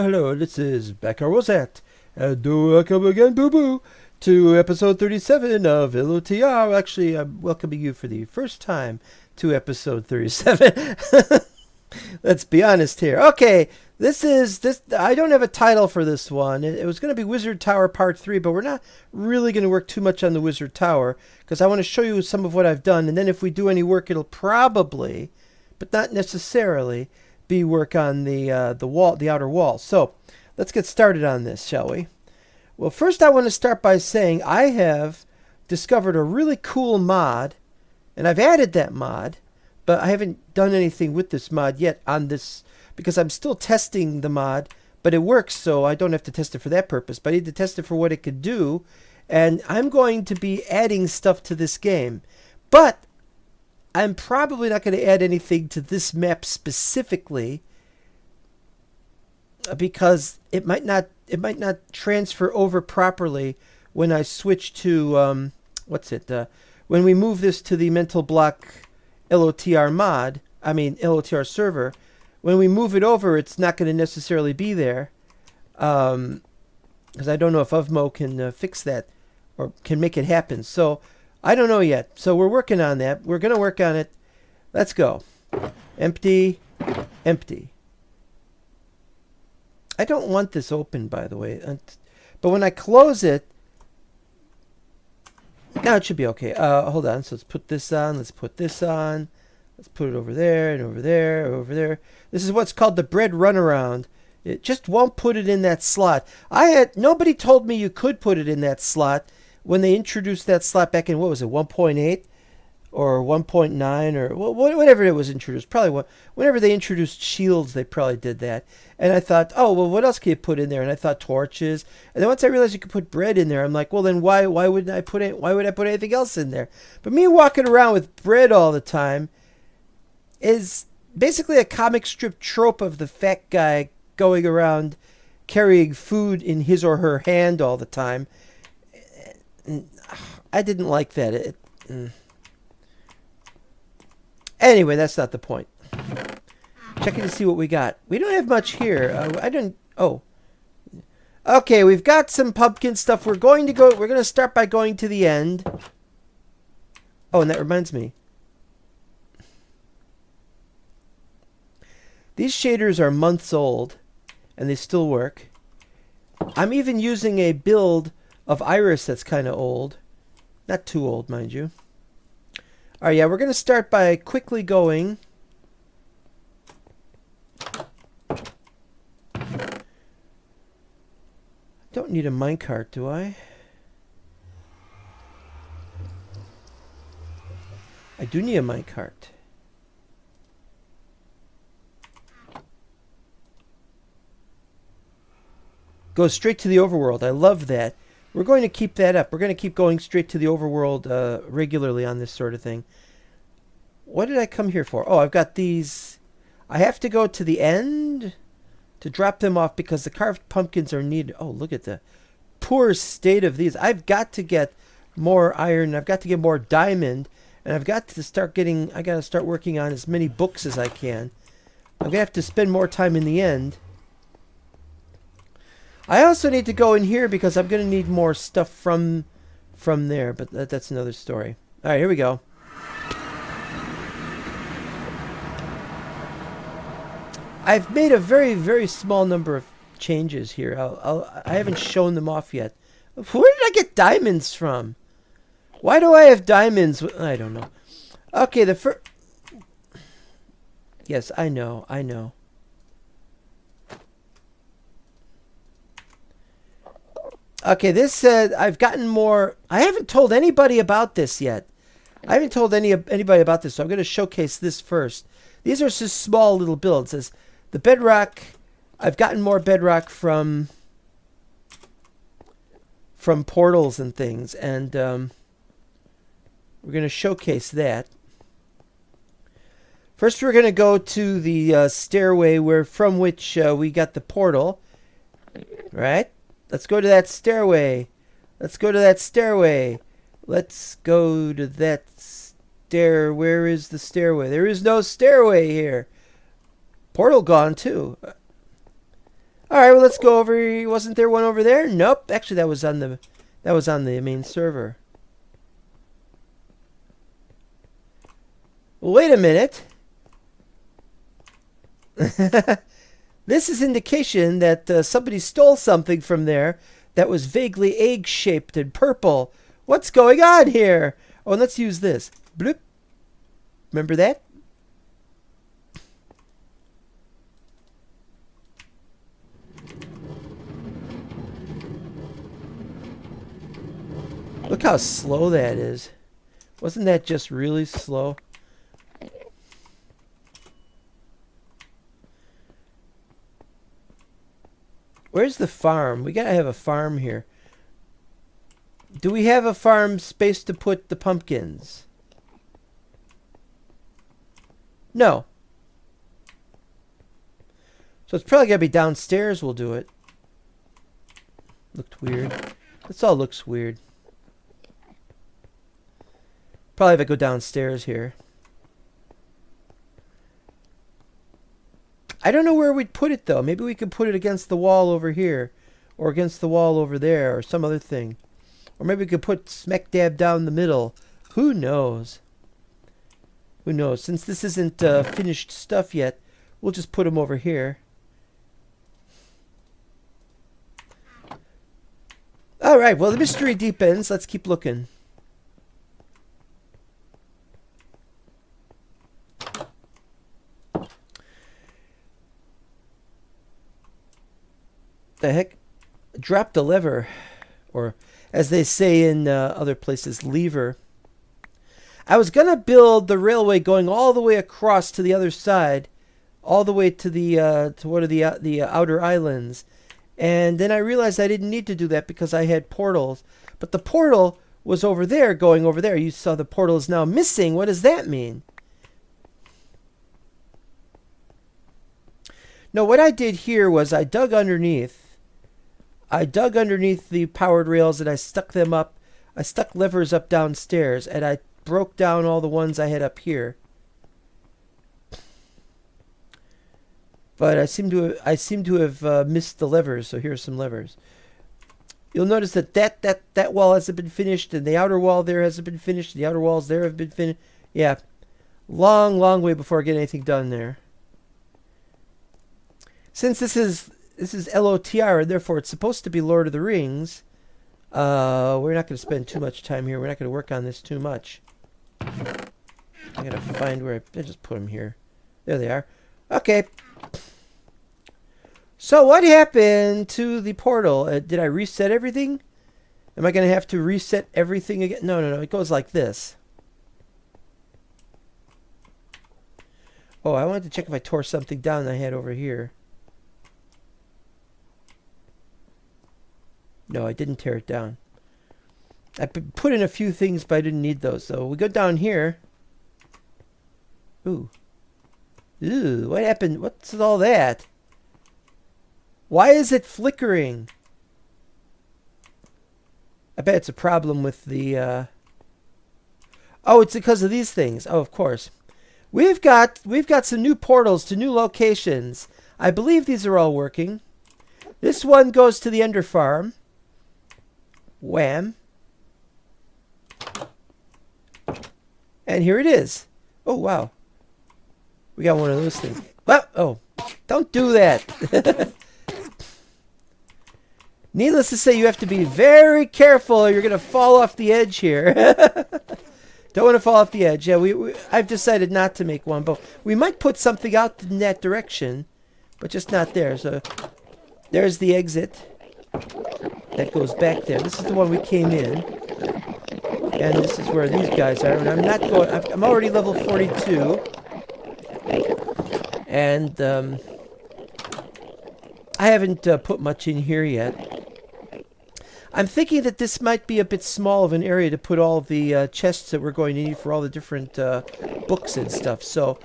Hello, this is Becca Rosette, and welcome again, boo-boo, to episode 37 of LOTR. Actually, I'm welcoming you for the first time to episode 37. Let's be honest here. Okay, this. I don't have a title for this one. It was going to be Wizard Tower Part 3, but we're not really going to work too much on the Wizard Tower, because I want to show you some of what I've done, and then if we do any work, it'll probably, but not necessarily, be work on the wall, the outer wall. So let's get started on this, shall we? Well, first I want to start by saying I have discovered a really cool mod, and I've added that mod, but I haven't done anything with this mod yet on this because I'm still testing the mod, but it works, so I don't have to test it for that purpose, but I need to test it for what it could do, and I'm going to be adding stuff to this game. But I'm probably not going to add anything to this map specifically because it might not transfer over properly when I switch to when we move this to the mental block LOTR mod, LOTR server. When we move it over, it's not going to necessarily be there because I don't know if Uvmo can fix that or can make it happen. So I don't know yet. So we're working on that. We're going to work on it. Let's go. Empty. Empty. I don't want this open, by the way. But when I close it, now it should be okay. Hold on. So let's put this on. Let's put this on. Let's put it over there and over there, over there. This is what's called the bread runaround. It just won't put it in that slot. Nobody told me you could put it in that slot. When they introduced that slot back in, what was it, 1.8 or 1.9 or whatever it was introduced, probably whenever they introduced shields, they probably did that. And I thought, oh, well, what else can you put in there? And I thought torches. And then once I realized you could put bread in there, I'm like, well, then why would I put anything else in there? But me walking around with bread all the time is basically a comic strip trope of the fat guy going around carrying food in his or her hand all the time. I didn't like that. Anyway, that's not the point. Checking to see what we got. We don't have much here. Okay, we've got some pumpkin stuff. We're going to start by going to the end. Oh, and that reminds me. These shaders are months old, and they still work. I'm even using a build of Iris that's kind of old. Not too old, mind you. All right, yeah, we're going to start by quickly going. Don't need a minecart, do I? I do need a minecart. Go straight to the overworld. I love that. We're going to keep that up. We're going to keep going straight to the overworld regularly on this sort of thing. What did I come here for? Oh, I've got these. I have to go to the end to drop them off because the carved pumpkins are needed. Oh, look at the poor state of these. I've got to get more iron. I've got to get more diamond. And I've got to start working on as many books as I can. I'm going to have to spend more time in the end. I also need to go in here because I'm going to need more stuff from there, but that's another story. All right, here we go. I've made a very, very small number of changes here. I haven't shown them off yet. Where did I get diamonds from? Why do I have diamonds? I don't know. Okay, the first... Yes, I know. Okay, this said I've gotten more... I haven't told anybody about this yet. I haven't told anybody about this, so I'm going to showcase this first. These are just small little builds. As the bedrock... I've gotten more bedrock from portals and things, and we're going to showcase that. First, we're going to go to the stairway from which we got the portal. Right? Let's go to that stairway. Let's go to that stairway. Let's go to that stair. Where is the stairway? There is no stairway here. Portal gone too. All right, well, let's go over. Wasn't there one over there? Nope. Actually, that was on the main server. Wait a minute. This is indication that somebody stole something from there that was vaguely egg-shaped and purple. What's going on here? Oh, and let's use this. Bloop. Remember that? Look how slow that is. Wasn't that just really slow? Where's the farm? We gotta have a farm here. Do we have a farm space to put the pumpkins? No. So it's probably gotta be downstairs we'll do it. Looked weird. This all looks weird. Probably if I go downstairs here. I don't know where we'd put it though. Maybe we could put it against the wall over here. Or against the wall over there. Or some other thing. Or maybe we could put smack dab down the middle. Who knows? Who knows? Since this isn't finished stuff yet, we'll just put them over here. Alright, well the mystery deepens. Let's keep looking. The heck? Drop the lever. Or, as they say in other places, lever. I was going to build the railway going all the way across to the other side. All the way to the to one of the outer islands. And then I realized I didn't need to do that because I had portals. But the portal was over there, going over there. You saw the portal is now missing. What does that mean? No, what I did here was I dug underneath. I dug underneath the powered rails and I stuck them up. I stuck levers up downstairs and I broke down all the ones I had up here. But I seem to have missed the levers, so here's some levers. You'll notice that that wall hasn't been finished and the outer wall there hasn't been finished. The outer walls there have been finished. Yeah. Long way before I get anything done there. Since this is Lotr, and therefore it's supposed to be Lord of the Rings, we're not going to spend too much time here. We're not going to work on this too much. I got to find where I just put them here. There they are. Okay. So what happened to the portal? Did I reset everything? Am I going to have to reset everything again? No. It goes like this. Oh, I wanted to check if I tore something down that I had over here. No, I didn't tear it down. I put in a few things, but I didn't need those. So we go down here. Ooh. What happened? What's all that? Why is it flickering? I bet it's a problem with the... Oh, it's because of these things. Oh, of course. We've got some new portals to new locations. I believe these are all working. This one goes to the Ender Farm. Wham. And here it is. Oh, wow. We got one of those things. Well, oh, don't do that. Needless to say, you have to be very careful or you're going to fall off the edge here. Don't want to fall off the edge. Yeah, I've decided not to make one, but we might put something out in that direction, but just not there. So there's the exit that goes back there. This is the one we came in, and this is where these guys are. And I'm not going. I'm already level 42, and I haven't put much in here yet. I'm thinking that this might be a bit small of an area to put all the chests that we're going to need for all the different books and stuff. So,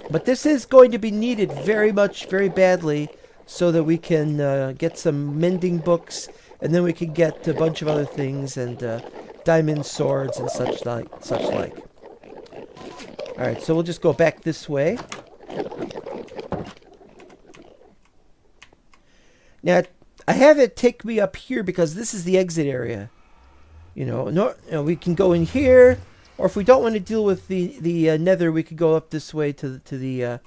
but this is going to be needed very badly so that we can get some mending books, and then we can get a bunch of other things and diamond swords and such like. All right, so we'll just go back this way. Now, I have it take me up here because this is the exit area. You know, we can go in here, or if we don't want to deal with the nether, we could go up this way to the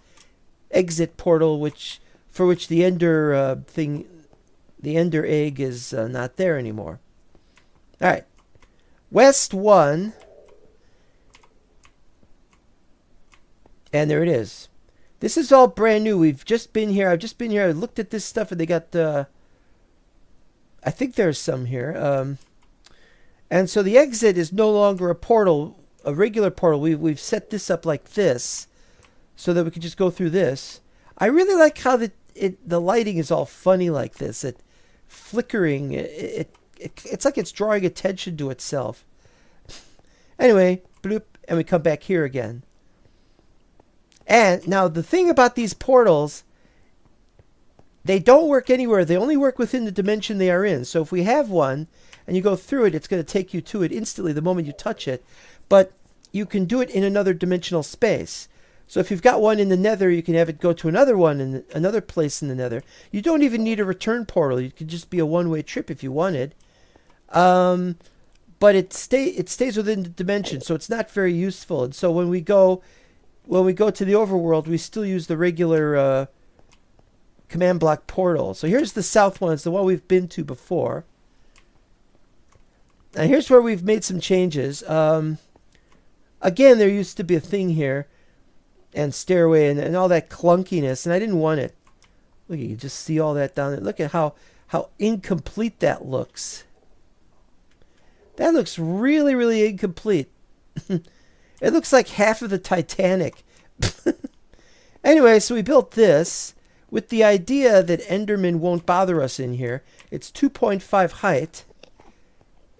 exit portal, for which the ender the ender egg is not there anymore. All right, West 1, and there it is. This is all brand new. We've just been here. I've just been here. I looked at this stuff, and they got. I think there's some here. And so the exit is no longer a portal, a regular portal. We've set this up like this so that we can just go through this. I really like how the lighting is all funny like this. It flickering. It's like it's drawing attention to itself. Anyway, bloop, and we come back here again. And now the thing about these portals, they don't work anywhere. They only work within the dimension they are in. So if we have one and you go through it, it's going to take you to it instantly the moment you touch it. But you can do it in another dimensional space. So if you've got one in the nether, you can have it go to another one in another place in the nether. You don't even need a return portal. It could just be a one-way trip if you wanted. But it stays within the dimension, so it's not very useful. And so when we go to the overworld, we still use the regular command block portal. So here's the south one. It's the one we've been to before. And here's where we've made some changes. Again, there used to be a thing here, and stairway and all that clunkiness, and I didn't want it. Look, you can just see all that down there. Look at how incomplete that looks. That looks really, really incomplete. It looks like half of the Titanic. Anyway, so we built this with the idea that Endermen won't bother us in here. It's 2.5 height,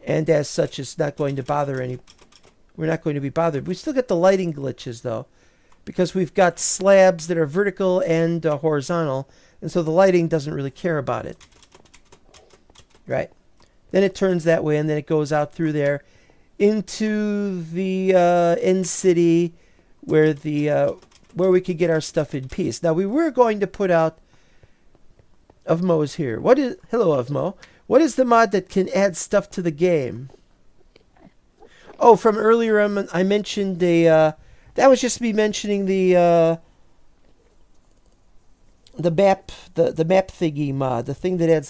and as such, it's not going to bother any. We're not going to be bothered. We still get the lighting glitches, though, because we've got slabs that are vertical and horizontal, and so the lighting doesn't really care about it. Right. Then it turns that way, and then it goes out through there into the end city where we could get our stuff in peace. Now, we were going to put out... Ovmo's here. Hello, Ovmo. What is the mod that can add stuff to the game? Oh, from earlier I mentioned that was just me mentioning the map thingy mod, the thing that adds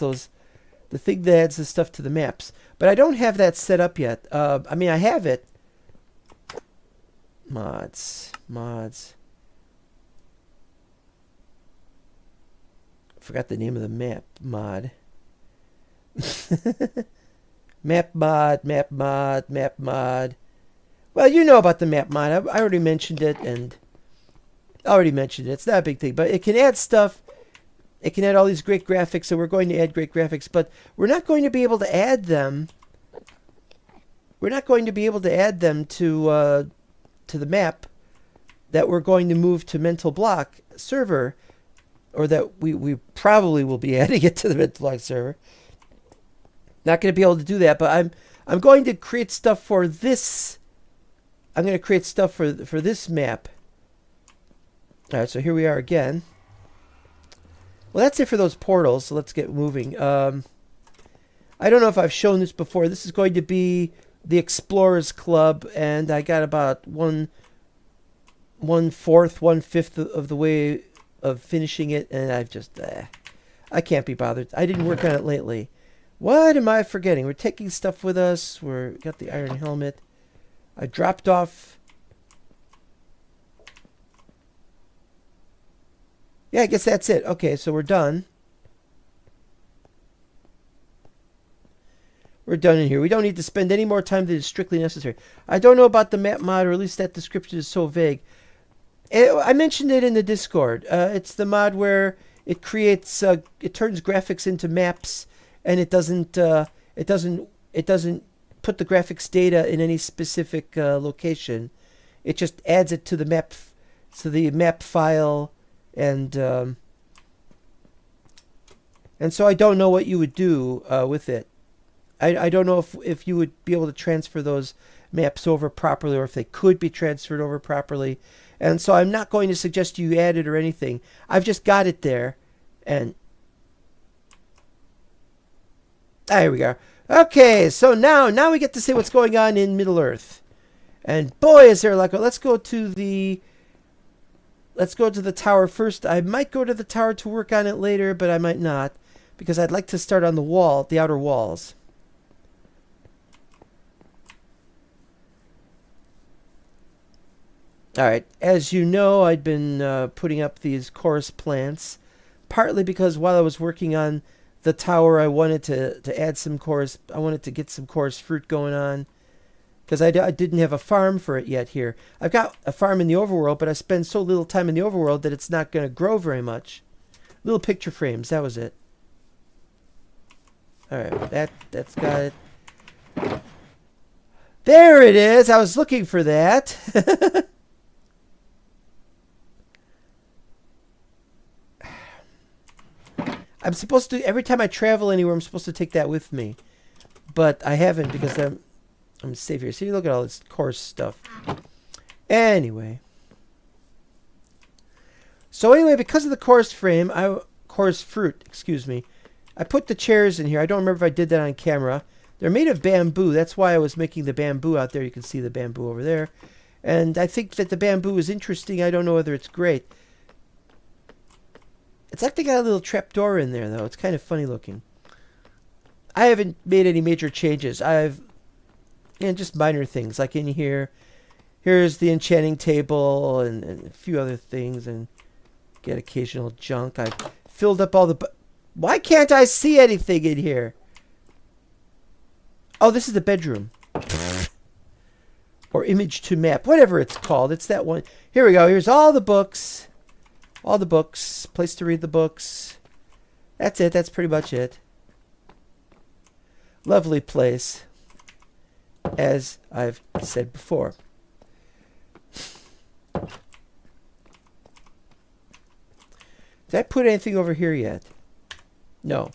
the stuff to the maps. But I don't have that set up yet. I mean, I have it. Mods. Forgot the name of the map mod. Map mod. Well, you know about the map mod. I already mentioned it, It's not a big thing, but it can add stuff. It can add all these great graphics, so we're going to add great graphics, but we're not going to be able to add them. We're not going to be able to add them to the map that we're going to move to Mental Block server, or that we probably will be adding it to the Mental Block server. Not going to be able to do that, but I'm going to create stuff for this I'm going to create stuff for this map. All right, so here we are again. Well, that's it for those portals, so let's get moving. I don't know if I've shown this before. This is going to be the Explorers Club, and I got about 1/4, 1/5 of the way of finishing it, and I've just, I can't be bothered. I didn't work on it lately. What am I forgetting? We're taking stuff with us. We got the iron helmet. I dropped off. Yeah, I guess that's it. Okay, so we're done. We're done in here. We don't need to spend any more time than is strictly necessary. I don't know about the map mod, or at least that description is so vague. I mentioned it in the Discord. It's the mod where it creates, it turns graphics into maps, and it doesn't put the graphics data in any specific location. It just adds it to the map, file, and so I don't know what you would do with it. I don't know if you would be able to transfer those maps over properly, or if they could be transferred over properly. And so I'm not going to suggest you add it or anything. I've just got it there. And there we go. Okay, so now we get to see what's going on in Middle-earth. And boy, is there luck. Let's go to the tower first. I might go to the tower to work on it later, but I might not, because I'd like to start on the outer walls. Alright, as you know, I'd been putting up these chorus plants, partly because while I was working on the tower, I wanted to add some chorus. I wanted to get some chorus fruit going on, because I didn't have a farm for it yet here. I've got a farm in the overworld, but I spend so little time in the overworld that it's not going to grow very much. Little picture frames, that was it. Alright, that's got it. There it is! I was looking for that. I'm supposed to, every time I travel anywhere, I'm supposed to take that with me. But I haven't, because I'm safe here. See, look at all this coarse stuff. Anyway. So anyway, because of the coarse fruit, excuse me, I put the chairs in here. I don't remember if I did that on camera. They're made of bamboo. That's why I was making the bamboo out there. You can see the bamboo over there. And I think that the bamboo is interesting. I don't know whether it's great. It's like they got a little trapdoor in there, though. It's kind of funny looking. I haven't made any major changes. Just minor things. Like in here, here's the enchanting table and a few other things, and get occasional junk. I've filled up all the... Why can't I see anything in here? Oh, this is the bedroom. Or image to map. Whatever it's called. It's that one. Here we go. Here's all the books. All the books. Place to read the books. That's it. That's pretty much it. Lovely place. As I've said before. Did I put anything over here yet? No.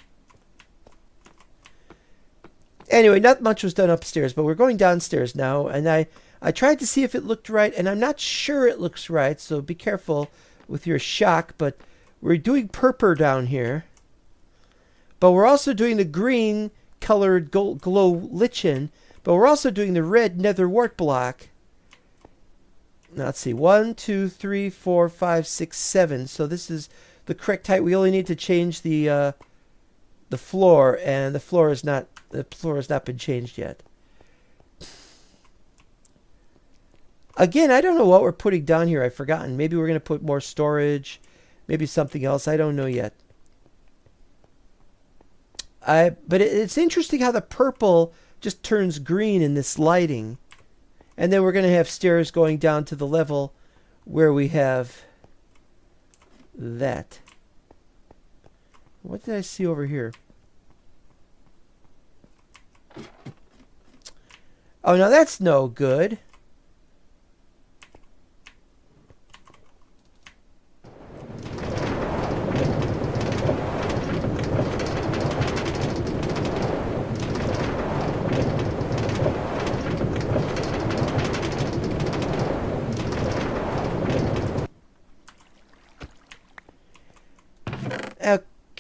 Anyway, not much was done upstairs, but we're going downstairs now, and I tried to see if it looked right, and I'm not sure it looks right, so be careful with your shock, but we're doing purple down here. But we're also doing the green colored glow lichen, but we're also doing the red nether wart block. Now let's see, 1, 2, 3, 4, 5, 6, 7. So this is the correct height. We only need to change the floor, and the floor has not been changed yet. Again, I don't know what we're putting down here. I've forgotten. Maybe we're going to put more storage. Maybe something else. I don't know yet. But it's interesting how the purple just turns green in this lighting. And then we're going to have stairs going down to the level where we have that. What did I see over here? Oh, no, that's no good.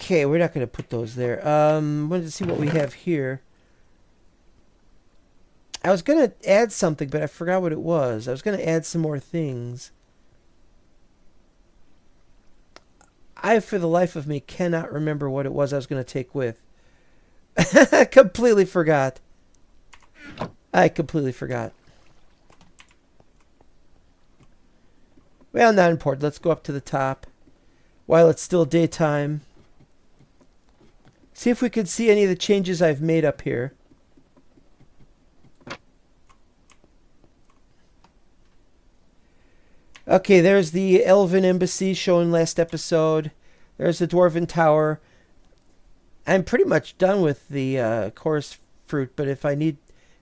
Okay, we're not going to put those there. Wanted to see what we have here. I was going to add something, but I forgot what it was. I was going to add some more things. I, for the life of me, cannot remember what it was I was going to take with. I completely forgot. I completely forgot. Well, not important. Let's go up to the top while it's still daytime. See if we can see any of the changes I've made up here. Okay, there's the Elven Embassy shown last episode. There's the Dwarven Tower. I'm pretty much done with the chorus fruit, but if I need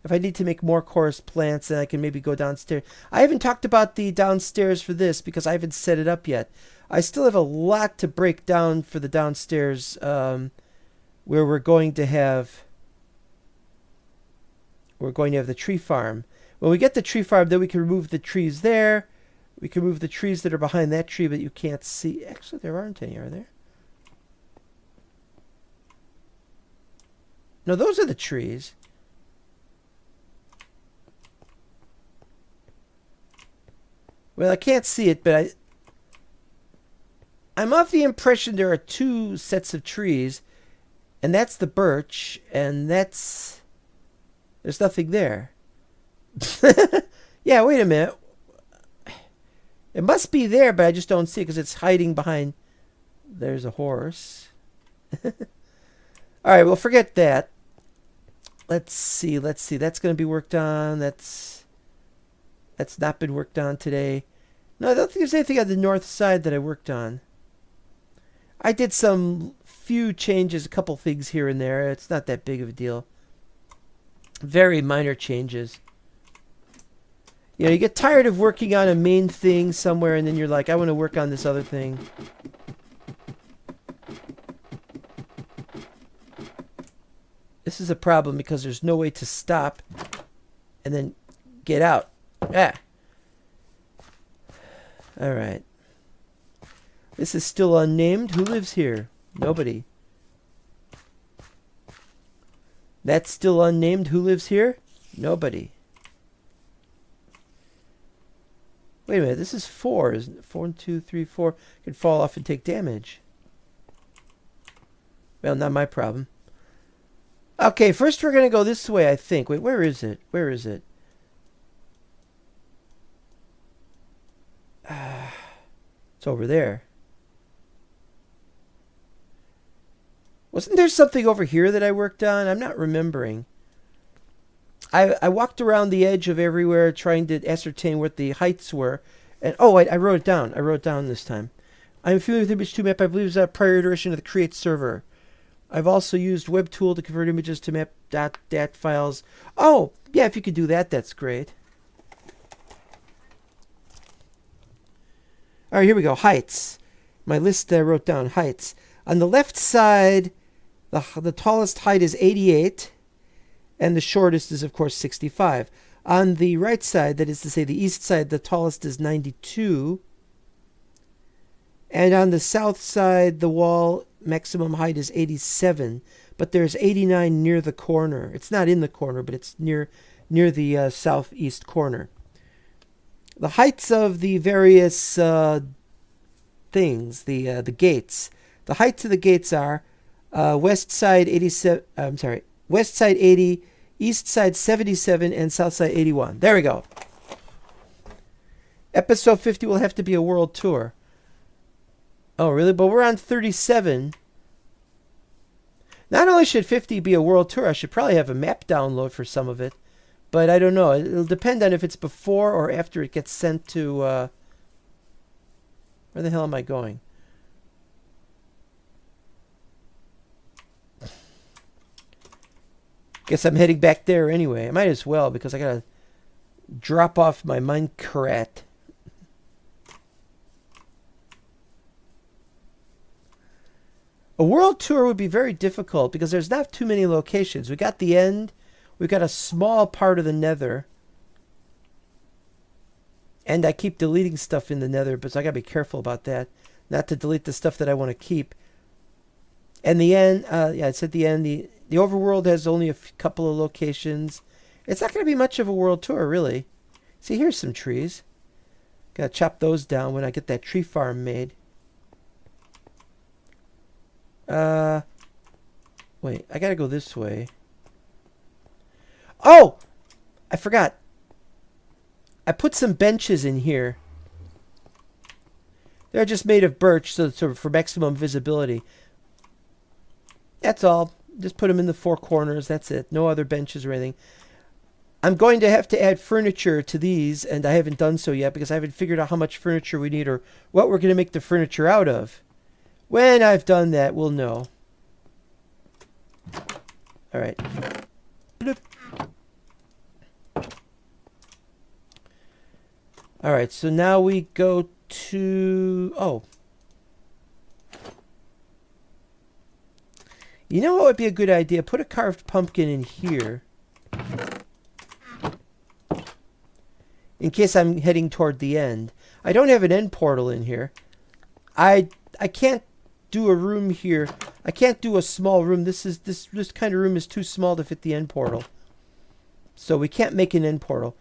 to make more chorus plants, then I can maybe go downstairs. I haven't talked about the downstairs for this because I haven't set it up yet. I still have a lot to break down for the downstairs, where we're going to have the tree farm. When we get the tree farm, then we can remove the trees there. We can move the trees that are behind that tree, but you can't see. Actually, there aren't any, are there? No, those are the trees. Well, I can't see it, but I'm of the impression there are two sets of trees, and that's the birch, and there's nothing there. Yeah, wait a minute. It must be there, but I just don't see it because it's hiding behind. There's a horse. All right, well, forget that. Let's see. That's going to be worked on. That's not been worked on today. No, I don't think there's anything on the north side that I worked on. I did some few changes, a couple things here and there. It's not that big of a deal. Very minor changes. You know, you get tired of working on a main thing somewhere, and then you're like, I want to work on this other thing. This is a problem because there's no way to stop and then get out. Ah. All right. This is still unnamed. Who lives here? Nobody. That's still unnamed. Who lives here? Nobody. Wait a minute. This is 4, isn't it? 4, 1, 2, 3, 4. Could fall off and take damage. Well, not my problem. Okay, first we're going to go this way, I think. Wait, where is it? Where is it? It's over there. Wasn't there something over here that I worked on? I'm not remembering. I walked around the edge of everywhere trying to ascertain what the heights were. And oh, I wrote it down. I wrote it down this time. I'm familiar with Image 2 Map. I believe it's a prior iteration of the Create server. I've also used WebTool to convert images to map.dat files. Oh, yeah, if you could do that, that's great. All right, here we go. Heights. My list that I wrote down. Heights. On the left side, the tallest height is 88, and the shortest is, of course, 65. On the right side, that is to say the east side, the tallest is 92. And on the south side, the wall maximum height is 87, but there's 89 near the corner. It's not in the corner, but it's near the southeast corner. The heights of the various things, the gates. The heights of the gates are west side 87. West side 80, east side 77, and south side 81. There we go. Episode 50 will have to be a world tour. Oh, really? But we're on 37. Not only should 50 be a world tour, I should probably have a map download for some of it. But I don't know. It'll depend on if it's before or after it gets sent to... where the hell am I going? Guess I'm heading back there anyway. I might as well because I gotta drop off my Minecraft. A world tour would be very difficult because there's not too many locations. We got the end. We've got a small part of the nether. And I keep deleting stuff in the nether, but so I gotta be careful about that. Not to delete the stuff that I want to keep. And the end, yeah, it's at the end. The overworld has only a couple of locations. It's not going to be much of a world tour, really. See, here's some trees. Gotta chop those down when I get that tree farm made. Wait, I gotta go this way. Oh! I forgot. I put some benches in here. They're just made of birch, so for maximum visibility. That's all. Just put them in the four corners. That's it. No other benches or anything. I'm going to have to add furniture to these, and I haven't done so yet because I haven't figured out how much furniture we need or what we're going to make the furniture out of. When I've done that, we'll know. All right. Bloop. All right, so now we go to... Oh. You know what would be a good idea? Put a carved pumpkin in here. In case I'm heading toward the end. I don't have an end portal in here. I can't do a room here. I can't do a small room. This kind of room is too small to fit the end portal. So we can't make an end portal.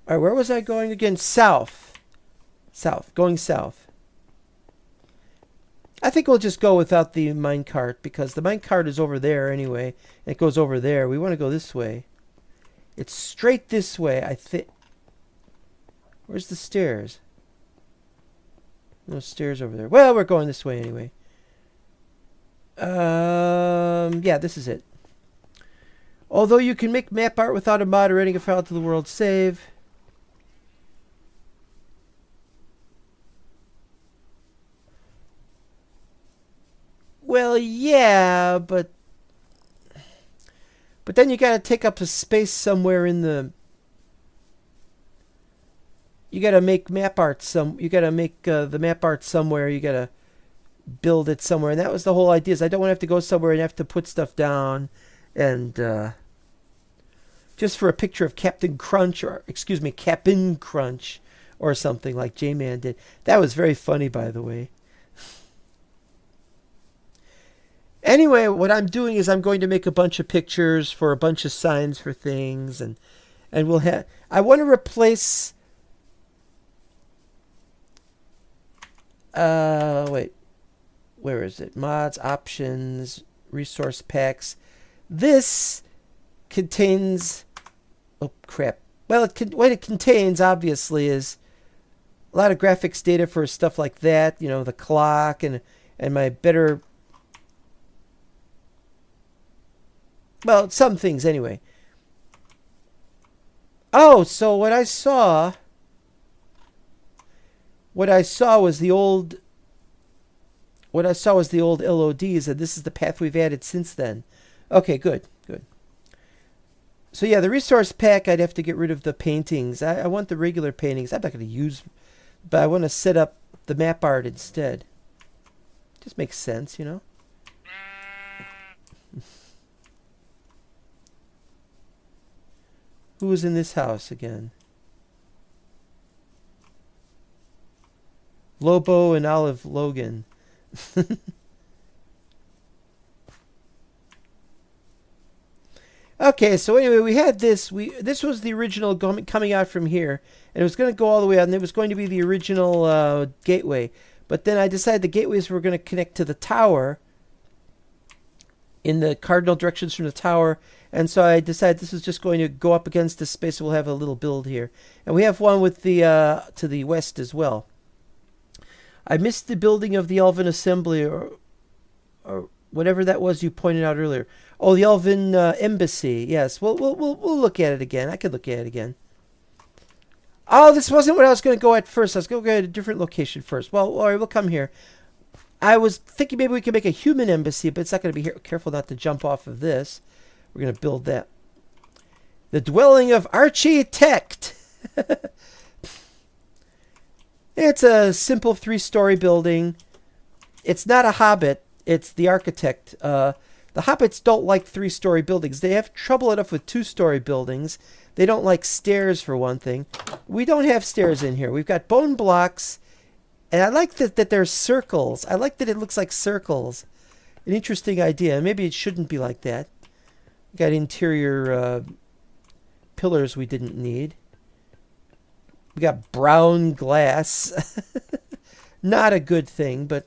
All right, where was I going again? South. South. Going south. I think we'll just go without the minecart because the minecart is over there anyway. And it goes over there. We want to go this way. It's straight this way, I think. Where's the stairs? No stairs over there. Well, we're going this way anyway. Yeah, this is it. Although you can make map art without a mod or adding a file to the world save. Well, yeah, but then you got to take up a space somewhere in the... You got to make map art you got to make the map art somewhere. You got to build it somewhere. And that was the whole idea. Is I don't want to have to go somewhere and have to put stuff down and just for a picture of Captain Crunch or Cap'n Crunch or something like J-Man did. That was very funny, by the way. Anyway, what I'm doing is I'm going to make a bunch of pictures for a bunch of signs for things and we'll have I want to replace wait. Where is it? Mods, options, resource packs. This contains... Oh, crap. Well, what it contains, obviously, is a lot of graphics data for stuff like that. You know, the clock and my better... Well, some things, anyway. Oh, so what I saw was the old... What I saw was the old LODs, and this is the path we've added since then. Okay, good, good. So yeah, the resource pack, I'd have to get rid of the paintings. I want the regular paintings. I'm not going to use, but I want to set up the map art instead. Just makes sense, you know? Who was in this house again? Lobo and Olive Logan. Okay, so anyway, we had this. This was the original coming out from here, and it was going to go all the way out, and it was going to be the original gateway. But then I decided the gateways were going to connect to the tower in the cardinal directions from the tower, and so I decided this is just going to go up against this space. So we'll have a little build here, and we have one with the to the west as well. I missed the building of the Elven Assembly, or whatever that was you pointed out earlier. Oh, the Elven Embassy. Yes, we'll look at it again. I could look at it again. Oh, this wasn't what I was going to go at first. I was going to go at a different location first. Well, all right, we'll come here. I was thinking maybe we could make a human embassy, but it's not going to be here. Careful not to jump off of this. We're going to build that. The dwelling of Architect. It's a simple 3-story building. It's not a hobbit. It's the architect. The hobbits don't like 3-story buildings. They have trouble enough with 2-story buildings. They don't like stairs, for one thing. We don't have stairs in here. We've got bone blocks. And I like that there's circles. I like that it looks like circles. an interesting idea. Maybe it shouldn't be like that. We got interior pillars we didn't need. We got brown glass. Not a good thing, but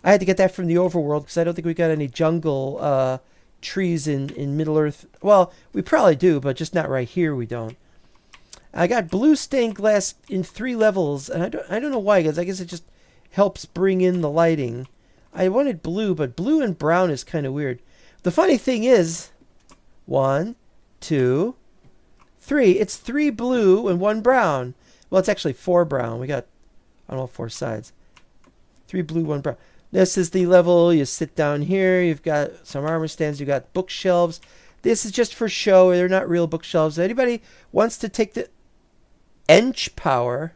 I had to get that from the overworld because I don't think we got any jungle trees in Middle Earth. Well, we probably do, but just not right here. We don't. I got blue stained glass in 3 levels, and I don't know why, because I guess it just helps bring in the lighting. I wanted blue, but blue and brown is kind of weird. The funny thing is, 1, 2, 3. It's 3 blue and 1 brown. Well, it's actually 4 brown. We got on all 4 sides. 3 blue, 1 brown. This is the level. You sit down here. You've got some armor stands. You've got bookshelves. This is just for show. They're not real bookshelves. Anybody wants to take the Ench power?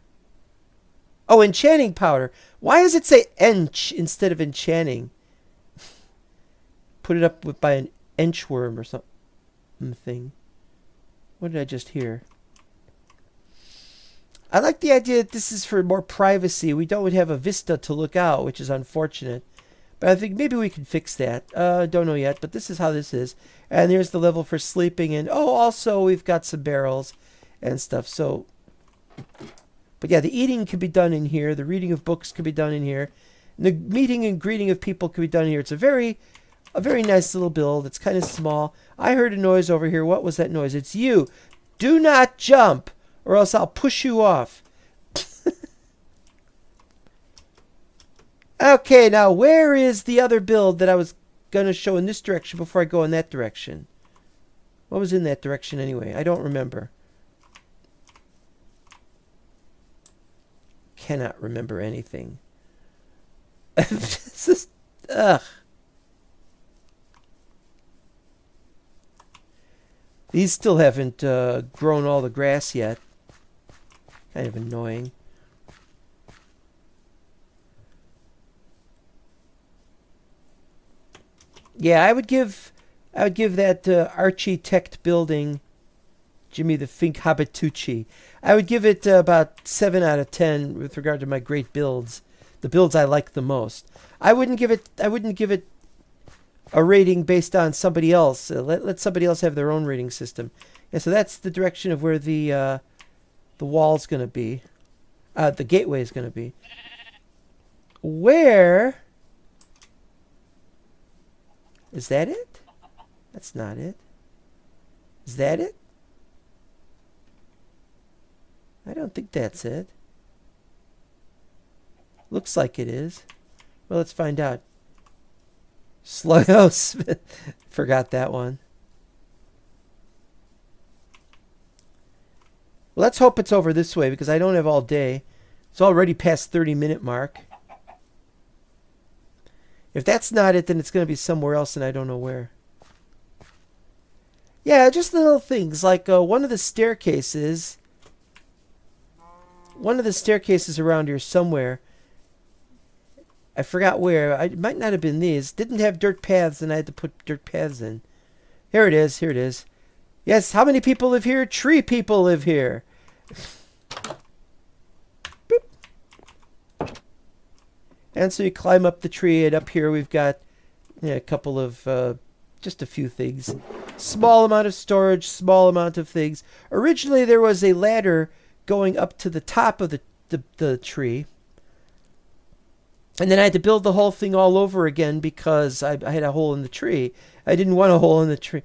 Oh, enchanting powder. Why does it say Ench instead of enchanting? Put it up by an Enchworm or something. What did I just hear? I like the idea that this is for more privacy. We don't have a vista to look out, which is unfortunate. But I think maybe we can fix that. Don't know yet, but this is how this is. And there's the level for sleeping. And also we've got some barrels and stuff. So, but yeah, the eating can be done in here. The reading of books can be done in here. And the meeting and greeting of people can be done in here. It's a very nice little build. It's kind of small. I heard a noise over here. What was that noise? It's you. Do not jump, or else I'll push you off. Okay, now where is the other build that I was going to show in this direction before I go in that direction? What was in that direction anyway? I don't remember. Cannot remember anything. This is, ugh. These still haven't grown all the grass yet. Kind of annoying. Yeah, I would give that architect building, Jimmy the Fink Habitucci, I would give it about 7 out of 10 with regard to my great builds, the builds I like the most. I wouldn't give it a rating based on somebody else. Let somebody else have their own rating system. Yeah, so that's the direction of where the wall's going to be. The gateway is going to be. Where is that it? That's not it. Is that it? I don't think that's it. Looks like it is. Well, let's find out. Slugos. Forgot that one. Well, let's hope it's over this way because I don't have all day. It's already past 30-minute mark. If that's not it, then it's going to be somewhere else and I don't know where. Yeah, just little things like one of the staircases around here somewhere. I forgot where. It might not have been these. Didn't have dirt paths and I had to put dirt paths in. Here it is. Here it is. Yes, how many people live here? Tree people live here. Boop. And so you climb up the tree, and up here we've got a couple of, just a few things. Small amount of storage, small amount of things. Originally there was a ladder going up to the top of the tree. And then I had to build the whole thing all over again because I had a hole in the tree. I didn't want a hole in the tree.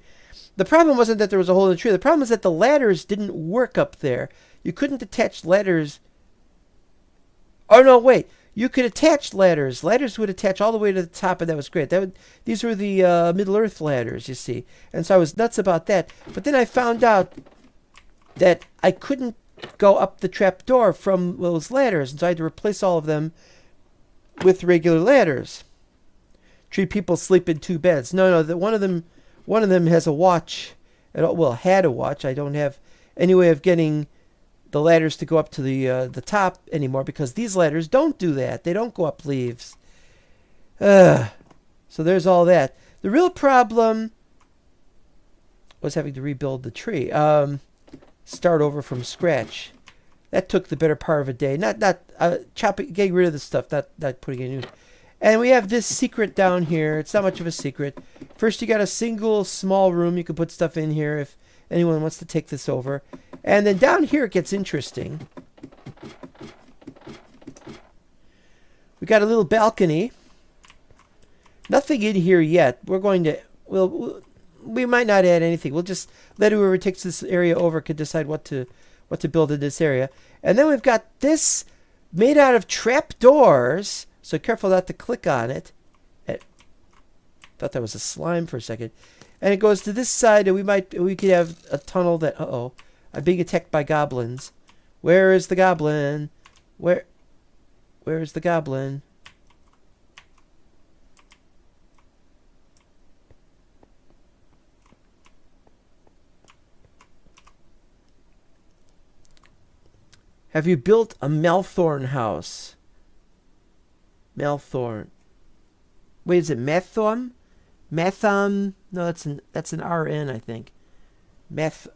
The problem wasn't that there was a hole in the tree. The problem is that the ladders didn't work up there. You couldn't attach ladders. Oh, no, wait. You could attach ladders. Ladders would attach all the way to the top, and that was great. These were the Middle-earth ladders, you see. And so I was nuts about that. But then I found out that I couldn't go up the trap door from those ladders, and so I had to replace all of them with regular ladders. Tree people sleep in 2 beds. No, one of them has a watch. Well, had a watch. I don't have any way of getting the ladders to go up to the top anymore because these ladders don't do that. They don't go up leaves. So there's all that. The real problem was having to rebuild the tree. Start over from scratch. That took the better part of a day. Not chopping, getting rid of the stuff, not putting it in. And we have this secret down here. It's not much of a secret. First, you got a single small room. You can put stuff in here if anyone wants to take this over. And then down here, it gets interesting. We got a little balcony. Nothing in here yet. We're going to... we might not add anything. We'll just let whoever takes this area over could decide what to build in this area. And then we've got this made out of trap doors. So careful not to click on it. Thought that was a slime for a second. And it goes to this side, and we could have a tunnel that... Uh-oh. I'm being attacked by goblins. Where is the goblin? Where is the goblin? Have you built a Malthorn house? Malthorn. Wait, is it Mathom? Mathom? No, that's an RN, I think. Math.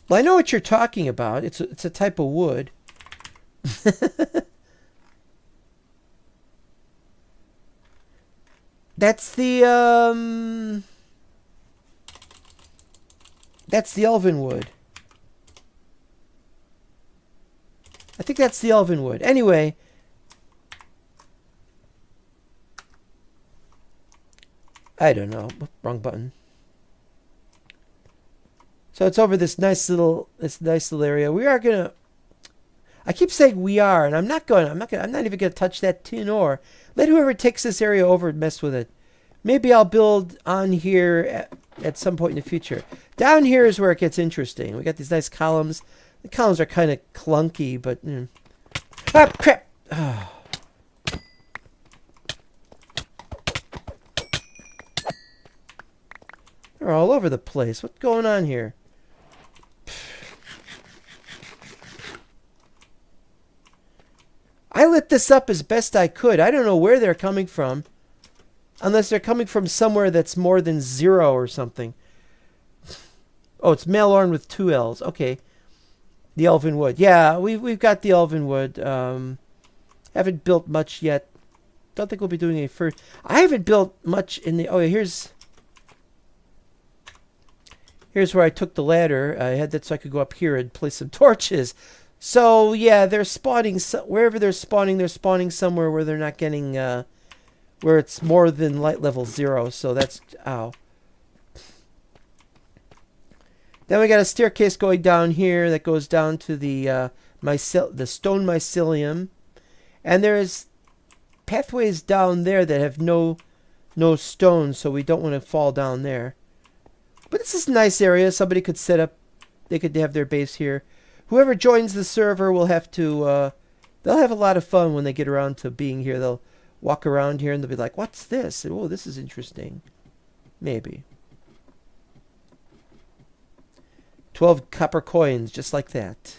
Well, I know what you're talking about. It's a type of wood. That's the elven wood. I think that's the elven wood. Anyway, I don't know. Wrong button. So it's over this nice little area. We are gonna. I keep saying we are, and I'm not even gonna touch that tin ore. Let whoever takes this area over mess with it. Maybe I'll build on here at some point in the future. Down here is where it gets interesting. We got these nice columns. The columns are kind of clunky, but ah, crap! Oh. They're all over the place. What's going on here? I lit this up as best I could. I don't know where they're coming from. Unless they're coming from somewhere that's more than 0 or something. Oh, it's Malorn with 2 L's. Okay. The Elven Wood. Yeah, we've got the Elven Wood. Haven't built much yet. Don't think we'll be doing any first. I haven't built much in the... Oh, here's where I took the ladder. I had that so I could go up here and place some torches. So, yeah, they're spawning... Wherever they're spawning somewhere where they're not getting... where it's more than light level 0. So that's... Ow. Then we got a staircase going down here that goes down to the stone mycelium. And there's pathways down there that have no stone, so we don't want to fall down there. But this is a nice area. Somebody could set up... They could have their base here. Whoever joins the server will have to... they'll have a lot of fun when they get around to being here. They'll walk around here and they'll be like, what's this? Oh, this is interesting. Maybe. 12 copper coins, just like that.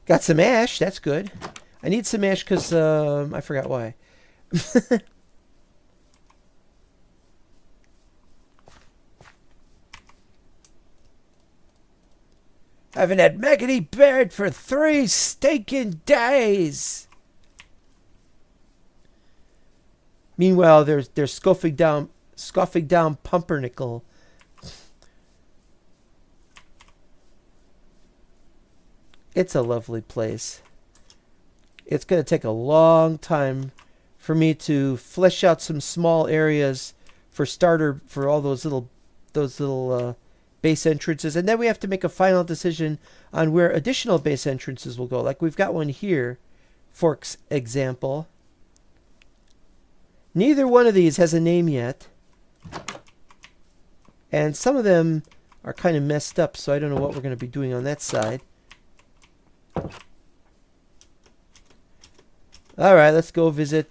Got some ash. That's good. I need some ash because I forgot why. I haven't had maggoty bread for 3 stinking days. Meanwhile, they're scoffing down pumpernickel. It's a lovely place. It's going to take a long time for me to flesh out some small areas for all those little base entrances, and then we have to make a final decision on where additional base entrances will go. Like we've got one here, for example. Neither one of these has a name yet, and some of them are kind of messed up, so I don't know what we're going to be doing on that side. Alright, let's go visit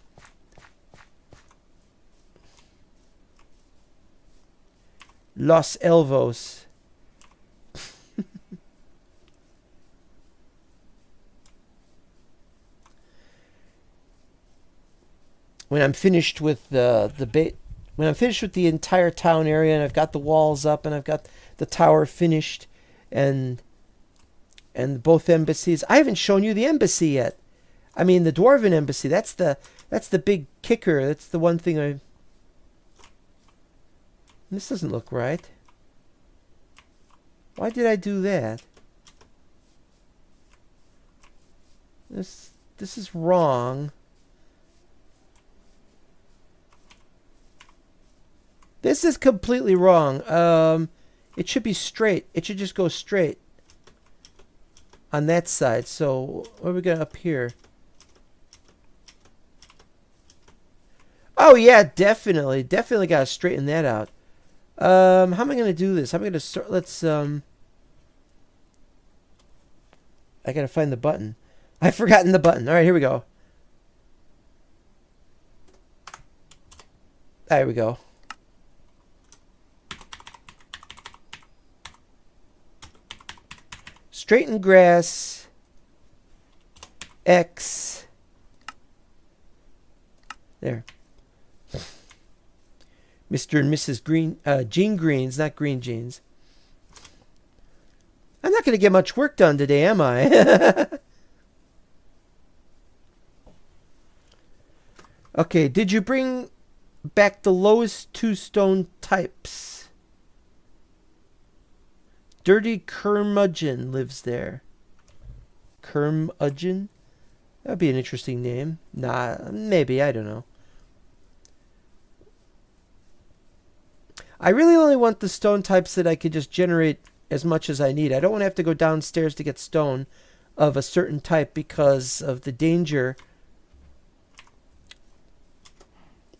Los Elvos. when I'm finished with when I'm finished with the entire town area and I've got the walls up and I've got the tower finished and both embassies. I haven't shown you the embassy yet. I mean the Dwarven Embassy. That's the big kicker. That's the one thing I. This doesn't look right. Why did I do that? This is wrong. This is completely wrong. It should be straight. It should just go straight on that side. So what are we going up here? Oh yeah, definitely got to straighten that out. How am I going to do this? I'm going to start. Let's I got to find the button. I've forgotten the button. All right, here we go. There we go. Straighten grass. X. There. Mr. and Mrs. Green, Jean Greens, not Green Jeans. I'm not going to get much work done today, am I? Okay, did you bring back the lowest 2 stone types? Dirty Curmudgeon lives there. Curmudgeon? That'd be an interesting name. Nah, maybe, I don't know. I really only want the stone types that I could just generate as much as I need. I don't want to have to go downstairs to get stone of a certain type because of the danger.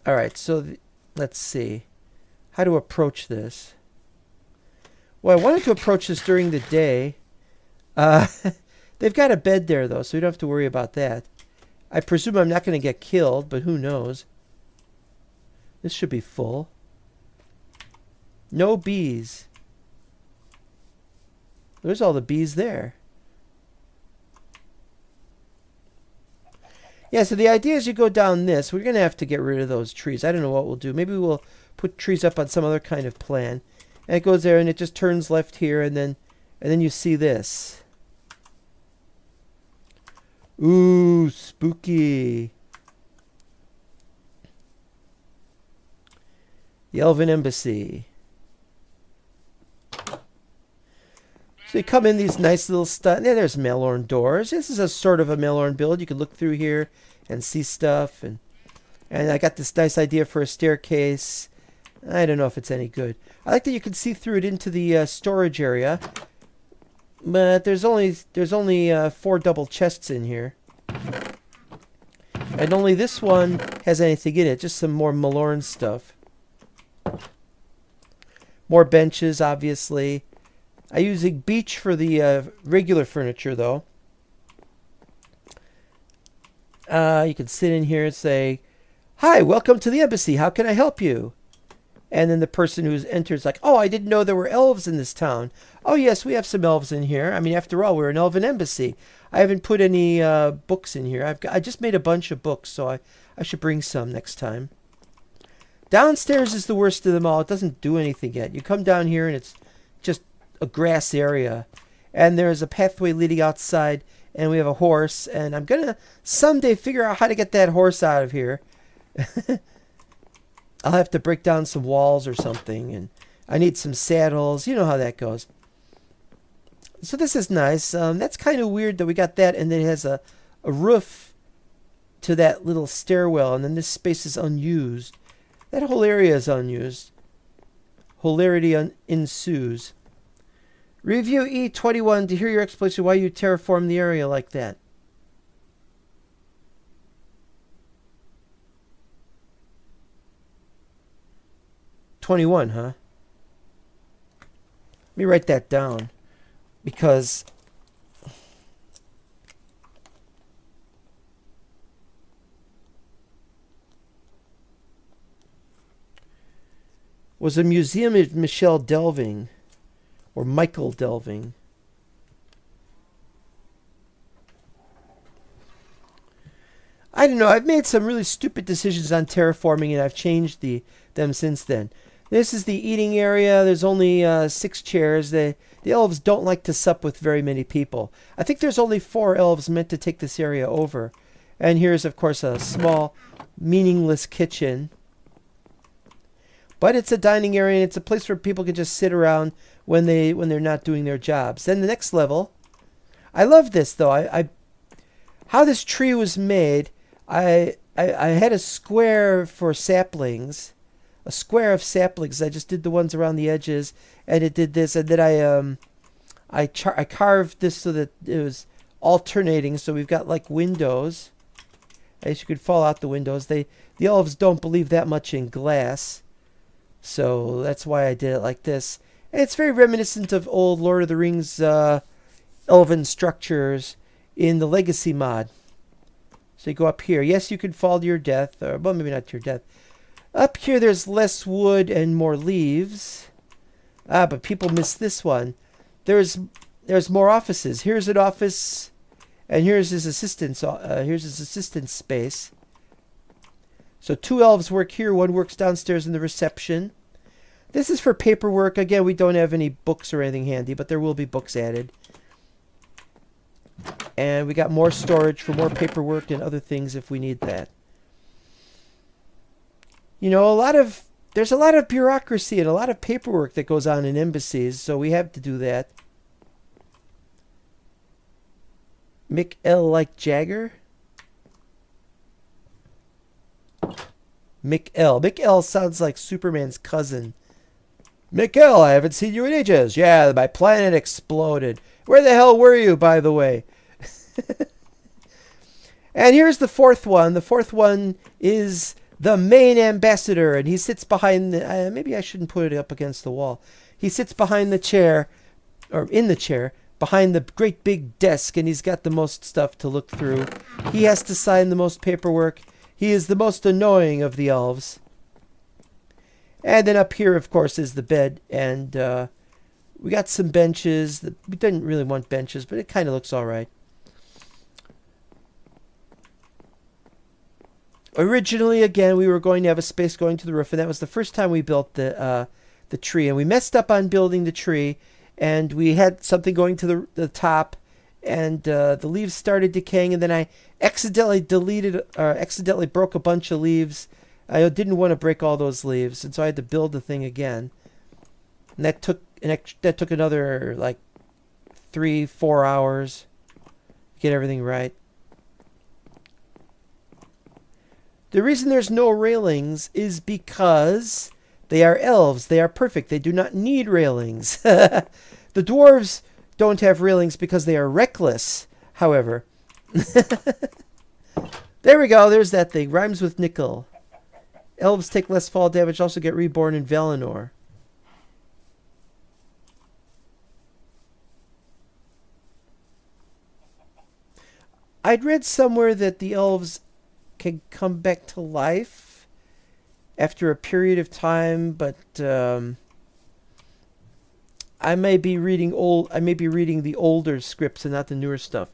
Alright, so let's see. How to approach this. Well, I wanted to approach this during the day. They've got a bed there, though, so we don't have to worry about that. I presume I'm not going to get killed, but who knows. This should be full. No bees. There's all the bees there. Yeah, so the idea is you go down this. We're going to have to get rid of those trees. I don't know what we'll do. Maybe we'll put trees up on some other kind of plan. And it goes there and it just turns left here and then you see this. Ooh, spooky. The Elven Embassy. So you come in these nice little stuff. Yeah, there's Mailorn doors. This is a sort of a Mailorn build. You can look through here and see stuff. And I got this nice idea for a staircase. I don't know if it's any good. I like that you can see through it into the storage area. But there's only 4 double chests in here. And only this one has anything in it. Just some more Mailorn stuff. More benches, obviously. I'm using beech for the regular furniture, though. You can sit in here and say, "Hi, welcome to the embassy. How can I help you?" And then the person who's entered is like, "Oh, I didn't know there were elves in this town." "Oh, yes, we have some elves in here. I mean, after all, we're an elven embassy." I haven't put any books in here. I just made a bunch of books, so I should bring some next time. Downstairs is the worst of them all. It doesn't do anything yet. You come down here and it's just a grass area. And there's a pathway leading outside, and we have a horse. And I'm going to someday figure out how to get that horse out of here. I'll have to break down some walls or something. And I need some saddles. You know how that goes. So this is nice. That's kind of weird that we got that, and then it has a roof to that little stairwell, and then this space is unused. That whole area is unused. Hilarity ensues. Review E21 to hear your explanation why you terraformed the area like that. '21, huh? Let me write that down. Because was a museum of Michel Delving or Michael Delving. I don't know. I've made some really stupid decisions on terraforming, and I've changed them since then. This is the eating area. There's only 6 chairs. The elves don't like to sup with very many people. I think there's only 4 elves meant to take this area over. And here's, of course, a small, meaningless kitchen. But it's a dining area, and it's a place where people can just sit around when they're not doing their jobs. Then the next level, I love this though. How this tree was made. I had a square for saplings, a square of saplings. I just did the ones around the edges, and it did this, and then I carved this so that it was alternating. So we've got like windows. I guess you could fall out the windows. The elves don't believe that much in glass. So that's why I did it like this. And it's very reminiscent of old Lord of the Rings elven structures in the Legacy mod. So you go up here. Yes, you could fall to your death. Or, well, maybe not to your death. Up here there's less wood and more leaves. But people miss this one. There's more offices. Here's an office. And here's his assistant's space. So 2 elves work here, 1 works downstairs in the reception. This is for paperwork. Again, we don't have any books or anything handy, but there will be books added. And we got more storage for more paperwork and other things if we need that. You know, there's a lot of bureaucracy and a lot of paperwork that goes on in embassies, so we have to do that. Mick L like Jagger? Mick L. Mick L sounds like Superman's cousin. Mick L, I haven't seen you in ages. Yeah, my planet exploded. Where the hell were you, by the way? And here's the 4th one. The 4th one is the main ambassador, and he sits behind the... maybe I shouldn't put it up against the wall. He sits behind the chair, or in the chair, behind the great big desk, and he's got the most stuff to look through. He has to sign the most paperwork. He is the most annoying of the elves. And then up here, of course, is the bed. And we got some benches. We didn't really want benches, but it kind of looks all right. Originally, again, we were going to have a space going to the roof. And that was the first time we built the tree. And we messed up on building the tree. And we had something going to the top. And the leaves started decaying, and then I accidentally broke a bunch of leaves. I didn't want to break all those leaves, and so I had to build the thing again. And that took another like 3-4 hours to get everything right. The reason there's no railings is because they are elves. They are perfect. They do not need railings. The dwarves don't have railings because they are reckless, however. There we go. There's that thing. Rhymes with nickel. Elves take less fall damage, also get reborn in Valinor. I'd read somewhere that the elves can come back to life after a period of time, but I may be reading the older scripts and not the newer stuff.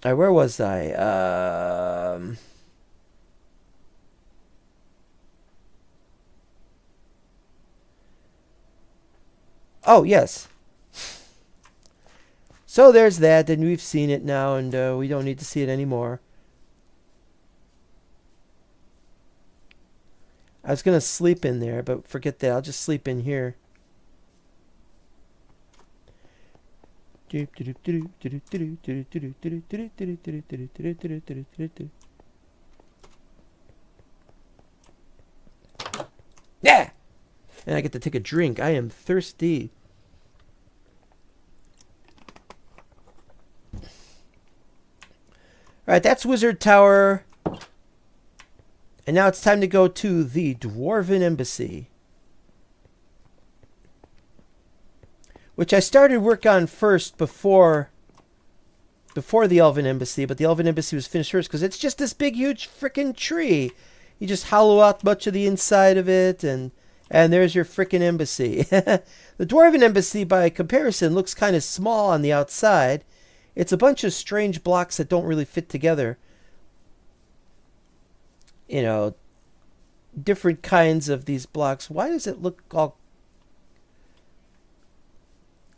All right, where was I? Oh, yes. So there's that, and we've seen it now, and we don't need to see it anymore. I was going to sleep in there, but forget that. I'll just sleep in here. Yeah! And I get to take a drink. I am thirsty. Alright, that's Wizard Tower. And now it's time to go to the Dwarven Embassy, which I started work on first before the Elven Embassy, but the Elven Embassy was finished first because it's just this big, huge frickin' tree. You just hollow out much of the inside of it, and there's your frickin' embassy. The Dwarven Embassy, by comparison, looks kind of small on the outside. It's a bunch of strange blocks that don't really fit together. You know, different kinds of these blocks. Why does it look all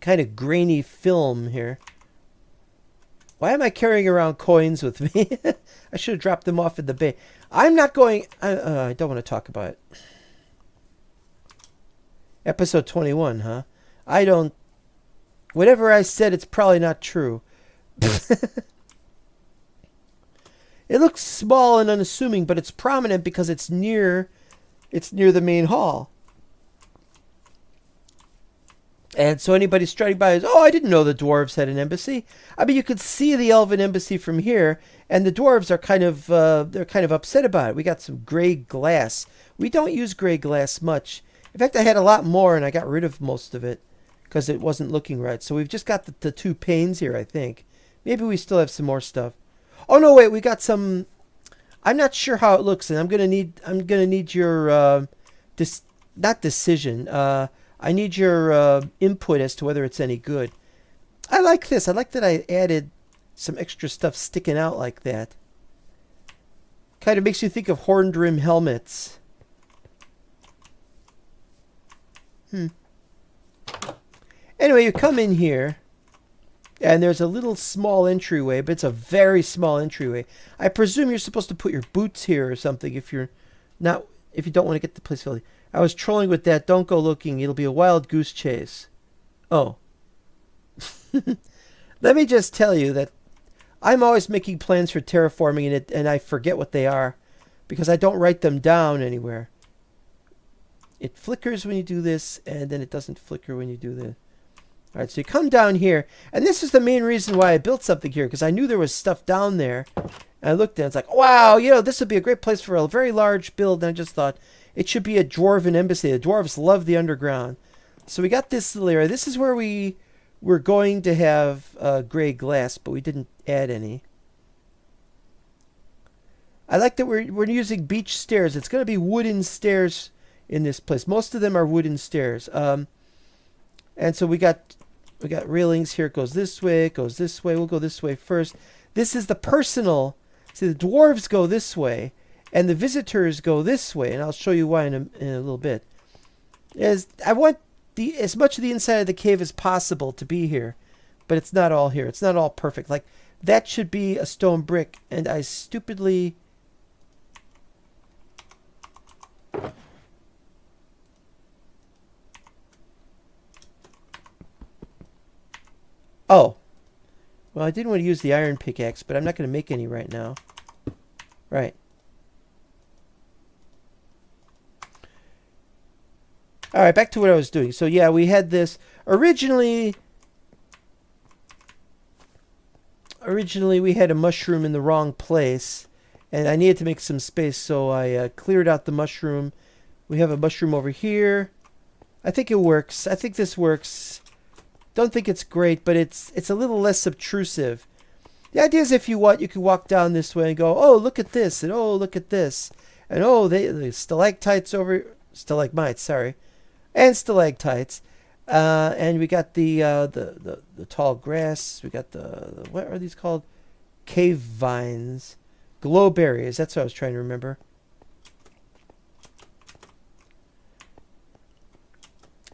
kind of grainy film here? Why am I carrying around coins with me? I should have dropped them off in the bay. I'm not going... I don't want to talk about it. Episode 21, huh? I don't... Whatever I said, it's probably not true. It looks small and unassuming, but it's prominent because it's near the main hall. And so anybody strutting by is, oh, I didn't know the dwarves had an embassy. I mean, you could see the elven embassy from here, and the dwarves are kind of upset about it. We got some gray glass. We don't use gray glass much. In fact, I had a lot more, and I got rid of most of it because it wasn't looking right. So we've just got the 2 panes here, I think. Maybe we still have some more stuff. Oh no, wait, we got some. I'm not sure how it looks, and I'm gonna need your not decision. I need your input as to whether it's any good. I like this. I like that I added some extra stuff sticking out like that. Kind of makes you think of horned rim helmets. Anyway, you come in here, and there's a little small entryway, but it's a very small entryway. I presume you're supposed to put your boots here or something if you don't want to get the place filled. I was trolling with that. Don't go looking. It'll be a wild goose chase. Oh. Let me just tell you that I'm always making plans for terraforming it, and I forget what they are because I don't write them down anywhere. It flickers when you do this, and then it doesn't flicker when you do this. All right, so you come down here, and this is the main reason why I built something here, because I knew there was stuff down there. And I looked at it, it's like, wow, this would be a great place for a very large build. And I just thought, it should be a Dwarven Embassy. The dwarves love the underground. So we got this little area. This is where we were going to have gray glass, but we didn't add any. I like that we're using beach stairs. It's going to be wooden stairs in this place. Most of them are wooden stairs. And so we got railings here. It goes this way. It goes this way. We'll go this way first. This is the personal. See, the dwarves go this way, and the visitors go this way. And I'll show you why in a little bit. I want as much of the inside of the cave as possible to be here, but it's not all here. It's not all perfect. Like, that should be a stone brick, and I stupidly... Oh. Well, I didn't want to use the iron pickaxe, but I'm not going to make any right now. Right. All right, back to what I was doing. So, yeah, we had this. Originally, we had a mushroom in the wrong place, and I needed to make some space, so I cleared out the mushroom. We have a mushroom over here. I think it works. I think this works. Don't think it's great, but it's a little less obtrusive. The idea is, if you want, you can walk down this way and go, oh, look at this, and oh, look at this, and oh, the stalactites stalagmites, sorry, and stalactites, and we got the tall grass. We got the what are these called? Cave vines, glowberries. That's what I was trying to remember.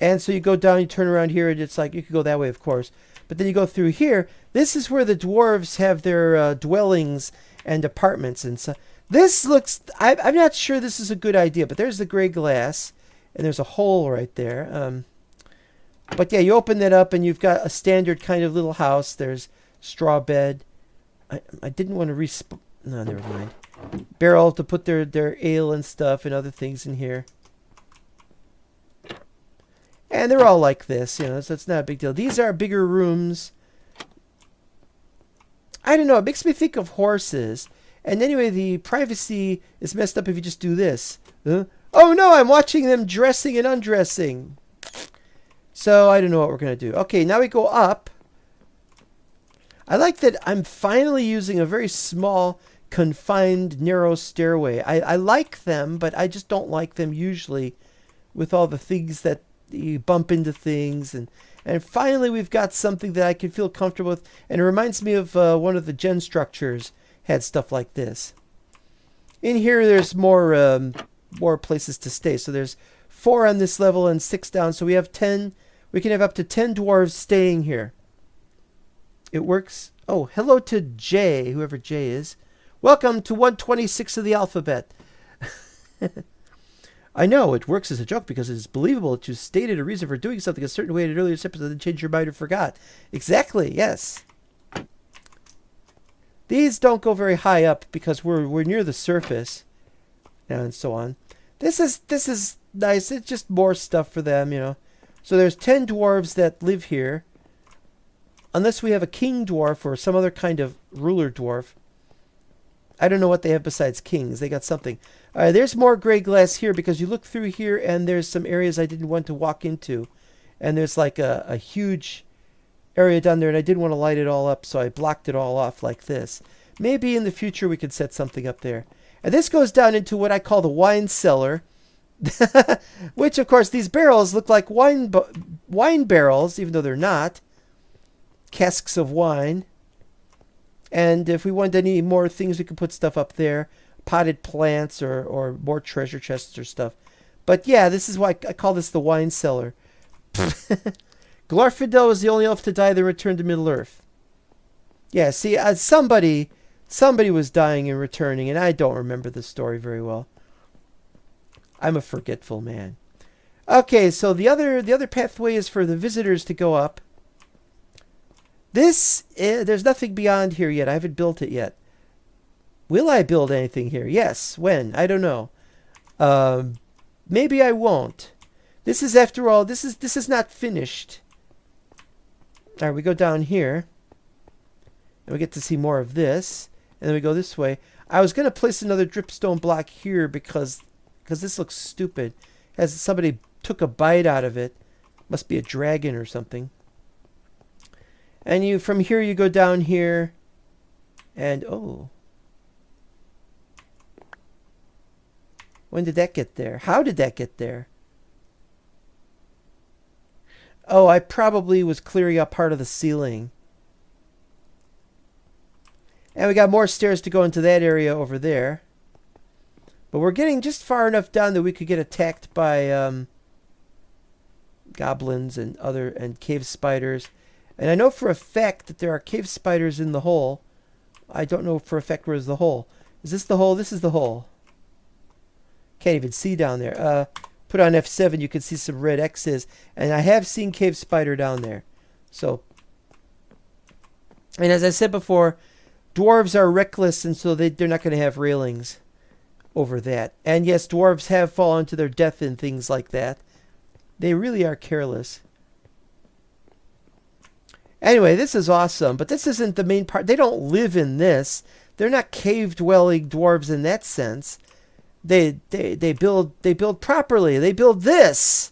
And so you go down, you turn around here, and it's like, you could go that way, of course. But then you go through here. This is where the dwarves have their dwellings and apartments. And so this looks, I'm not sure this is a good idea, but there's the gray glass, and there's a hole right there. But yeah, you open that up, and you've got a standard kind of little house. There's straw bed. I didn't want to no, never mind. Barrel to put their ale and stuff and other things in here. And they're all like this, so it's not a big deal. These are bigger rooms. I don't know. It makes me think of horses. And anyway, the privacy is messed up if you just do this. Huh? Oh, no, I'm watching them dressing and undressing. So I don't know what we're going to do. Okay, now we go up. I like that I'm finally using a very small, confined, narrow stairway. I like them, but I just don't like them usually with all the things that you bump into things, and And finally, we've got something that I can feel comfortable with. And it reminds me of one of the gen structures had stuff like this. In here, there's more places to stay. So there's 4 on this level and 6 down. So we have 10. We can have up to 10 dwarves staying here. It works. Oh, hello to Jay, whoever Jay is. Welcome to 126 of the alphabet. I know, it works as a joke because it is believable that you stated a reason for doing something a certain way at an earlier episode and then changed your mind or forgot. Exactly, yes. These don't go very high up because we're near the surface and so on. This is nice. It's just more stuff for them, you know. So there's 10 dwarves that live here. Unless we have a king dwarf or some other kind of ruler dwarf. I don't know what they have besides kings. They got something. All right, there's more gray glass here because you look through here and there's some areas I didn't want to walk into. And there's like a huge area down there and I didn't want to light it all up, so I blocked it all off like this. Maybe in the future we could set something up there. And this goes down into what I call the wine cellar. Which, of course, these barrels look like wine barrels, even though they're not. Casks of wine. And if we want any more things, we can put stuff up there. Potted plants or more treasure chests or stuff. But yeah, this is why I call this the wine cellar. Glorfindel was the only elf to die, then returned to Middle-earth. Yeah, see, somebody was dying and returning, and I don't remember the story very well. I'm a forgetful man. Okay, so the other pathway is for the visitors to go up. There's nothing beyond here yet. I haven't built it yet. Will I build anything here? Yes. When? I don't know. Maybe I won't. This is, after all, this is not finished. All right, we go down here. And we get to see more of this. And then we go this way. I was going to place another dripstone block here because this looks stupid. As somebody took a bite out of it. Must be a dragon or something. And from here you go down here. And oh. When did that get there? How did that get there? Oh, I probably was clearing up part of the ceiling. And we got more stairs to go into that area over there. But we're getting just far enough down that we could get attacked by goblins and cave spiders. And I know for a fact that there are cave spiders in the hole. I don't know for a fact where's the hole. Is this the hole? This is the hole. Can't even see down there. Put on F7, you can see some red X's. And I have seen cave spider down there. So, and as I said before, dwarves are reckless, and so they're not going to have railings over that. And yes, dwarves have fallen to their death in things like that. They really are careless. Anyway, this is awesome, but this isn't the main part. They don't live in this. They're not cave-dwelling dwarves in that sense. They build properly. They build this.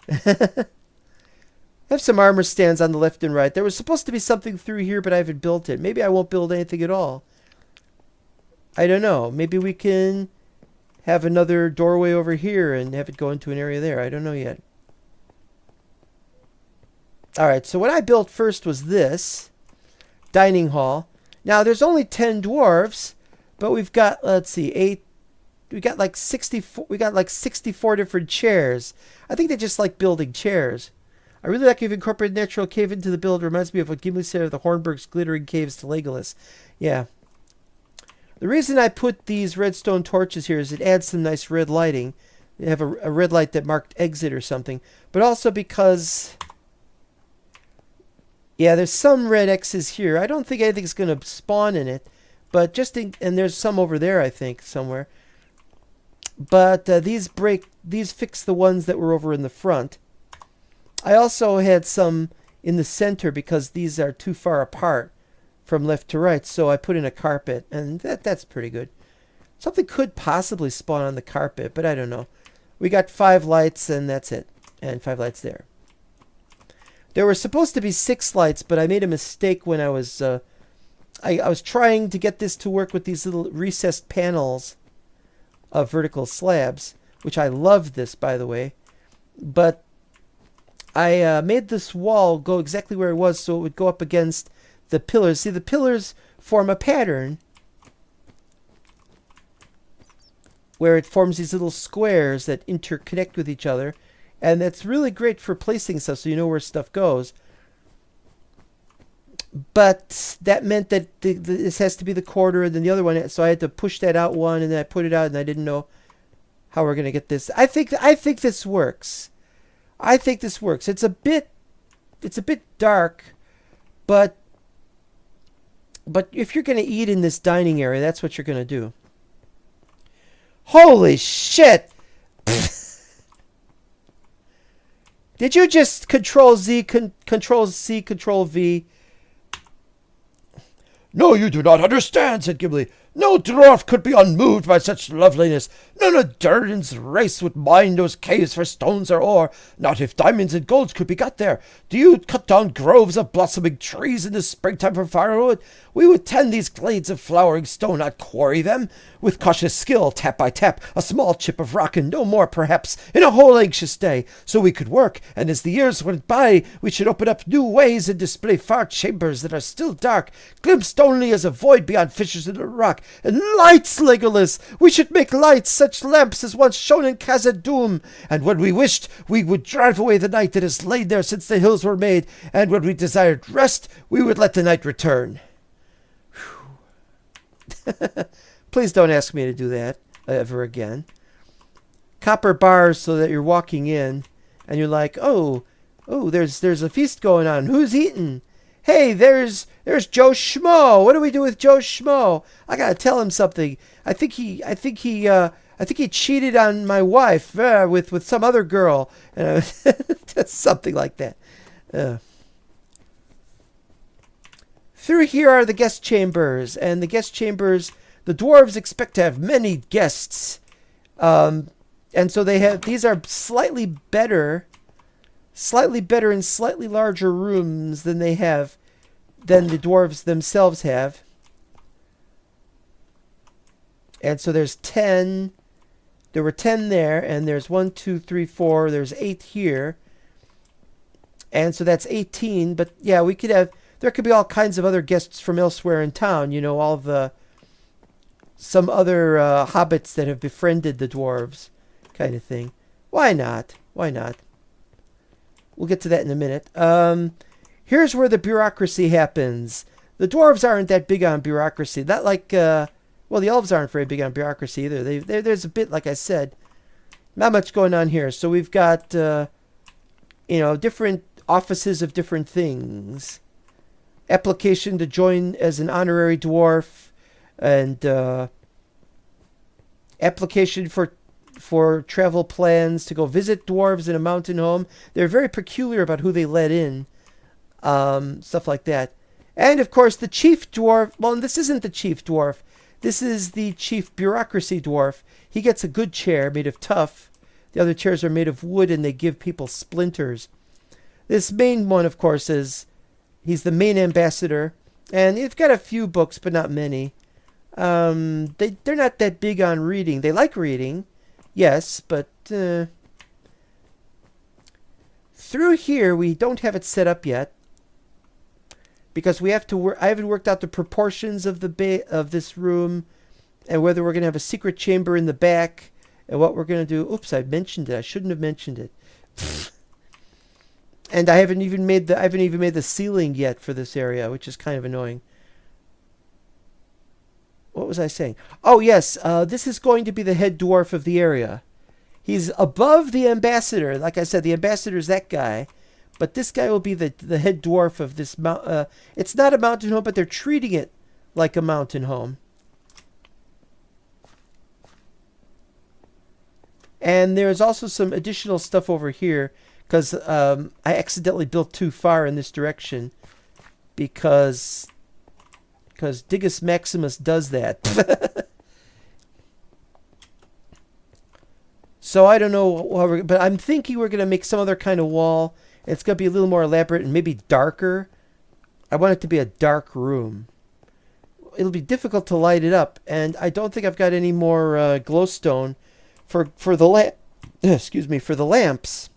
Have some armor stands on the left and right. There was supposed to be something through here, but I haven't built it. Maybe I won't build anything at all. I don't know. Maybe we can have another doorway over here and have it go into an area there. I don't know yet. Alright, so what I built first was this dining hall. Now, there's only 10 dwarves, but we've got, let's see, 8. We got like 64 different chairs. I think they just like building chairs. I really like you've incorporated natural cave into the build. It reminds me of what Gimli said of the Hornburg's glittering caves to Legolas. Yeah. The reason I put these redstone torches here is it adds some nice red lighting. You have a red light that marked exit or something. But also because, yeah, there's some red X's here. I don't think anything's going to spawn in it. But and there's some over there, I think, somewhere. But these fix the ones that were over in the front. I also had some in the center because these are too far apart from left to right. So I put in a carpet, and that's pretty good. Something could possibly spawn on the carpet, but I don't know. We got 5 lights, and that's it. And 5 lights there. There were supposed to be 6 lights, but I made a mistake when I was trying to get this to work with these little recessed panels of vertical slabs, which I love this, by the way. But I made this wall go exactly where it was so it would go up against the pillars. See, the pillars form a pattern where it forms these little squares that interconnect with each other. And that's really great for placing stuff so you know where stuff goes. But that meant that this has to be the corridor and then the other one. So I had to push that out one and then I put it out and I didn't know how we're going to get this. I think this works. I think this works. It's a bit dark, but if you're going to eat in this dining area, that's what you're going to do. Holy shit! Did you just Control Z, Control C, Control V? No, you do not understand, said Gimli. No dwarf could be unmoved by such loveliness. None of Durin's race would mine those caves for stones or ore, not if diamonds and golds could be got there. Do you cut down groves of blossoming trees in the springtime for firewood? We would tend these glades of flowering stone, not quarry them. With cautious skill, tap by tap, a small chip of rock, and no more, perhaps, in a whole anxious day. So we could work, and as the years went by, we should open up new ways and display far chambers that are still dark, glimpsed only as a void beyond fissures in the rock. And lights, Legolas! We should make lights, such lamps as once shone in Khazad-dûm. And when we wished, we would drive away the night that has lain there since the hills were made. And when we desired rest, we would let the night return. Please don't ask me to do that ever again. Copper bars so that you're walking in and you're like, oh, there's a feast going on. Who's eating? Hey, there's Joe Schmo. What do we do with Joe Schmo? I gotta tell him something. I think he cheated on my wife with some other girl, something like that. Through here are the guest chambers, and the guest chambers, the dwarves expect to have many guests, and so these are slightly better and slightly larger rooms than the dwarves themselves have. And so there's 10. There were 10 there, and there's 1, 2, 3, 4. There's 8 here, and so that's 18. But yeah, there could be all kinds of other guests from elsewhere in town. You know, some other hobbits that have befriended the dwarves, kind of thing. Why not? We'll get to that in a minute. Here's where the bureaucracy happens. The dwarves aren't that big on bureaucracy. Not like, the elves aren't very big on bureaucracy either. There's a bit, like I said, not much going on here. So we've got, different offices of different things. Application to join as an honorary dwarf, and application for travel plans to go visit dwarves in a mountain home. They're very peculiar about who they let in, stuff like that. And of course the chief dwarf, well, this isn't the chief dwarf, this is the chief bureaucracy dwarf. He gets a good chair made of tuff. The other chairs are made of wood and they give people splinters. This main one, of course, he's the main ambassador, and he's got a few books but not many. They're not that big on reading. They like reading, yes, but through here we don't have it set up yet because we have to I haven't worked out the proportions of of this room and whether we're going to have a secret chamber in the back and what we're going to do. Oops, I mentioned it. I shouldn't have mentioned it. And I haven't even made the ceiling yet for this area, which is kind of annoying. What was I saying? Oh, yes. This is going to be the head dwarf of the area. He's above the ambassador. Like I said, the ambassador's that guy. But this guy will be the head dwarf of this mountain. It's not a mountain home, but they're treating it like a mountain home. And there's also some additional stuff over here. Because I accidentally built too far in this direction. Because Digus Maximus does that. So I don't know, but I'm thinking we're going to make some other kind of wall. It's going to be a little more elaborate and maybe darker. I want it to be a dark room. It'll be difficult to light it up, and I don't think I've got any more glowstone for the lamps.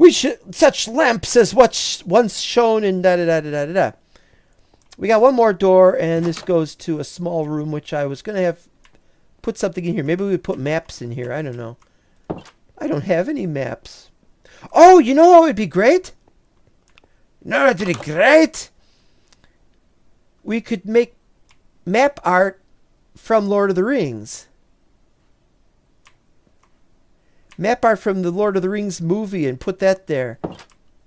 We should such lamps as what once shone in da da da da da da. We got one more door, and this goes to a small room, which I was gonna have put something in here. Maybe we would put maps in here. I don't know. I don't have any maps. Oh, you know what would be great? No, it would be great. We could make map art from Lord of the Rings. Map art from the Lord of the Rings movie and put that there.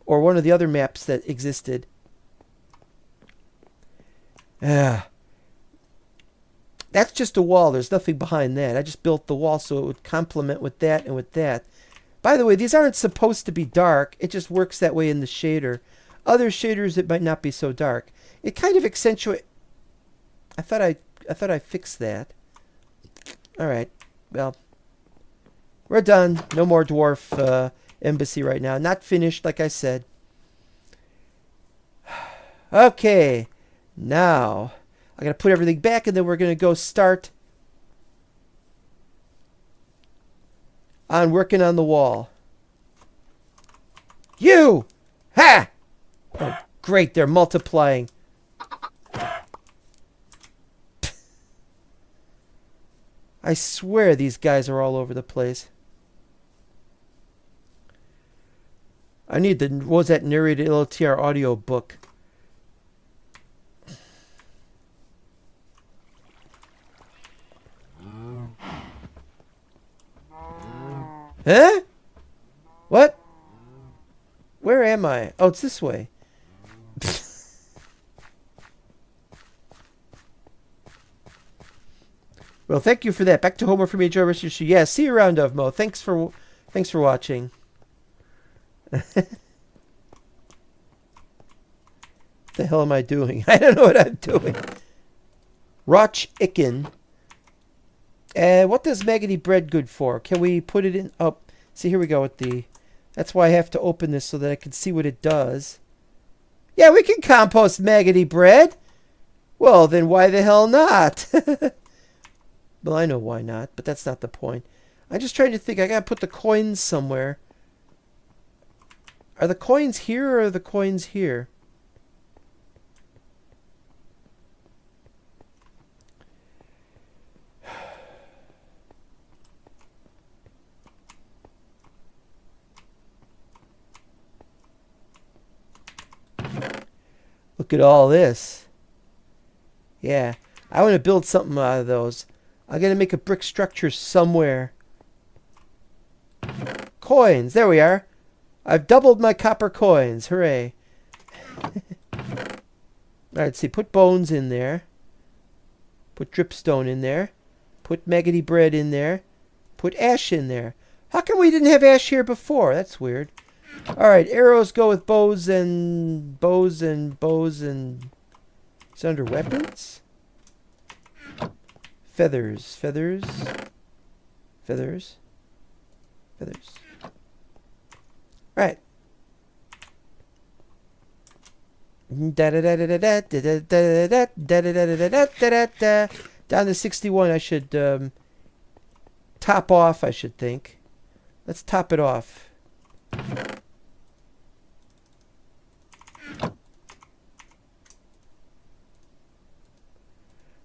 Or one of the other maps that existed. That's just a wall. There's nothing behind that. I just built the wall so it would complement with that and with that. By the way, these aren't supposed to be dark. It just works that way in the shader. Other shaders, it might not be so dark. It kind of accentuates... I thought I fixed that. Alright. Well, we're done. No more Dwarf Embassy right now. Not finished, like I said. Okay. Now, I gotta put everything back, and then we're gonna go start on working on the wall. You! Ha! Oh, great, they're multiplying. I swear these guys are all over the place. I need the, what was that narrated LOTR audio book? Huh? What? Where am I? Oh, it's this way. Well, thank you for that. Back to homework for me, Joe. Yeah, see you around, Mo. Thanks for watching. What the hell am I doing? I don't know what I'm doing. Roch Icken. What does maggoty bread good for? Can we put it in? Oh, see, here we go with the... That's why I have to open this so that I can see what it does. Yeah, we can compost maggoty bread. Well, then why the hell not? Well, I know why not, but that's not the point. I'm just trying to think. I gotta put the coins somewhere. Are the coins here or are the coins here? Look at all this. Yeah, I want to build something out of those. I'm going to make a brick structure somewhere. Coins. There we are. I've doubled my copper coins. Hooray. Alright, let's see. Put bones in there. Put dripstone in there. Put maggoty bread in there. Put ash in there. How come we didn't have ash here before? That's weird. Alright, arrows go with bows and... Bows and... Bows and... It's under weapons? Feathers. Feathers. Feathers. Feathers. Alright. Down to 61 I should top off, I should think. Let's top it off.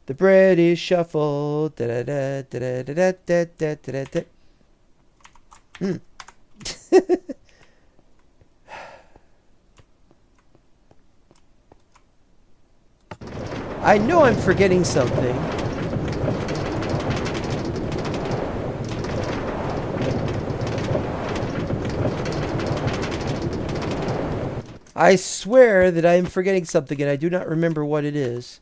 The bread is shuffled. I know I'm forgetting something. I swear that I am forgetting something and I do not remember what it is.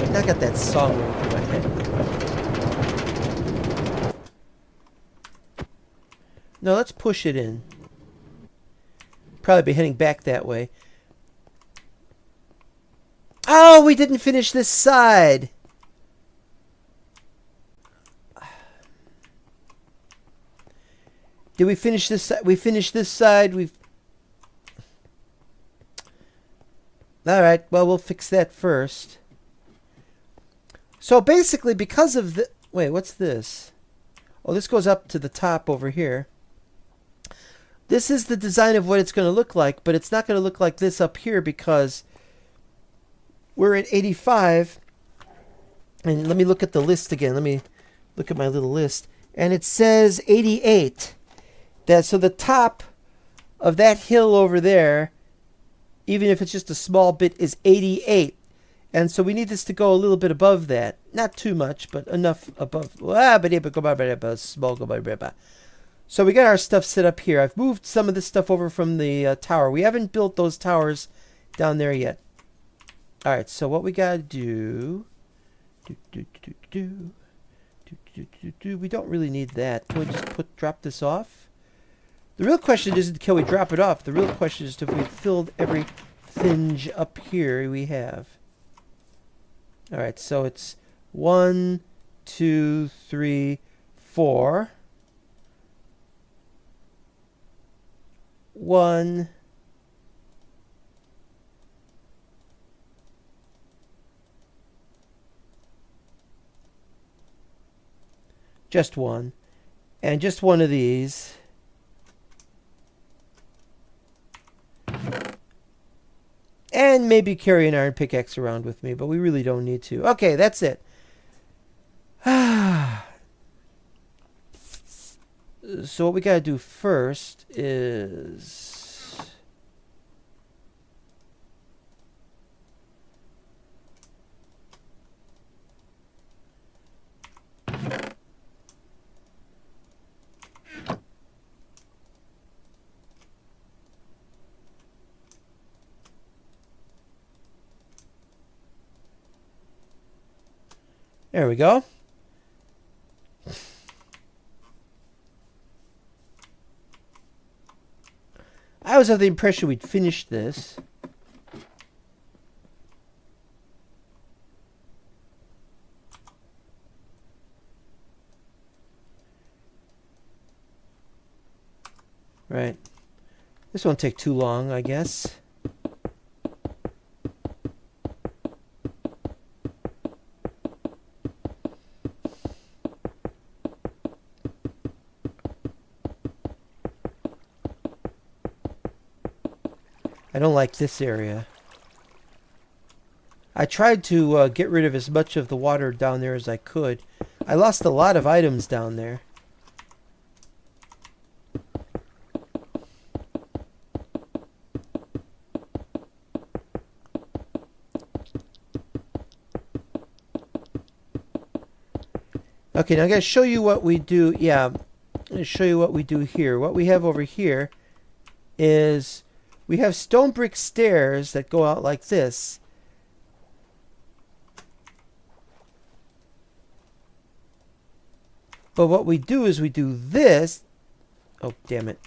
I got that song running through my head. No, let's push it in. Probably be heading back that way. Oh, we didn't finish this side. Did we finish this side? We finished this side. We've... All right, well, we'll fix that first. So basically, because of the... Wait, what's this? Oh, this goes up to the top over here. This is the design of what it's going to look like, but it's not going to look like this up here because we're at 85. And let me look at the list again. Let me look at my little list. And it says 88. So the top of that hill over there, even if it's just a small bit, is 88. And so we need this to go a little bit above that. Not too much, but enough above. So we got our stuff set up here. I've moved some of this stuff over from the tower. We haven't built those towers down there yet. All right, so what we got to do... We don't really need that. Can we just drop this off? The real question isn't can we drop it off. The real question is if we filled every thinge up here we have. All right, so it's 1, 2, 3, 4. 1. Just one. And just one of these. And maybe carry an iron pickaxe around with me, but we really don't need to. Okay, that's it. So what we got to do first is... There we go. I always have the impression we'd finish this. Right. This won't take too long, I guess. I don't like this area. I tried to get rid of as much of the water down there as I could. I lost a lot of items down there. Okay, now I'm going to show you what we do. Yeah, I'm going to show you what we do here. What we have over here is... we have stone brick stairs that go out like this. But what we do is we do this. Oh, damn it.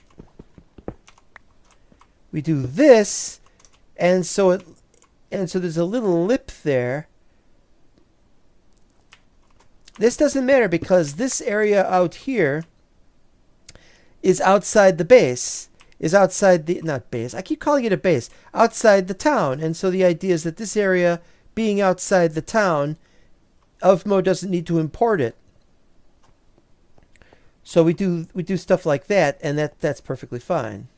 We do this, and so there's a little lip there. This doesn't matter because this area out here is outside the base. Is outside the, not base, I keep calling it a base, outside the town. And so the idea is that this area being outside the town, Elfmo doesn't need to import it. So we do stuff like that, and that's perfectly fine.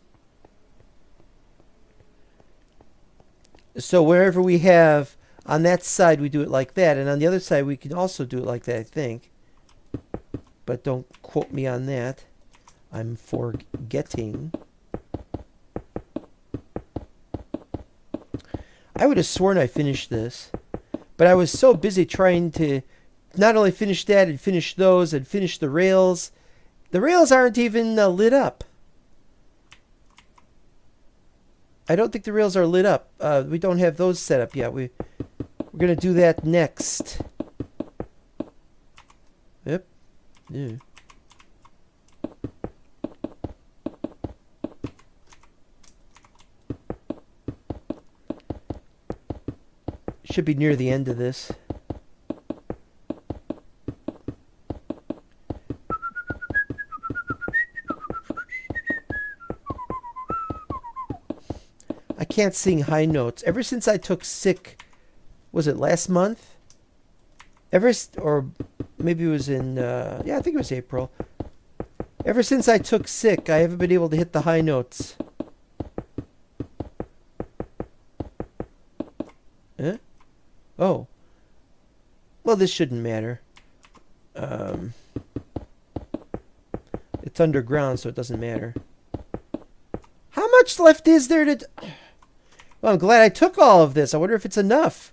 So wherever we have, on that side we do it like that, and on the other side we can also do it like that, I think. But don't quote me on that. I'm forgetting. I would have sworn I finished this, but I was so busy trying to not only finish that and finish those and finish the rails. The rails aren't even lit up. I don't think the rails are lit up. We don't have those set up yet. We're going to do that next. Yep. Yeah. Should be near the end of this. I can't sing high notes. Ever since I took sick, was it last month? Or maybe it was in, yeah, I think it was April. Ever since I took sick, I haven't been able to hit the high notes. Huh? Oh. Well, this shouldn't matter. It's underground, so it doesn't matter. How much left is there to... Well, I'm glad I took all of this. I wonder if it's enough.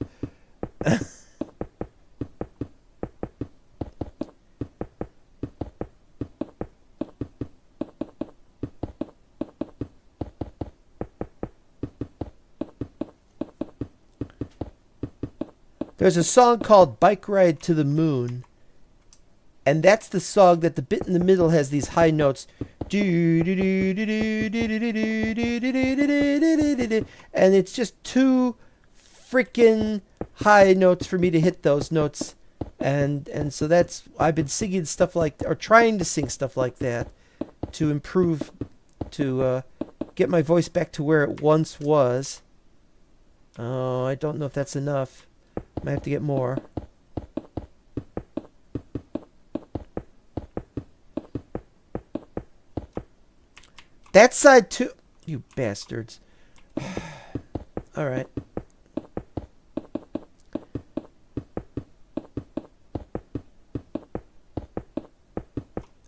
There's a song called Bike Ride to the Moon. And that's the song that the bit in the middle has these high notes. And it's just too freaking high notes for me to hit those notes. And so that's... I've been singing stuff like... Or trying to sing stuff like that to improve... To get my voice back to where it once was. Oh, I don't know if that's enough. Might have to get more. That side too. You bastards. Alright.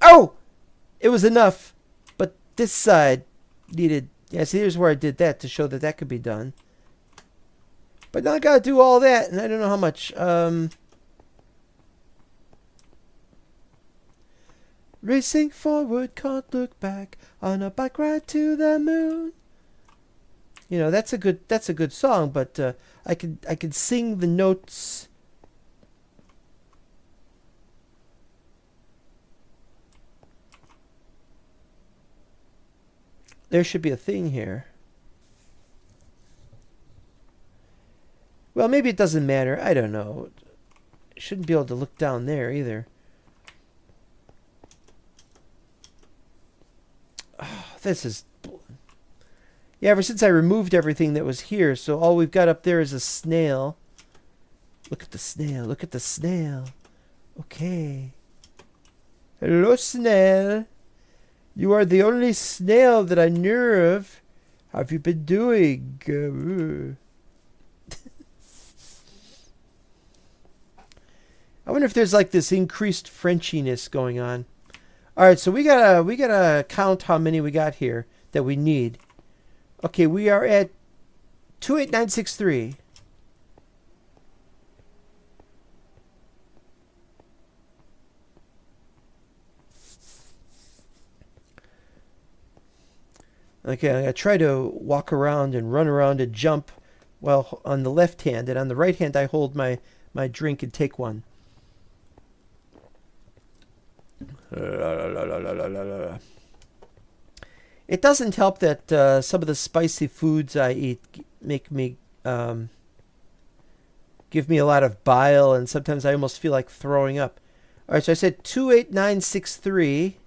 Oh! It was enough. But this side needed... Yeah, see, here's where I did that to show that that could be done. But now I gotta do all that, and I don't know how much. Racing forward, can't look back on a bike ride to the moon. You know, that's a good song, but I could sing the notes. There should be a thing here. Well, maybe it doesn't matter. I don't know. Shouldn't be able to look down there either. Oh, this is... Yeah, ever since I removed everything that was here, so all we've got up there is a snail. Look at the snail. Look at the snail. Okay. Hello, snail. You are the only snail that I knew of. How have you been doing? I wonder if there's like this increased Frenchiness going on. All right, so we gotta count how many we got here that we need. Okay, we are at 28963. Okay, I'm gonna try to walk around and run around and jump, well, on the left hand, and on the right hand I hold my drink and take one. It doesn't help that some of the spicy foods I eat make me give me a lot of bile, and sometimes I almost feel like throwing up. All right, so I said 28963.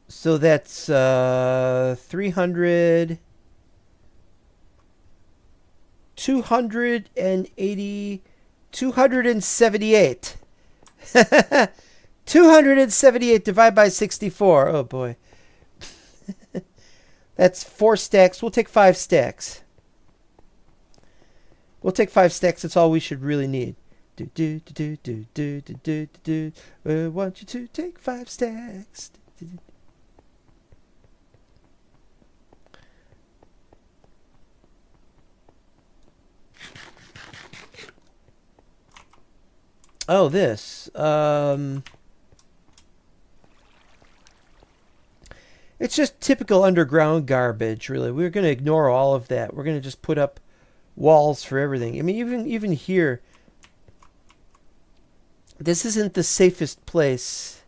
So that's 300, 280, 278. 278 divided by 64. Oh boy. That's 4 stacks. We'll take 5 stacks. We'll take 5 stacks. That's all we should really need. I want you to take 5 stacks. Oh, this. It's just typical underground garbage, really. We're going to ignore all of that. We're going to just put up walls for everything. I mean, even here, this isn't the safest place.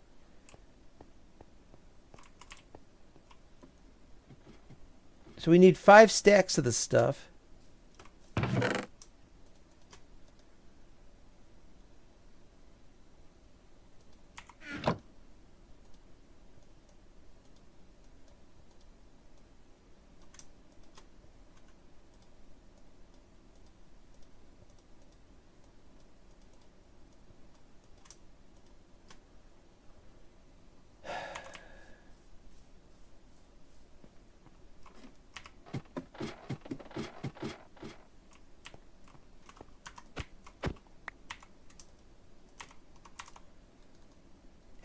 So we need 5 stacks of the stuff.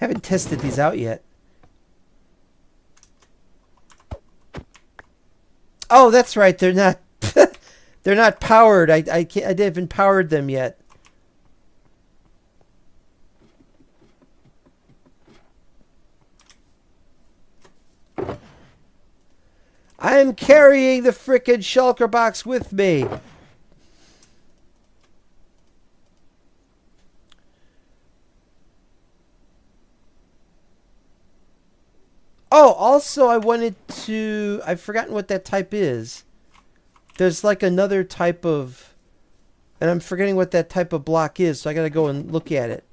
Haven't tested these out yet. Oh, that's right. They're not. They're not powered. I haven't powered them yet. I'm carrying the frickin' shulker box with me. Oh, also I wanted to... I've forgotten what that type is. There's like another type of... And I'm forgetting what that type of block is, so I gotta go and look at it.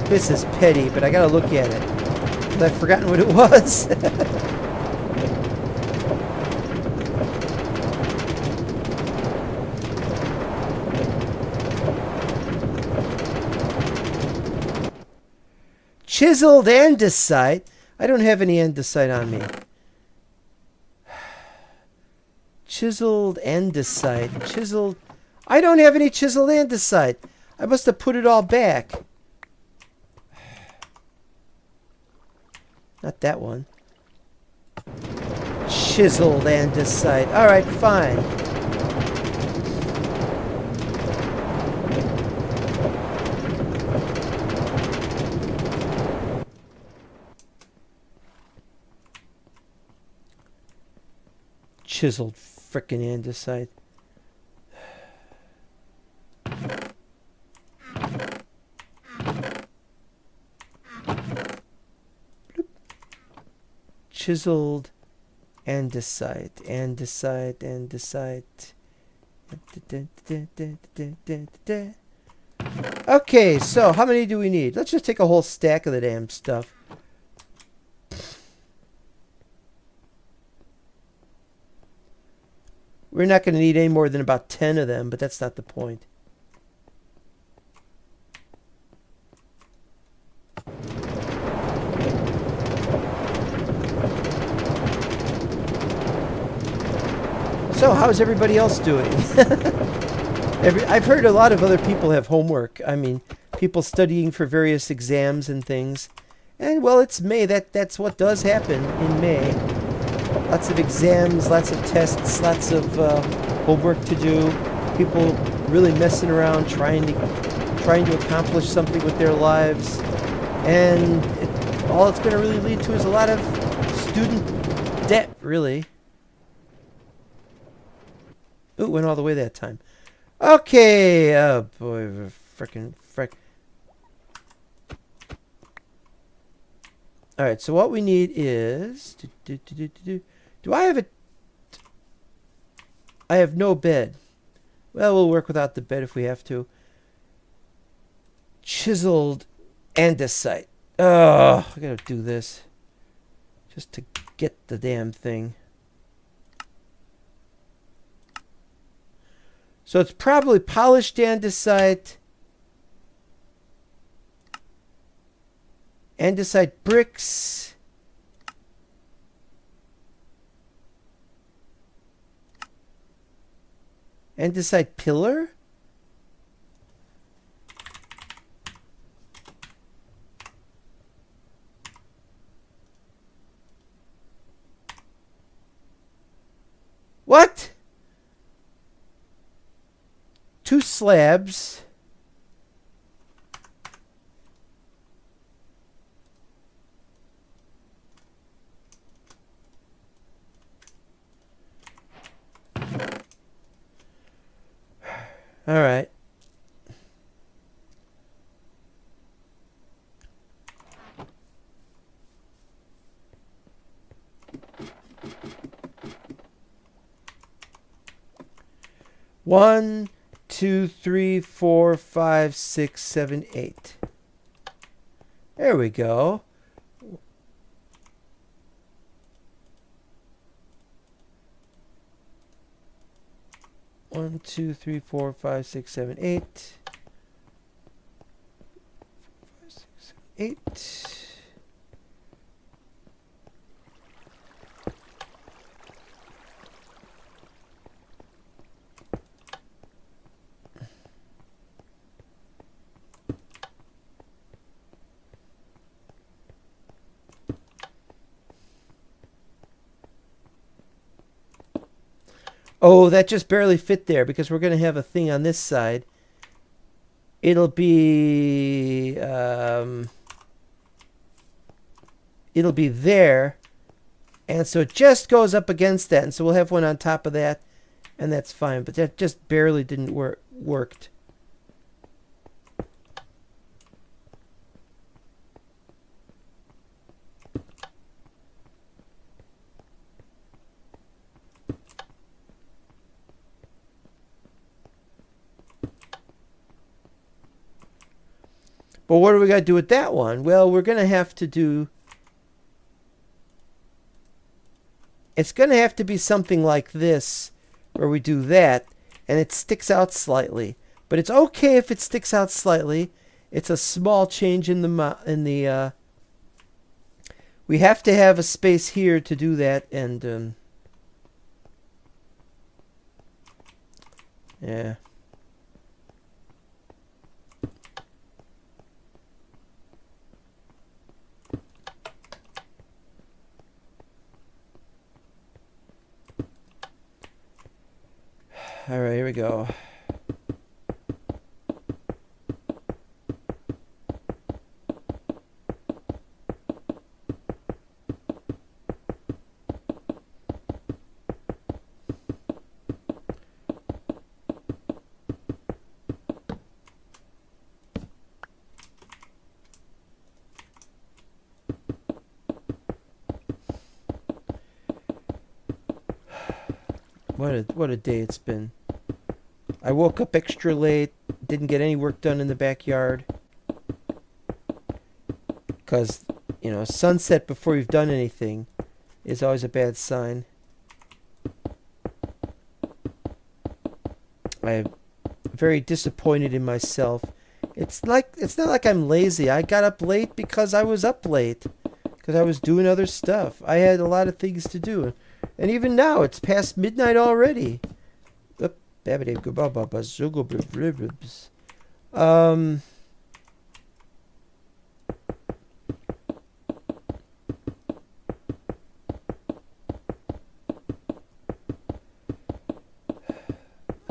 This is petty, but I gotta look at it. 'Cause I've forgotten what it was. Chiseled andesite? I don't have any andesite on me. Chiseled andesite. Chiseled... I don't have any chiseled andesite. I must have put it all back. Not that one. Chiseled andesite. Alright, fine. Chiseled frickin' andesite. Chiseled andesite, andesite. Okay, so how many do we need? Let's just take a whole stack of the damn stuff. We're not going to need any more than about 10 of them, but that's not the point. So, how's everybody else doing? I've heard a lot of other people have homework. I mean, people studying for various exams and things. And, well, it's May. That's what does happen in May. Lots of exams, lots of tests, lots of homework to do. People really messing around, trying to accomplish something with their lives. And all it's going to really lead to is a lot of student debt, really. Ooh, went all the way that time. Okay, oh boy, frickin' frick. Alright, so what we need is... Do I have a... I have no bed. Well, we'll work without the bed if we have to. Chiseled andesite. Oh, I gotta do this. Just to get the damn thing. So it's probably polished andesite. Andesite bricks. Andesite pillar. What? 2 slabs. All right. One, 2, 3, 4, 5, 6, 7, 8. There we go. One, 2, 3, 4, 5, 6, 7, 8. 5, 6, 7, 8. Oh, that just barely fit there because we're going to have a thing on this side. It'll be there, and so it just goes up against that, and so we'll have one on top of that, and that's fine. But that just barely didn't worked. But what do we got to do with that one? Well, we're going to have to do... It's going to have to be something like this, where we do that, and it sticks out slightly. But it's okay if it sticks out slightly. It's a small change in the... we have to have a space here to do that, and... yeah. All right, here we go. What a day it's been. I woke up extra late, didn't get any work done in the backyard. Because, sunset before you've done anything is always a bad sign. I'm very disappointed in myself. It's not like I'm lazy. I got up late because I was up late. Because I was doing other stuff. I had a lot of things to do. And even now, it's past midnight already.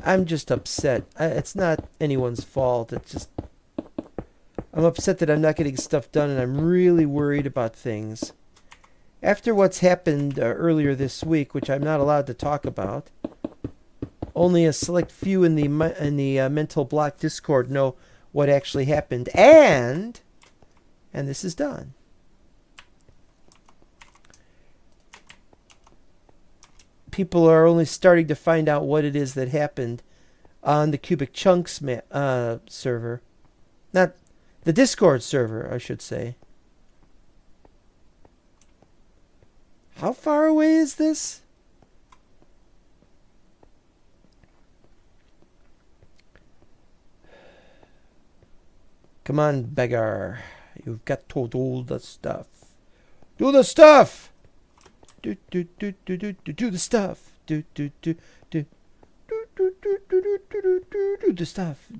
I'm just upset. It's not anyone's fault. It's just... I'm upset that I'm not getting stuff done, and I'm really worried about things. After what's happened earlier this week, which I'm not allowed to talk about, only a select few in the Mental Block Discord know what actually happened, and this is done. People are only starting to find out what it is that happened on the Cubic Chunks server, not the Discord server, I should say. How far away is this? Come on, beggar. You've got to do the stuff. Do the stuff! Do the stuff. Do the stuff.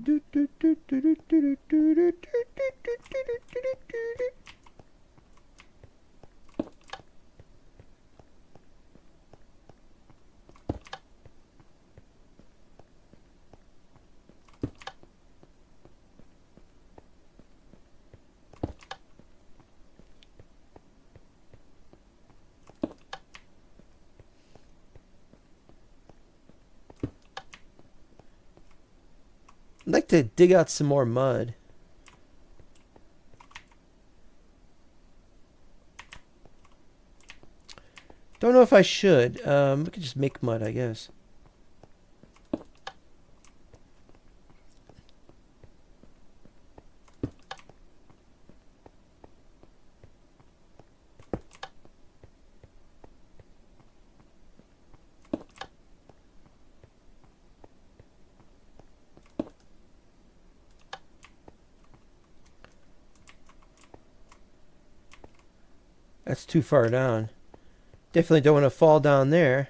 I'd like to dig out some more mud. Don't know if I should. We could just make mud, I guess. That's too far down. Definitely don't want to fall down there.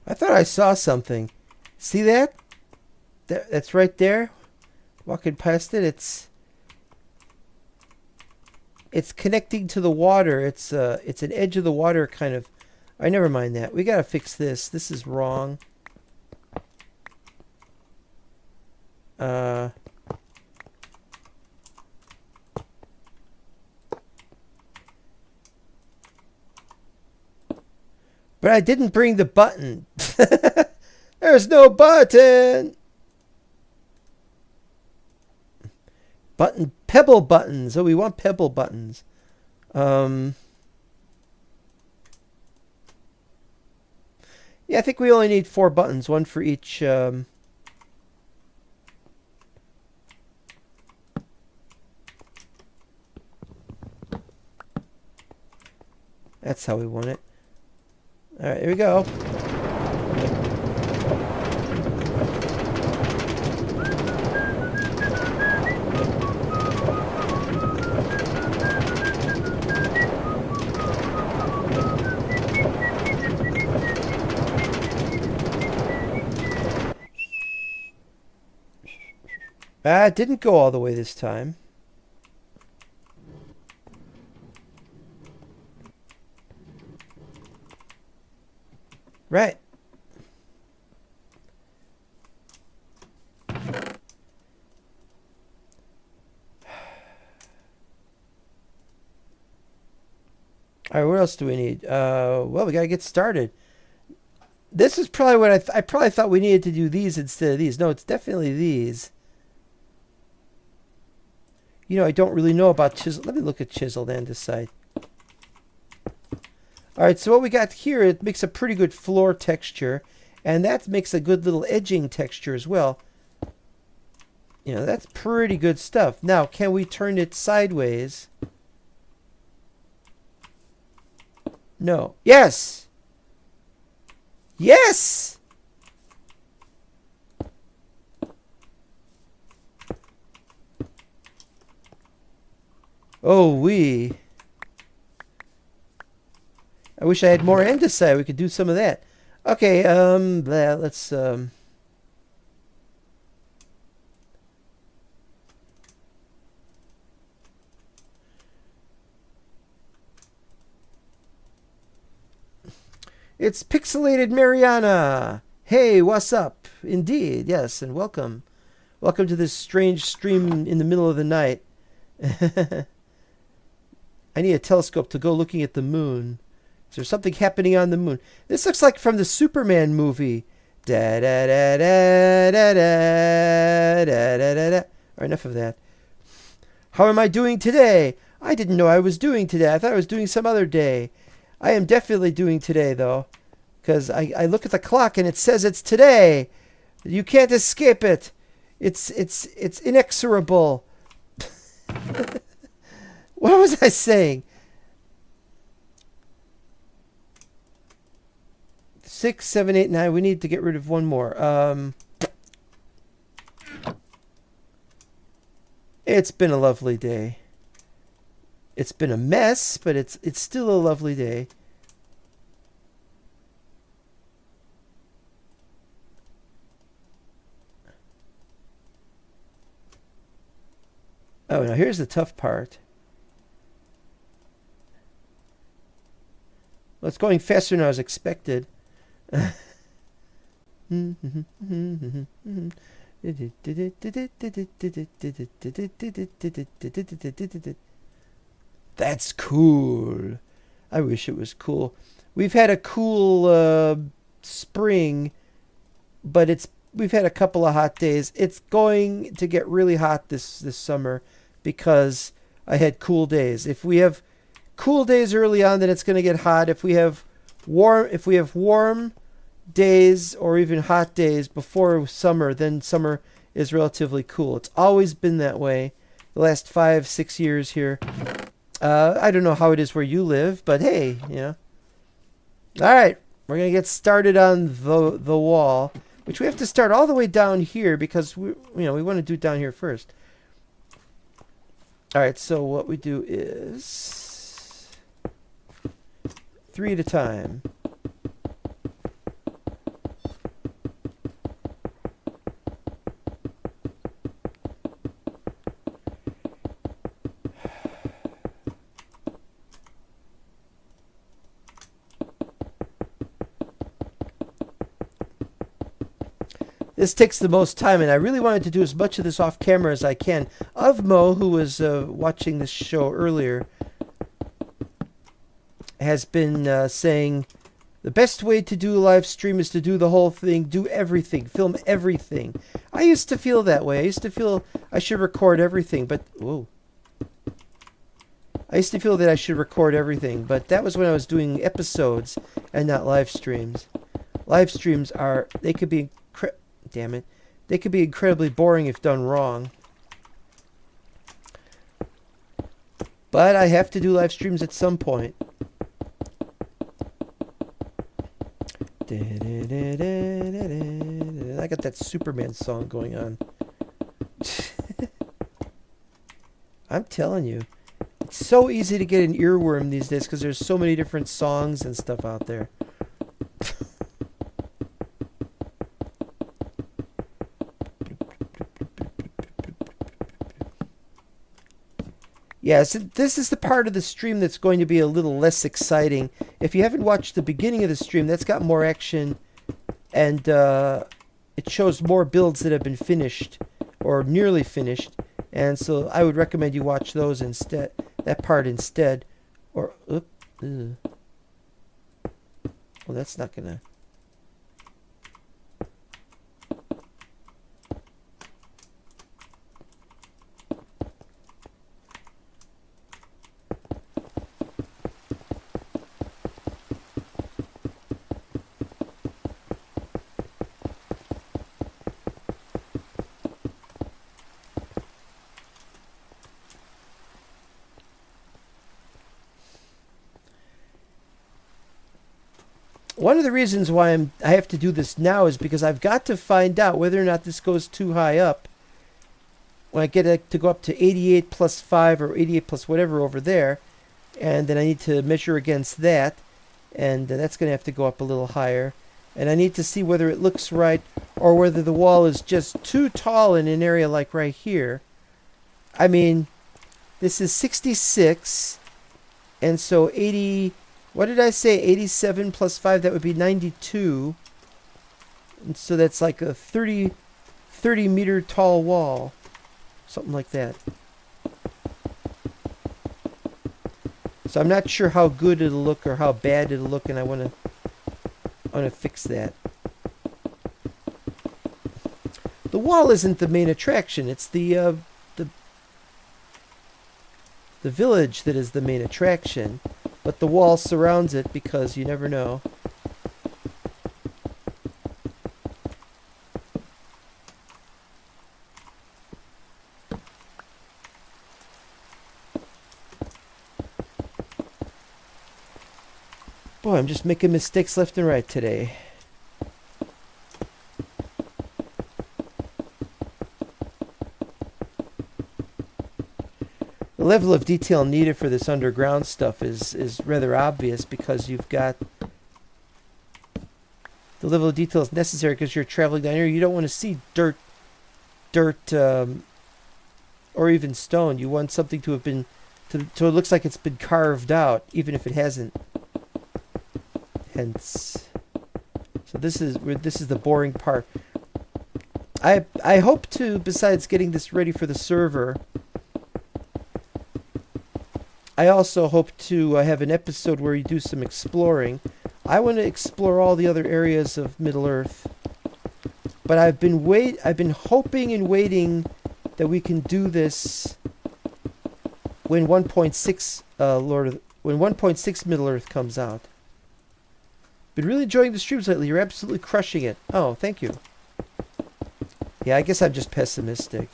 I thought I saw something. See that? That's right there. Walking past it, it's connecting to the water. It's an edge of the water kind of. I never mind that. We gotta fix this. This is wrong. But I didn't bring the button. There's no button. Pebble buttons. Oh, we want pebble buttons. Yeah, I think we only need 4 buttons, one for each. That's how we want it. All right, here we go. It didn't go all the way this time. Right. All right, what else do we need? Well, we gotta get started. This is probably what I probably thought we needed to do these instead of these. No, it's definitely these. You know, I don't really know about chisel. Let me look at chisel and decide. All right, so what we got here, it makes a pretty good floor texture, and that makes a good little edging texture as well. You know, that's pretty good stuff. Now, can we turn it sideways? No. Yes! Yes! Oh, I wish I had more andesite. We could do some of that. Okay, let's It's Pixelated Mariana. Hey, what's up? Indeed, yes, and welcome. Welcome to this strange stream in the middle of the night. I need a telescope to go looking at the moon. Is there something happening on the moon? This looks like from the Superman movie. Da da da da da da da da da da. All right, enough of that. How am I doing today? I didn't know I was doing today. I thought I was doing some other day. I am definitely doing today, though, because I look at the clock and it says it's today. You can't escape it. It's inexorable. What was I saying? 6, 7, 8, 9. We need to get rid of one more. It's been a lovely day. It's been a mess, but it's still a lovely day. Oh, now here's the tough part. Well, it's going faster than I was expected. That's cool. I wish it was cool. We've had a cool spring, but we've had a couple of hot days. It's going to get really hot this summer because I had cool days. If we have cool days early on, then it's going to get hot. If we have warm days or even hot days before summer, then summer is relatively cool. It's always been that way the last 5, 6 years here. I don't know how it is where you live, but hey, you know. All right, we're gonna get started on the wall, which we have to start all the way down here because we want to do it down here first. All right, so what we do is 3 at a time. This takes the most time, and I really wanted to do as much of this off camera as I can. Mo, who was watching this show earlier, has been saying the best way to do a live stream is to do the whole thing, do everything, film everything. I used to feel that way. I used to feel I should record everything, but whoa. I used to feel that I should record everything, but that was when I was doing episodes and not live streams. Live streams they could be they could be incredibly boring if done wrong. But I have to do live streams at some point. I got that Superman song going on. I'm telling you, it's so easy to get an earworm these days because there's so many different songs and stuff out there. Yeah, so this is the part of the stream that's going to be a little less exciting. If you haven't watched the beginning of the stream, that's got more action, and it shows more builds that have been finished, or nearly finished, and so I would recommend you watch those instead, that part instead. Or, well, that's not gonna... One of the reasons why I have to do this now is because I've got to find out whether or not this goes too high up. When I get to go up to 88 plus 5 or 88 plus whatever over there, and then I need to measure against that, and that's going to have to go up a little higher. And I need to see whether it looks right or whether the wall is just too tall in an area like right here. I mean, this is 66, and so 80... What did I say? 87 plus 5, that would be 92. And so that's like a 30 meter tall wall. Something like that. So I'm not sure how good it'll look or how bad it'll look, and I want to fix that. The wall isn't the main attraction. It's the village that is the main attraction. But the wall surrounds it because you never know. Boy, I'm just making mistakes left and right today. The level of detail needed for this underground stuff is rather obvious because you've got the level of detail is necessary because you're traveling down here. You don't want to see dirt, or even stone. You want something to have been, so it looks like it's been carved out, even if it hasn't. Hence, so this is the boring part. I hope to, besides getting this ready for the server, I also hope to have an episode where you do some exploring. I want to explore all the other areas of Middle-earth. But I've been hoping and waiting that we can do this when 1.6 when 1.6 Middle-earth comes out. Been really enjoying the streams lately. You're absolutely crushing it. Oh, thank you. Yeah, I guess I'm just pessimistic.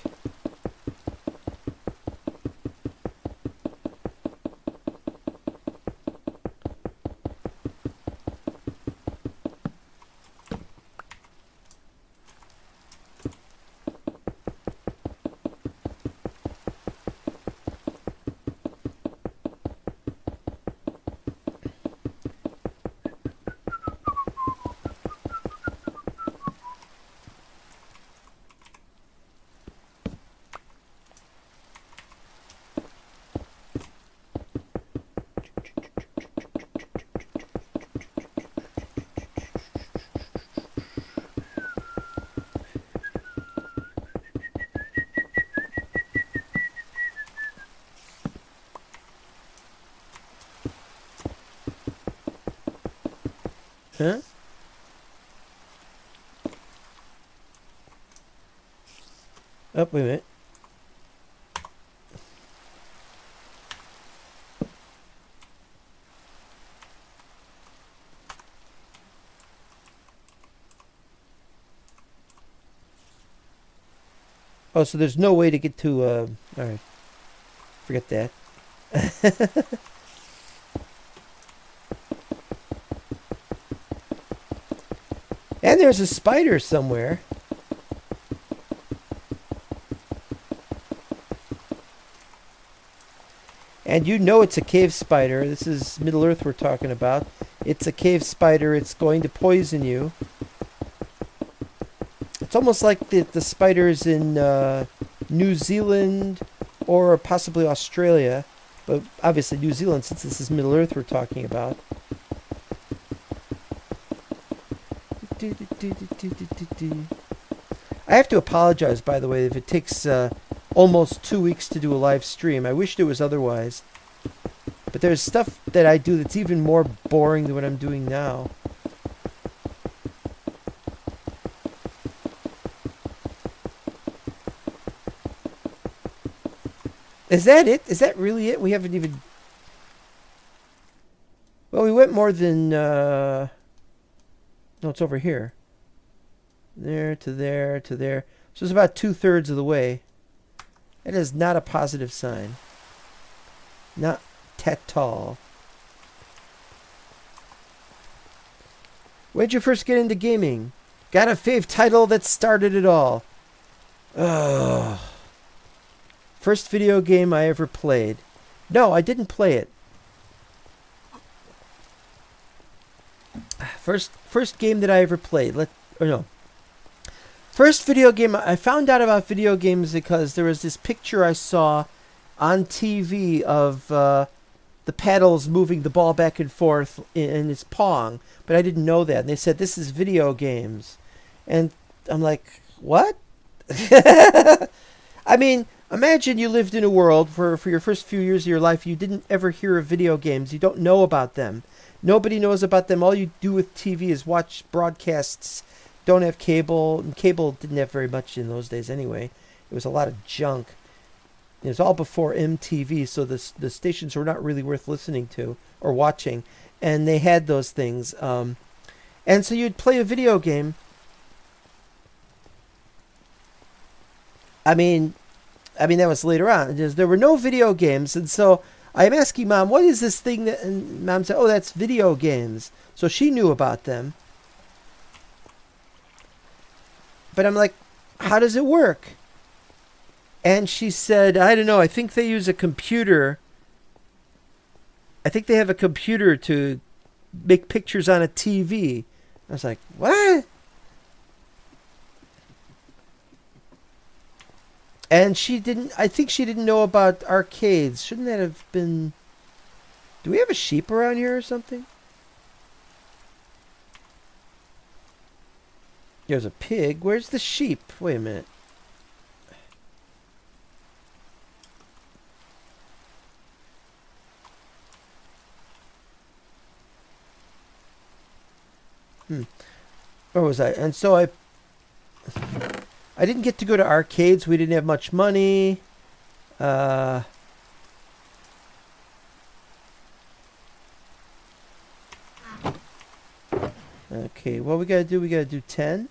Huh? Oh, wait a minute. Oh, so there's no way to get to, alright. Forget that. And there's a spider somewhere. And you know it's a cave spider. This is Middle Earth we're talking about. It's a cave spider. It's going to poison you. It's almost like the spiders in New Zealand or possibly Australia. But obviously New Zealand, since this is Middle Earth we're talking about. I have to apologize, by the way, if it takes almost 2 weeks to do a live stream. I wished it was otherwise. But there's stuff that I do that's even more boring than what I'm doing now. Is that it? Is that really it? We haven't even... Well, we went more than... No, it's over here. There to there to there. So it's about 2/3 of the way. That is not a positive sign. Not at all. When'd you first get into gaming? Got a fave title that started it all. Ugh. First video game I ever played. No, I didn't play it. First game that I ever played. First video game, I found out about video games because there was this picture I saw on TV of the paddles moving the ball back and forth in its Pong, but I didn't know that. And they said, this is video games. And I'm like, what? I mean, imagine you lived in a world for your first few years of your life, you didn't ever hear of video games. You don't know about them. Nobody knows about them. All you do with TV is watch broadcasts. Don't have cable. And cable didn't have very much in those days anyway. It was a lot of junk. It was all before MTV, so the stations were not really worth listening to or watching. And they had those things. And so you'd play a video game. I mean, that was later on. There were no video games, and so I'm asking Mom, what is this thing that... And Mom said, oh, that's video games. So she knew about them. But I'm like, how does it work? And she said, I don't know, I think they use a computer. I think they have a computer to make pictures on a TV. I was like, what? And I think she didn't know about arcades. Shouldn't that have been... Do we have a sheep around here or something? There's a pig. Where's the sheep? Wait a minute. Where was I? And so I didn't get to go to arcades. We didn't have much money. Okay, what we gotta do? We gotta do 10.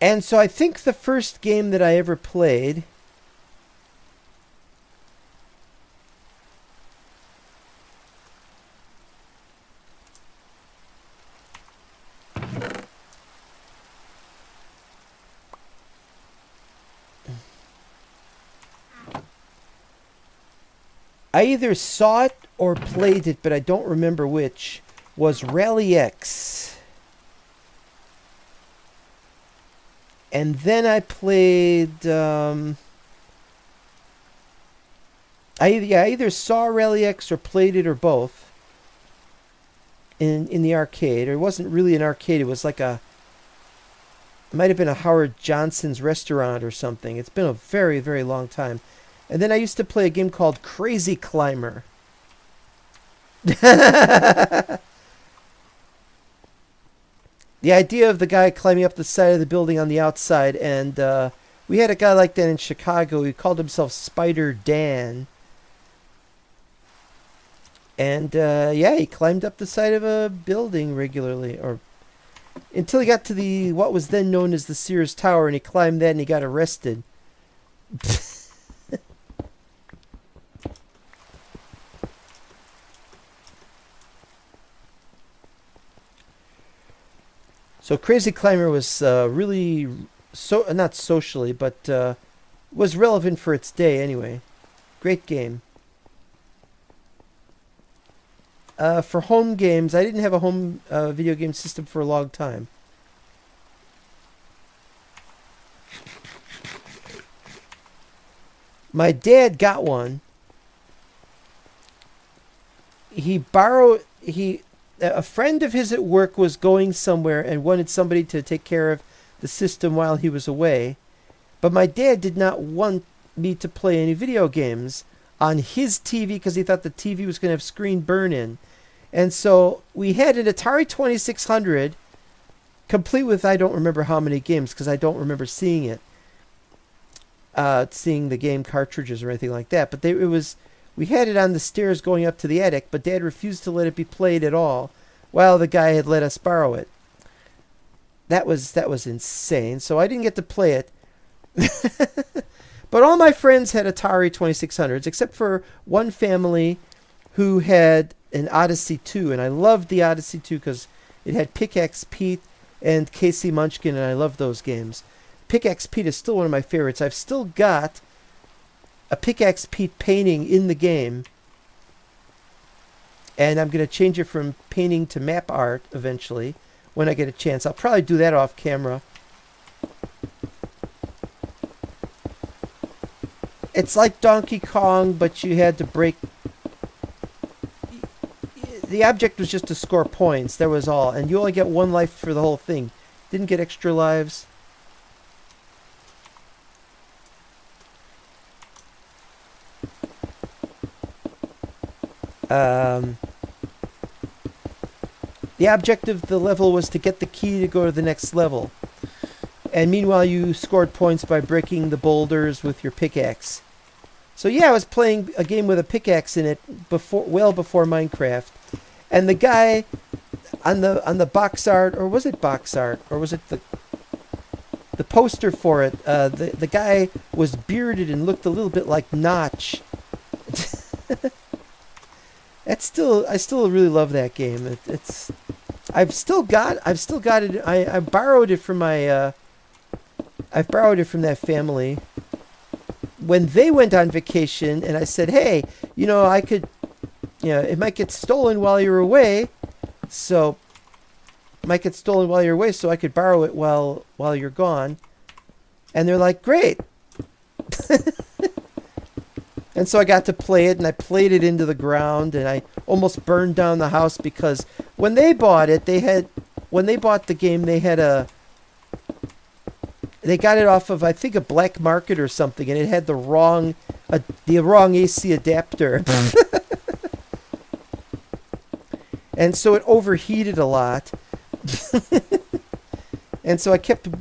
And so I think the first game that I ever played I either saw it or played it, but I don't remember which, was Rally X. And then I played... I either saw Rally X or played it or both. in the arcade. Or it wasn't really an arcade. It was like it might have been a Howard Johnson's restaurant or something. It's been a very, very long time. And then I used to play a game called Crazy Climber. The idea of the guy climbing up the side of the building on the outside, and we had a guy like that in Chicago. He called himself Spider Dan. And yeah, he climbed up the side of a building regularly, or until he got to what was then known as the Sears Tower, and he climbed that and he got arrested. So Crazy Climber was really not socially, but was relevant for its day anyway. Great game. For home games, I didn't have a home video game system for a long time. My dad got one. A friend of his at work was going somewhere and wanted somebody to take care of the system while he was away. But my dad did not want me to play any video games on his TV because he thought the TV was going to have screen burn-in. And so we had an Atari 2600 complete with I don't remember how many games because I don't remember seeing it. Seeing the game cartridges or anything like that. But we had it on the stairs going up to the attic, but Dad refused to let it be played at all while the guy had let us borrow it. That was insane. So I didn't get to play it. But all my friends had Atari 2600s, except for one family who had an Odyssey 2. And I loved the Odyssey 2 because it had Pickaxe Pete and Casey Munchkin, and I loved those games. Pickaxe Pete is still one of my favorites. I've still got a Pickaxe Pete painting in the game. And I'm going to change it from painting to map art eventually when I get a chance. I'll probably do that off camera. It's like Donkey Kong, but you had to break... The object was just to score points. That was all. And you only get one life for the whole thing. Didn't get extra lives. The objective of the level was to get the key to go to the next level. And meanwhile, you scored points by breaking the boulders with your pickaxe. So yeah, I was playing a game with a pickaxe in it well before Minecraft. And the guy on the box art, or was it box art, or was it the poster for it? The guy was bearded and looked a little bit like Notch. I still really love that game. I've still got it. I borrowed it from I've borrowed it from that family when they went on vacation, and I said, hey, I could, it might get stolen while you're away, so I could borrow it while you're gone. And they're like, great. And so I got to play it, and I played it into the ground, and I almost burned down the house because when they bought it, when they bought the game, they got it off of, I think, a black market or something, and it had the wrong AC adapter. And so it overheated a lot. And so I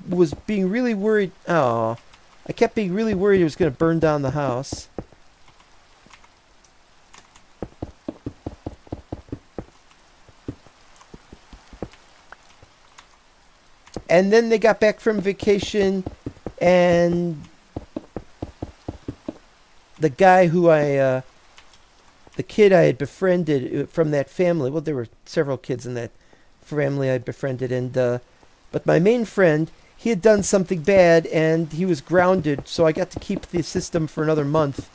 was being really worried. I kept being really worried it was going to burn down the house. And then they got back from vacation, and the guy the kid I had befriended from that family, well, there were several kids in that family I befriended, but my main friend, he had done something bad, and he was grounded, so I got to keep the system for another month.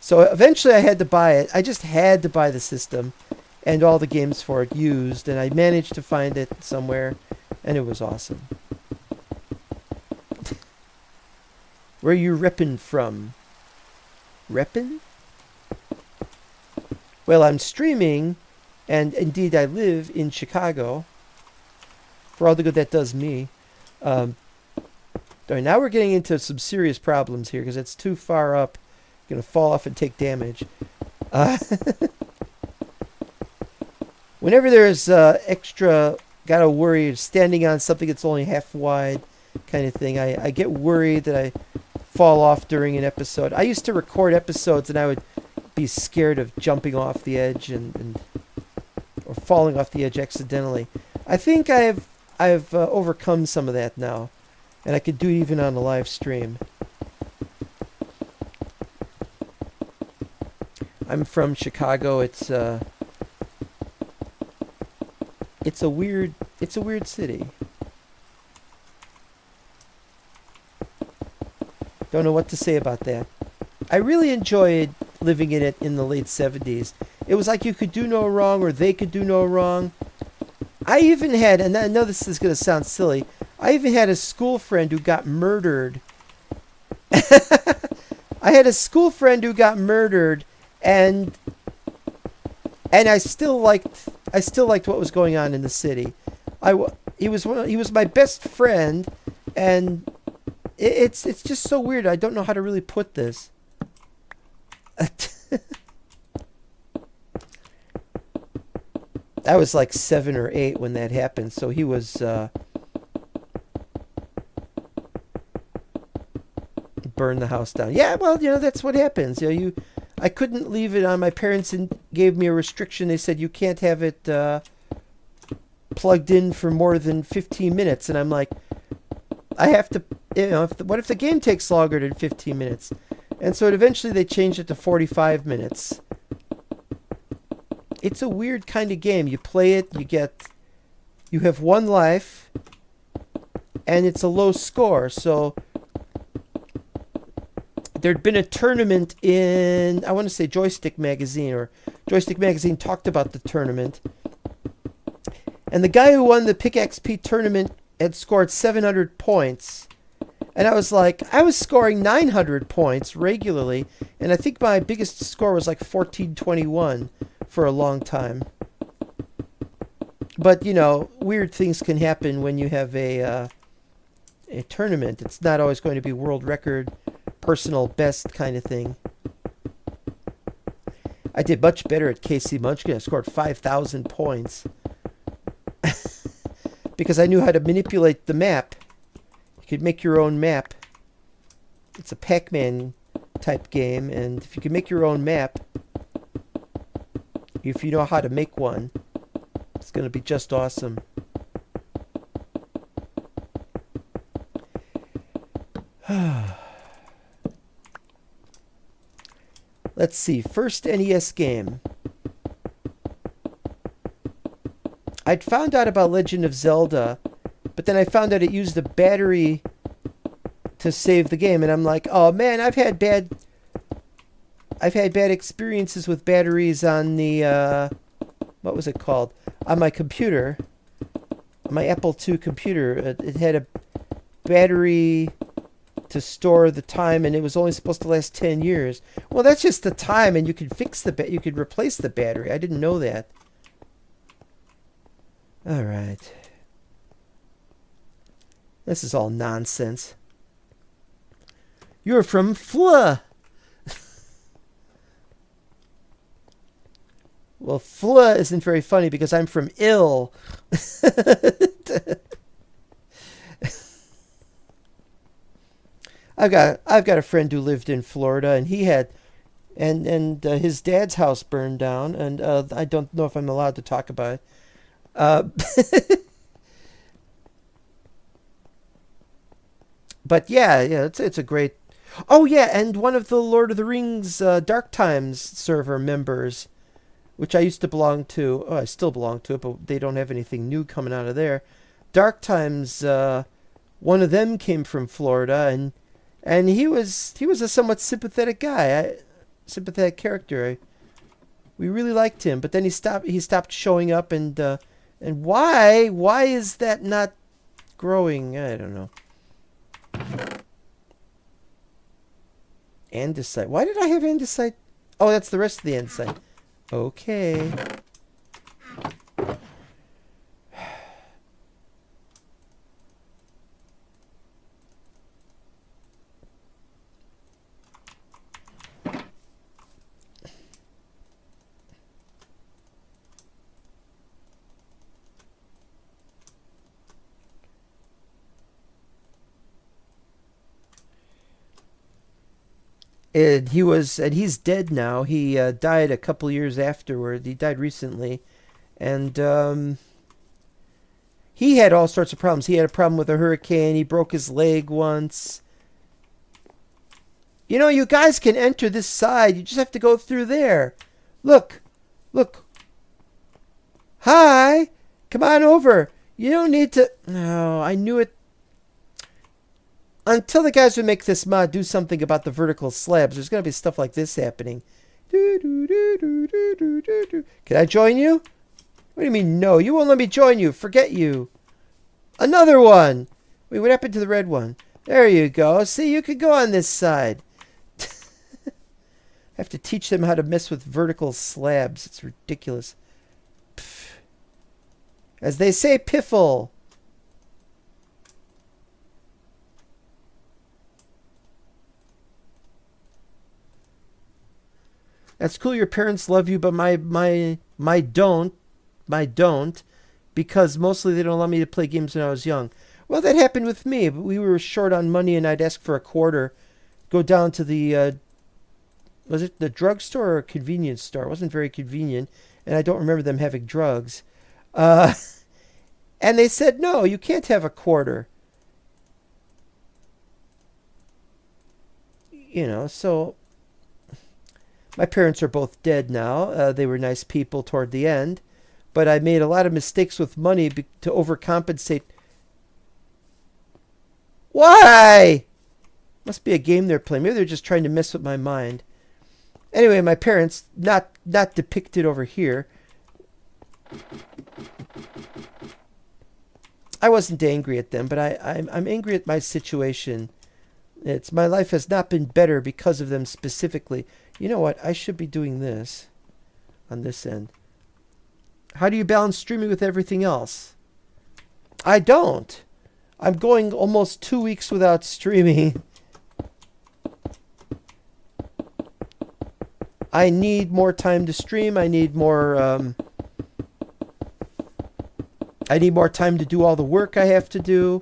So eventually I had to buy it. I just had to buy the system and all the games for it used, and I managed to find it somewhere, and it was awesome. Where you reppin' from? Reppin'? Well, I'm streaming, and indeed I live in Chicago. For all the good that does me. All right, now we're getting into some serious problems here because it's too far up. Going to fall off and take damage. Whenever there's extra, gotta worry, standing on something that's only half wide kind of thing, I get worried that I fall off during an episode. I used to record episodes and I would be scared of jumping off the edge or falling off the edge accidentally. I think I've overcome some of that now, and I could do it even on a live stream. I'm from Chicago. It's a weird city. Don't know what to say about that. I really enjoyed living in it in the late 70s. It was like you could do no wrong or they could do no wrong. I even had, and I know this is going to sound silly, I even had a school friend who got murdered. I had a school friend who got murdered, and I still liked what was going on in the city. He was my best friend, and it's just so weird. I don't know how to really put this. I was like 7 or 8 when that happened, so he was burn the house down. Yeah, well, that's what happens. I couldn't leave it on. My parents gave me a restriction. They said you can't have it plugged in for more than 15 minutes, and I'm like, I have to. What if the game takes longer than 15 minutes? And so eventually they changed it to 45 minutes. It's a weird kind of game. You play it, you have one life, and it's a low score. So there'd been a tournament in, I want to say Joystick Magazine, or Joystick Magazine talked about the tournament. And the guy who won the Pick XP tournament had scored 700 points. And I was scoring 900 points regularly, and I think my biggest score was like 1421 for a long time. But, weird things can happen when you have a tournament. It's not always going to be world record, personal best kind of thing. I did much better at KC Munchkin. I scored 5,000 points. Because I knew how to manipulate the map. You could make your own map. It's a Pac-Man type game, and if you can make your own map, if you know how to make one, it's going to be just awesome. Let's see. First NES game. I'd found out about Legend of Zelda, but then I found out it used a battery to save the game, and I'm like, oh man, I've had bad experiences with batteries on the what was it called? On my computer, on my Apple II computer. It had a battery to store the time, and it was only supposed to last 10 years. Well, that's just the time, and you could you could replace the battery. I didn't know that. All right. This is all nonsense. You're from Fla. Well, Fla isn't very funny because I'm from Ill. I've got a friend who lived in Florida, and he had, and his dad's house burned down, and I don't know if I'm allowed to talk about it. But yeah, it's a great. Oh yeah, and one of the Lord of the Rings Dark Times server members, which I used to belong to. Oh, I still belong to it, but they don't have anything new coming out of there. Dark Times, one of them came from Florida, and he was a somewhat sympathetic guy, sympathetic character. We really liked him, but then he stopped showing up, and why is that not growing? I don't know. Andesite. Why did I have andesite? Oh, that's the rest of the andesite. Okay. And he's dead now. He died a couple years afterward. He died recently, and he had all sorts of problems. He had a problem with a hurricane. He broke his leg once. You know, you guys can enter this side. You just have to go through there. Look. Hi. Come on over. You don't need to... No, I knew it. Until the guys who make this mod do something about the vertical slabs, there's going to be stuff like this happening. Can I join you? What do you mean, no? You won't let me join you. Forget you. Another one. Wait, what happened to the red one? There you go. See, you could go on this side. I have to teach them how to mess with vertical slabs. It's ridiculous. Pff. As they say, piffle. That's cool. Your parents love you, but my don't, because mostly they don't allow me to play games when I was young. Well, that happened with me. But we were short on money, and I'd ask for a quarter. Go down to the was it the drugstore or a convenience store? It wasn't very convenient, and I don't remember them having drugs. And they said, no, you can't have a quarter. You know, so my parents are both dead now. They were nice people toward the end, but I made a lot of mistakes with money to overcompensate. Why? Must be a game they're playing. Maybe they're just trying to mess with my mind. Anyway, my parents, not depicted over here. I wasn't angry at them, but I'm angry at my situation. My life has not been better because of them specifically. You know what? I should be doing this on this end. How do you balance streaming with everything else? I don't. I'm going almost 2 weeks without streaming. I need more time to stream. I need more time to do all the work I have to do.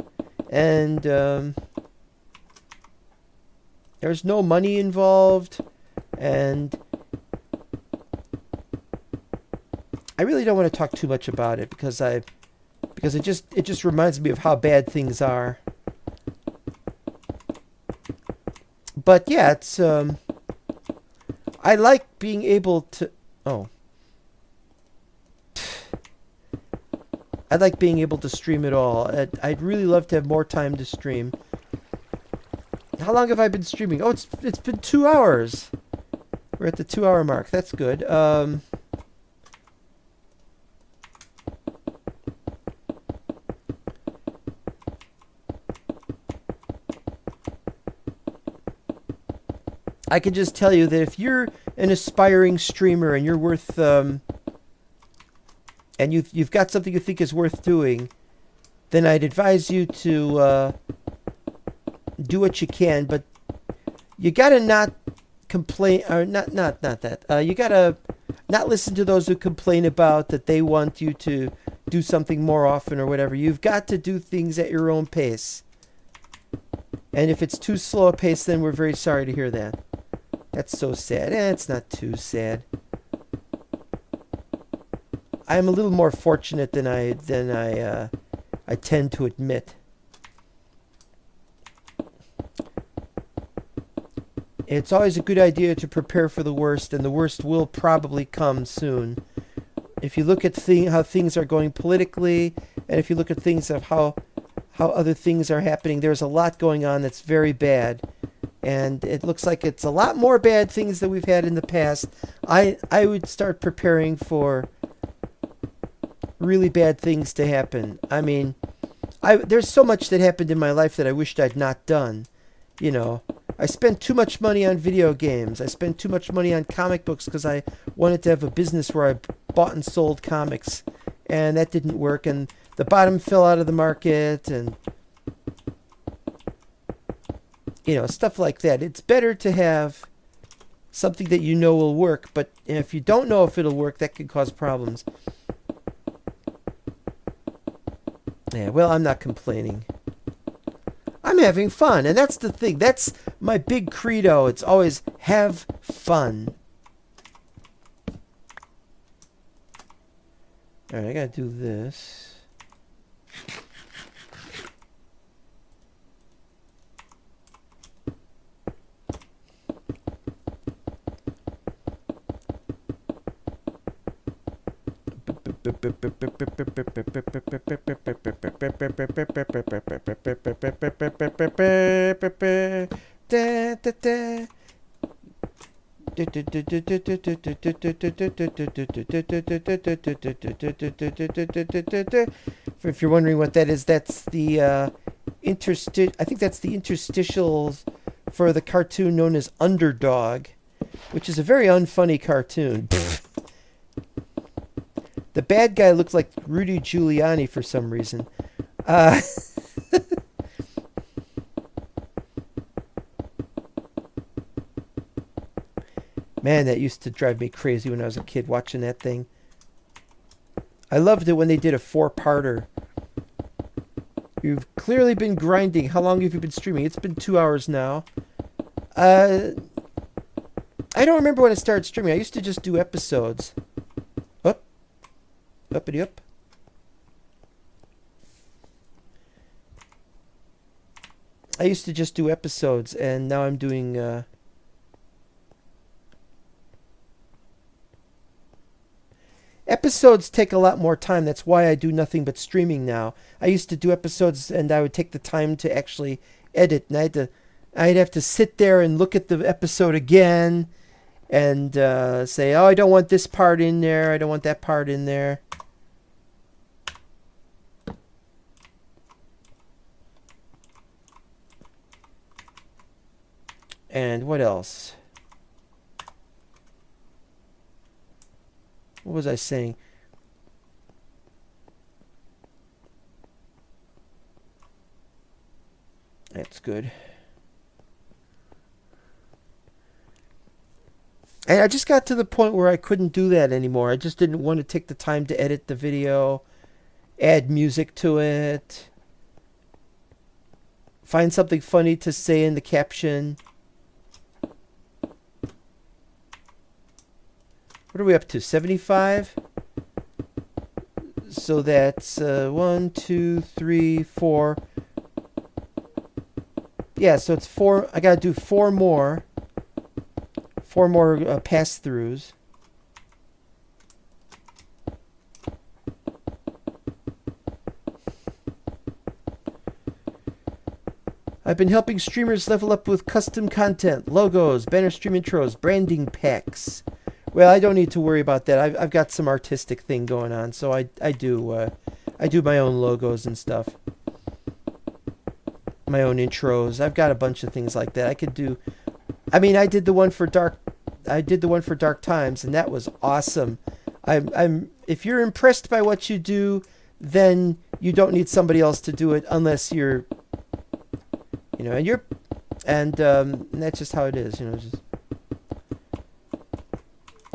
And there's no money involved. And I really don't want to talk too much about it because it just reminds me of how bad things are. But yeah, it's I like being able to I like being able to stream it all. I'd really love to have more time to stream. How long have I been streaming? Oh, it's been 2 hours. We're at the 2-hour mark. That's good. I can just tell you that if you're an aspiring streamer and you're worth and you've got something you think is worth doing, then I'd advise you to do what you can, but you gotta not complain, or not that. You gotta not listen to those who complain about that they want you to do something more often or whatever. You've got to do things at your own pace. And if it's too slow a pace, then we're very sorry to hear that. That's so sad. It's not too sad. I'm a little more fortunate than I tend to admit. It's always a good idea to prepare for the worst, and the worst will probably come soon. If you look at how things are going politically, and if you look at things of how other things are happening, there's a lot going on that's very bad. And it looks like it's a lot more bad things than we've had in the past. I would start preparing for really bad things to happen. I mean, there's so much that happened in my life that I wished I'd not done. You know, I spent too much money on video games. I spent too much money on comic books because I wanted to have a business where I bought and sold comics. And that didn't work. And the bottom fell out of the market. And, you know, stuff like that. It's better to have something that you know will work. But if you don't know if it'll work, that could cause problems. Yeah, well, I'm not complaining. I'm having fun, and that's the thing. That's my big credo. It's always have fun. All right, I gotta do this. If you're wondering what that is, that's the I think that's the interstitials for the cartoon known as Underdog, which is a very unfunny cartoon. The bad guy looks like Rudy Giuliani for some reason. Man, that used to drive me crazy when I was a kid watching that thing. I loved it when they did a 4-parter. You've clearly been grinding. How long have you been streaming? It's been 2 hours now. I don't remember when I started streaming. I used to just do episodes. Uppity up. I used to just do episodes, and now I'm doing episodes take a lot more time. That's why I do nothing but streaming now. I used to do episodes, and I would take the time to actually edit, and I'd have to sit there and look at the episode again, and say, oh, I don't want this part in there. I don't want that part in there. And what else? What was I saying? That's good. And I just got to the point where I couldn't do that anymore. I just didn't want to take the time to edit the video, add music to it, find something funny to say in the caption. What are we up to? 75? So that's 1, 2, 3, 4. Yeah, so it's 4. I gotta do 4 more. 4 more pass-throughs. I've been helping streamers level up with custom content, logos, banner stream intros, branding packs. Well, I don't need to worry about that. I've got some artistic thing going on, so I do my own logos and stuff, my own intros. I've got a bunch of things like that I could do. I mean, I did the one for Dark Times, and that was awesome. If you're impressed by what you do, then you don't need somebody else to do it unless you're, you know, and that's just how it is, you know. Just,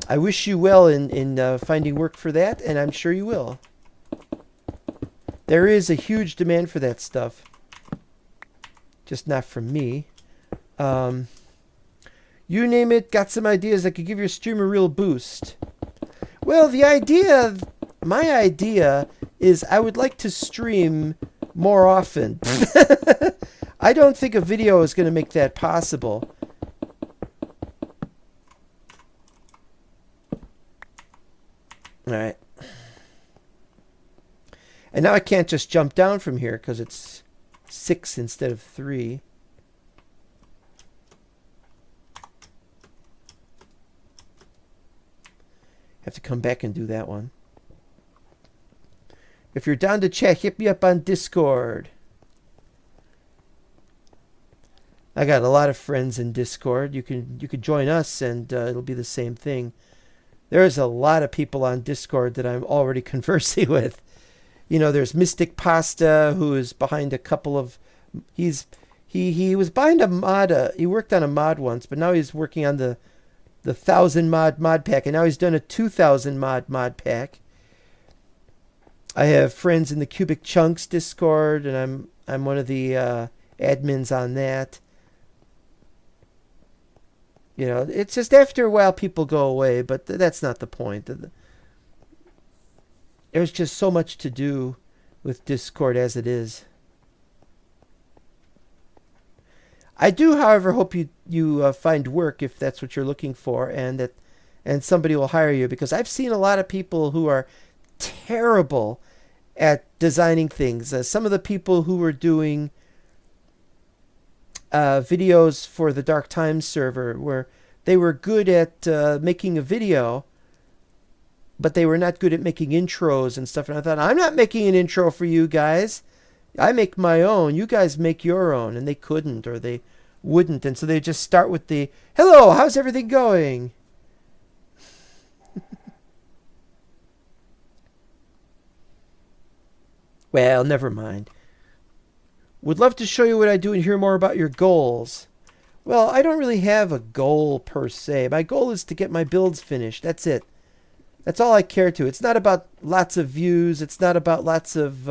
I wish you well in finding work for that, and I'm sure you will. There is a huge demand for that stuff. Just not from me. You name it, got some ideas that could give your stream a real boost. Well, my idea is I would like to stream more often. I don't think a video is going to make that possible. All right. And now I can't just jump down from here because it's 6 instead of 3. Have to come back and do that one. If you're down to chat, hit me up on Discord. I got a lot of friends in Discord. You could join us, and it'll be the same thing. There's a lot of people on Discord that I'm already conversing with. You know, there's Mystic Pasta, who is behind a couple of... He was behind a mod. He worked on a mod once, but now he's working on the 1,000 mod pack, and now he's done a 2,000 mod pack. I have friends in the Cubic Chunks Discord, and I'm one of the admins on that. You know, it's just after a while people go away, but that's not the point. There's just so much to do with Discord as it is. I do, however, hope you find work if that's what you're looking for, and somebody will hire you, because I've seen a lot of people who are terrible at designing things. Some of the people who were doing videos for the Dark Times server, where they were good at making a video, but they were not good at making intros and stuff. And I thought, I'm not making an intro for you guys. I make my own. You guys make your own. And they couldn't, or they wouldn't. And so they just start with the, hello, how's everything going? Well, never mind. Would love to show you what I do and hear more about your goals. Well, I don't really have a goal per se. My goal is to get my builds finished. That's it. That's all I care to. It's not about lots of views. It's not about lots of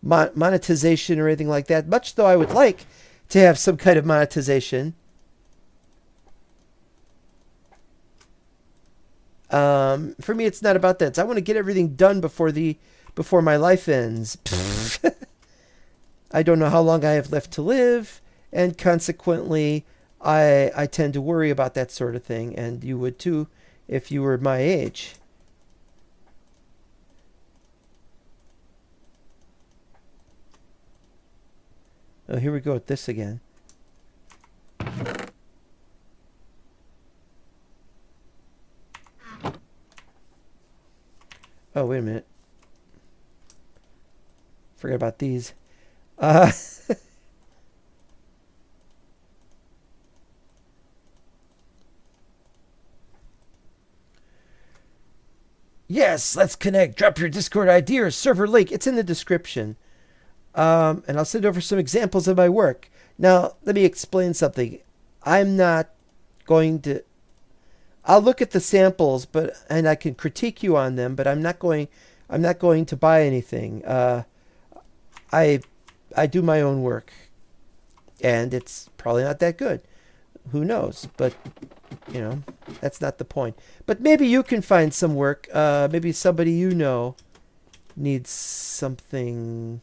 monetization or anything like that. Much though I would like to have some kind of monetization. For me, it's not about that. I want to get everything done before my life ends. I don't know how long I have left to live, and consequently, I tend to worry about that sort of thing, and you would too if you were my age. Oh, here we go with this again. Oh, wait a minute. Forget about these. Yes, let's connect. Drop your Discord ID or server link. It's in the description. And I'll send over some examples of my work. Now, let me explain something. I'm not going to... I'll look at the samples, and I can critique you on them, but I'm not going to buy anything. I do my own work, and it's probably not that good. Who knows? But, you know, that's not the point. But maybe you can find some work. Maybe somebody you know needs something.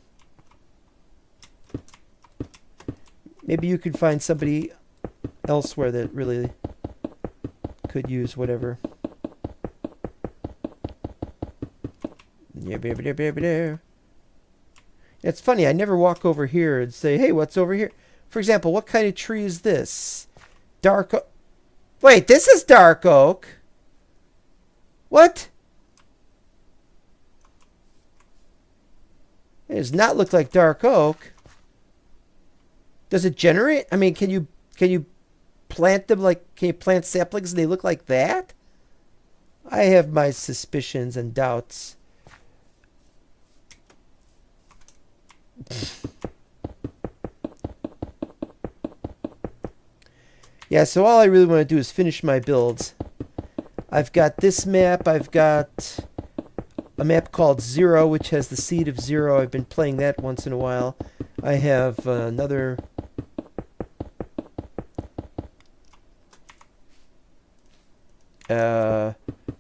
Maybe you can find somebody elsewhere that really could use whatever. It's funny, I never walk over here and say, hey, what's over here? For example, what kind of tree is this? Dark oak. Wait, this is dark oak. What? It does not look like dark oak. Does it generate? I mean, can you plant them like, can you plant saplings and they look like that? I have my suspicions and doubts. Yeah, so all I really want to do is finish my builds. I've got this map. I've got a map called Zero, which has the seed of Zero. I've been playing that once in a while. I have another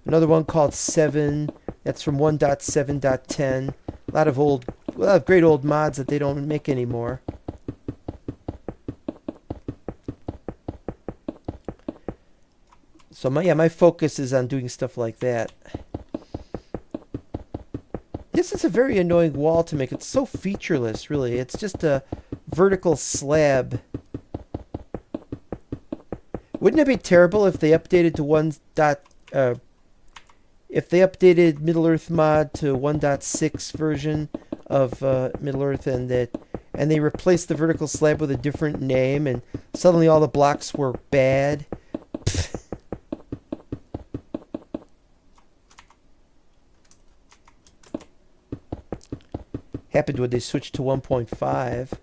one called 7. That's from 1.7.10. A lot of great old mods that they don't make anymore. So my focus is on doing stuff like that. This is a very annoying wall to make. It's so featureless, really. It's just a vertical slab. Wouldn't it be terrible if they updated to if they updated Middle Earth mod to 1.6 version of Middle Earth, and and they replaced the vertical slab with a different name, and suddenly all the blocks were bad. Happened when they switched to 1.5.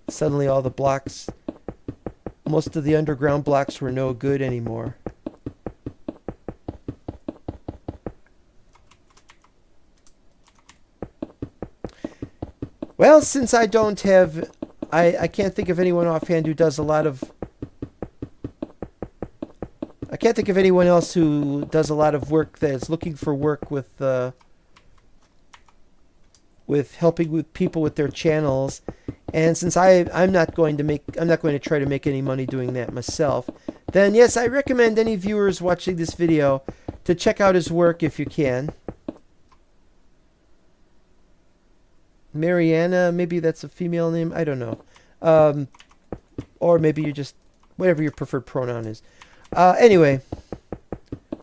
Suddenly all the blocks, most of the underground blocks were no good anymore. Well, since I don't have, I can't think of anyone offhand who does a lot of, I can't think of anyone else who does a lot of work that's looking for work with helping with people with their channels. And since I'm not going to try to make any money doing that myself, then yes, I recommend any viewers watching this video to check out his work if you can. Mariana, maybe that's a female name, I don't know. Or maybe you're just, whatever your preferred pronoun is. Anyway,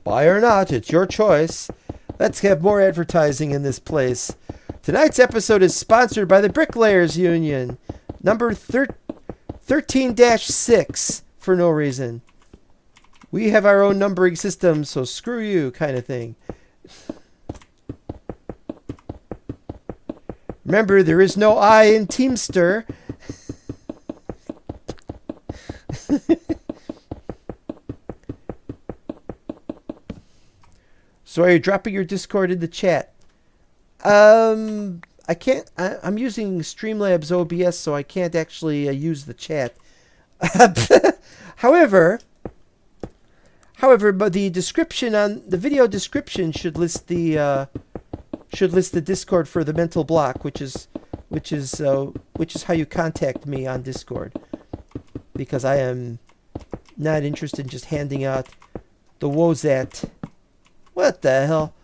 buy or not, it's your choice. Let's have more advertising in this place. Tonight's episode is sponsored by the Bricklayers Union, number 13-6, for no reason. We have our own numbering system, so screw you, kind of thing. Remember, there is no I in Teamster. So are you dropping your Discord in the chat? I can't. I'm using Streamlabs OBS, so I can't actually use the chat. However, but the description on the video description should list the Discord for the mental block, which is how you contact me on Discord, because I am not interested in just handing out the Wozat. What the hell?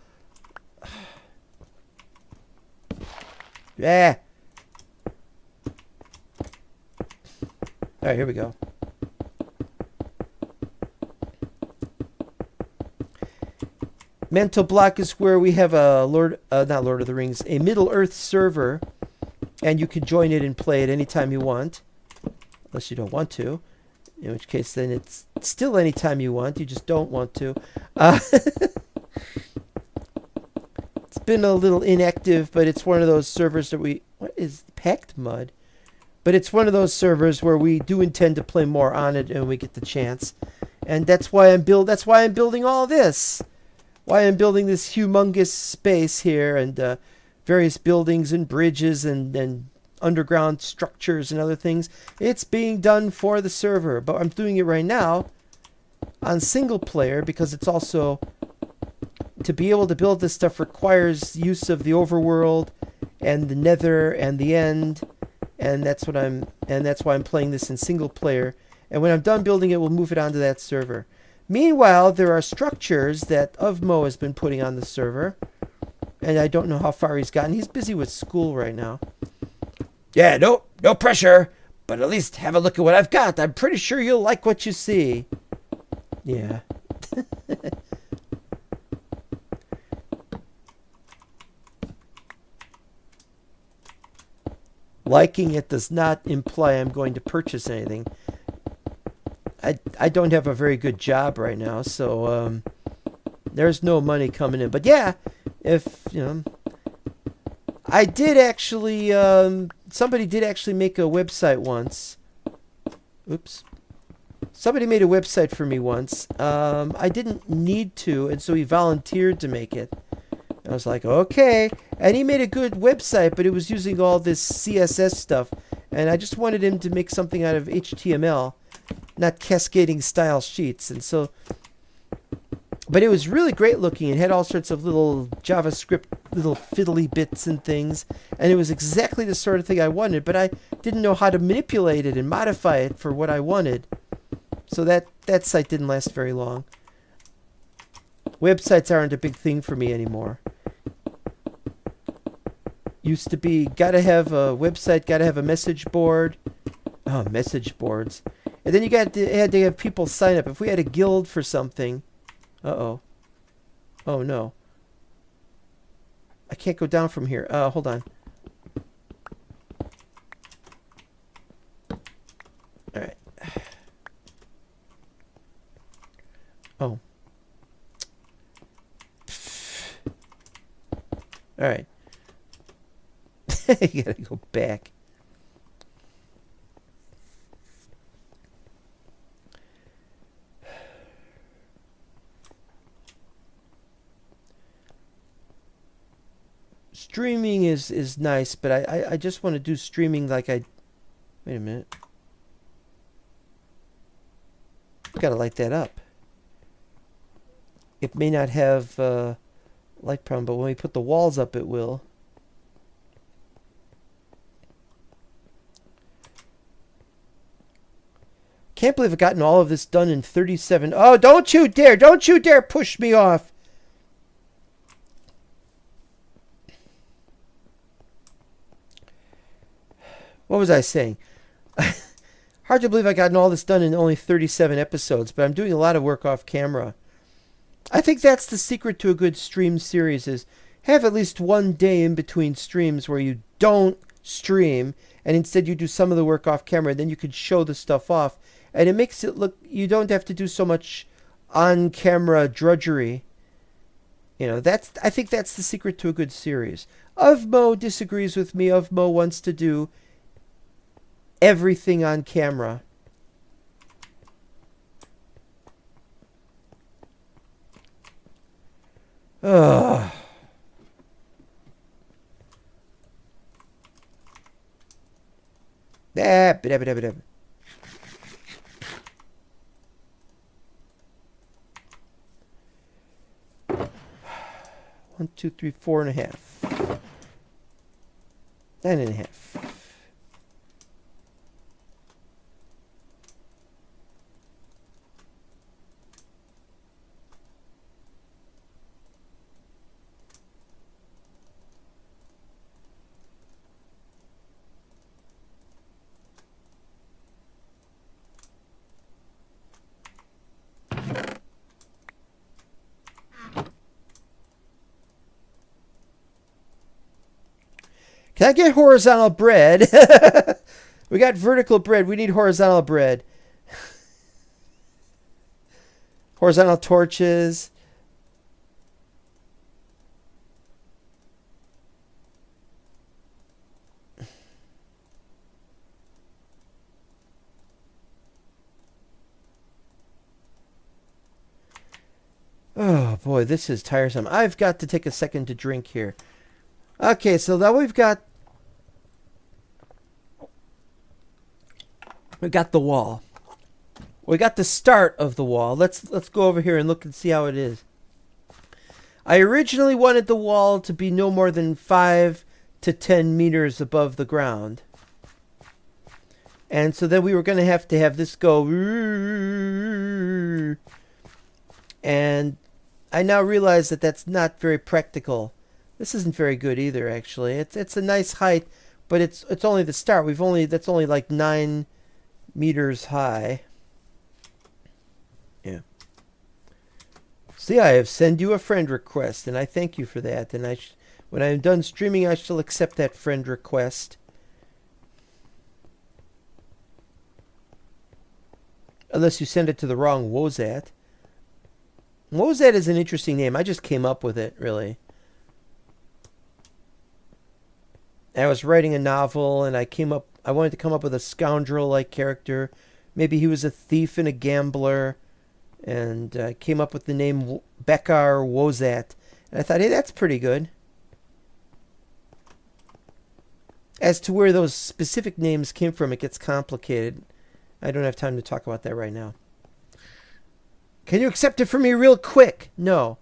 Yeah. All right, here we go. Mental block is where we have a not Lord of the Rings, a Middle Earth server, and you can join it and play it anytime you want, unless you don't want to, in which case then it's still anytime you want, you just don't want to. It's been a little inactive, but it's one of those servers that what is Packed Mud? But it's one of those servers where we do intend to play more on it and we get the chance. And that's why I'm building all this. Why I'm building this humongous space here, and various buildings and bridges and underground structures and other things. It's being done for the server, but I'm doing it right now on single player because it's also, to be able to build this stuff requires use of the overworld and the nether and the end, and that's why I'm playing this in single player. And when I'm done building it, we'll move it onto that server. Meanwhile, there are structures that Uvmo has been putting on the server, and I don't know how far he's gotten. He's busy with school right now. Yeah, no pressure, but at least have a look at what I've got. I'm pretty sure you'll like what you see. Yeah. Liking it does not imply I'm going to purchase anything. I don't have a very good job right now, so there's no money coming in. But yeah, if I did actually, somebody did actually make a website once. Oops. Somebody made a website for me once. I didn't need to, and so he volunteered to make it. I was like, okay. And he made a good website, but it was using all this CSS stuff. And I just wanted him to make something out of HTML, not cascading style sheets. And so, but it was really great looking. It had all sorts of little JavaScript, little fiddly bits and things. And it was exactly the sort of thing I wanted, but I didn't know how to manipulate it and modify it for what I wanted. So that site didn't last very long. Websites aren't a big thing for me anymore. Used to be, gotta have a website, gotta have a message board. Oh, message boards. And then you had to have people sign up. If we had a guild for something. Uh-oh. Oh, no. I can't go down from here. Hold on. Alright. You gotta go back. Streaming is nice, but I just want to do streaming like I... Wait a minute. Gotta light that up. It may not have light problem, but when we put the walls up, it will. Can't believe I've gotten all of this done in 37... Oh, don't you dare! Don't you dare push me off! What was I saying? Hard to believe I've gotten all this done in only 37 episodes, but I'm doing a lot of work off camera. I think that's the secret to a good stream series is have at least one day in between streams where you don't stream and instead you do some of the work off camera, and then you can show the stuff off. And it makes it look, you don't have to do so much on-camera drudgery. You know, I think that's the secret to a good series. Uvmo disagrees with me. Uvmo wants to do everything on camera. Ugh. One, 2, 3, 4.5. 9.5. Can I get horizontal bread? We got vertical bread. We need horizontal bread. Horizontal torches. Oh boy, this is tiresome. I've got to take a second to drink here. Okay, so now we've got the wall. We got the start of the wall. Let's go over here and look and see how it is. I originally wanted the wall to be no more than 5 to 10 meters above the ground. And so then we were going to have this go. And I now realize that that's not very practical. This isn't very good either, actually. It's a nice height, but it's only the start. That's only like 9 meters high. Yeah. See, I have sent you a friend request, and I thank you for that. And when I'm done streaming, I shall accept that friend request. Unless you send it to the wrong Wozat. Wozat is an interesting name. I just came up with it, really. I was writing a novel, and I wanted to come up with a scoundrel-like character. Maybe he was a thief and a gambler, and I came up with the name Bekar Wozat. And I thought, hey, that's pretty good. As to where those specific names came from, it gets complicated. I don't have time to talk about that right now. Can you accept it for me real quick? No.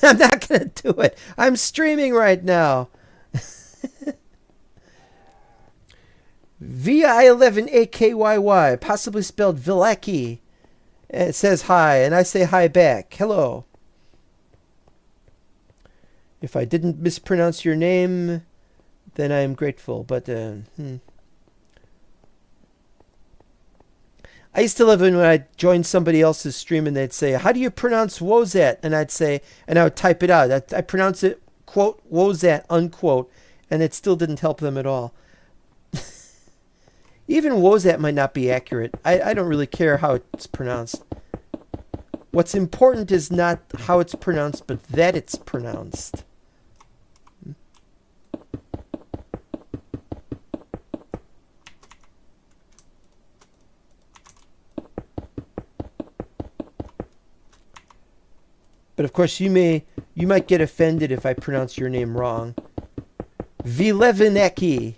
I'm not going to do it. I'm streaming right now. VI11AKYY, possibly spelled Vilaki. It says hi, and I say hi back. Hello. If I didn't mispronounce your name, then I am grateful. But, I used to love it when I joined somebody else's stream and they'd say, how do you pronounce Wozat? And I'd say, and I would type it out. I pronounce it, quote, Wozat, unquote, and it still didn't help them at all. Even Wozat might not be accurate. I don't really care how it's pronounced. What's important is not how it's pronounced, but that it's pronounced. But of course, you might get offended if I pronounce your name wrong. Vilevineki.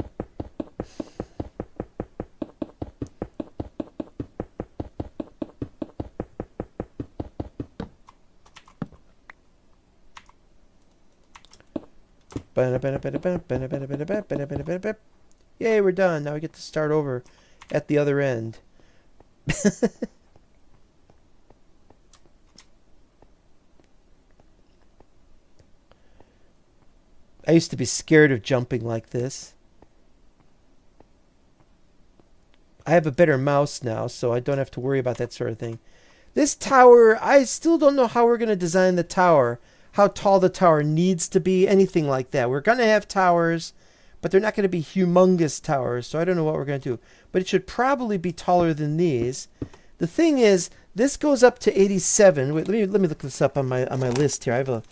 Yay, we're done. Now we get to start over at the other end. I used to be scared of jumping like this. I have a better mouse now, so I don't have to worry about that sort of thing. This tower, I still don't know how we're going to design the tower. How tall the tower needs to be, anything like that. We're going to have towers, but they're not going to be humongous towers, so I don't know what we're going to do. But it should probably be taller than these. The thing is, this goes up to 87. Wait, let me look this up on my list here. I have a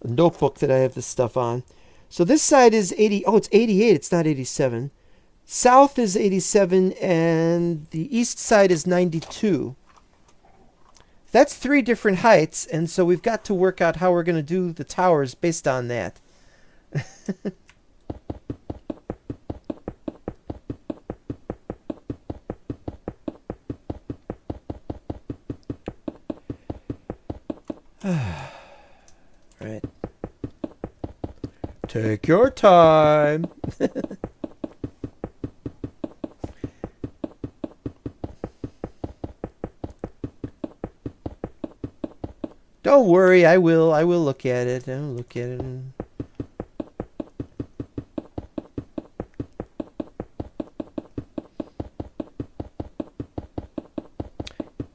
notebook that I have this stuff on. So this side is 80. Oh, it's 88. It's not 87. South is 87, and the east side is 92. That's 3 different heights, and so we've got to work out how we're going to do the towers based on that. Right. Take your time. Don't worry, I will look at it. I'll look at it.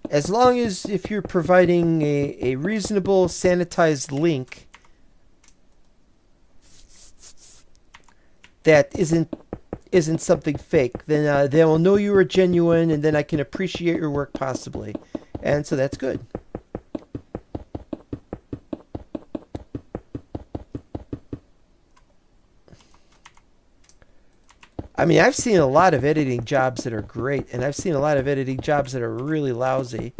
As long as if you're providing a reasonable sanitized link that isn't something fake, then they will know you are genuine, and then I can appreciate your work possibly. And so that's good. I mean, I've seen a lot of editing jobs that are great, and I've seen a lot of editing jobs that are really lousy.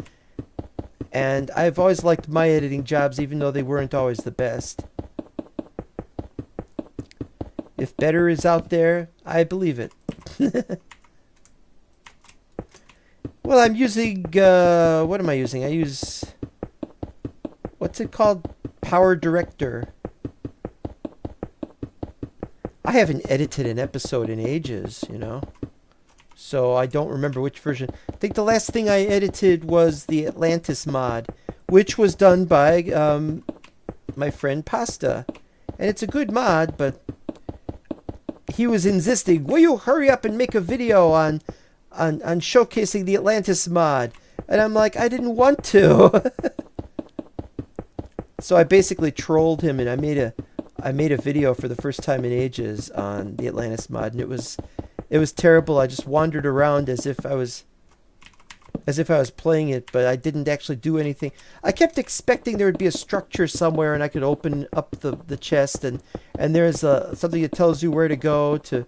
And I've always liked my editing jobs, even though they weren't always the best. If better is out there, I believe it. Well, I'm using, what am I using? I use, what's it called? Power Director. I haven't edited an episode in ages, you know. So I don't remember which version. I think the last thing I edited was the Atlantis mod, which was done by my friend Pasta. And it's a good mod, but he was insisting, will you hurry up and make a video on showcasing the Atlantis mod? And I'm like, I didn't want to. So I basically trolled him, and I made a video for the first time in ages on the Atlantis mod, and it was terrible. I just wandered around as if I was playing it, but I didn't actually do anything. I kept expecting there would be a structure somewhere and I could open up the chest, and there's something that tells you where to go to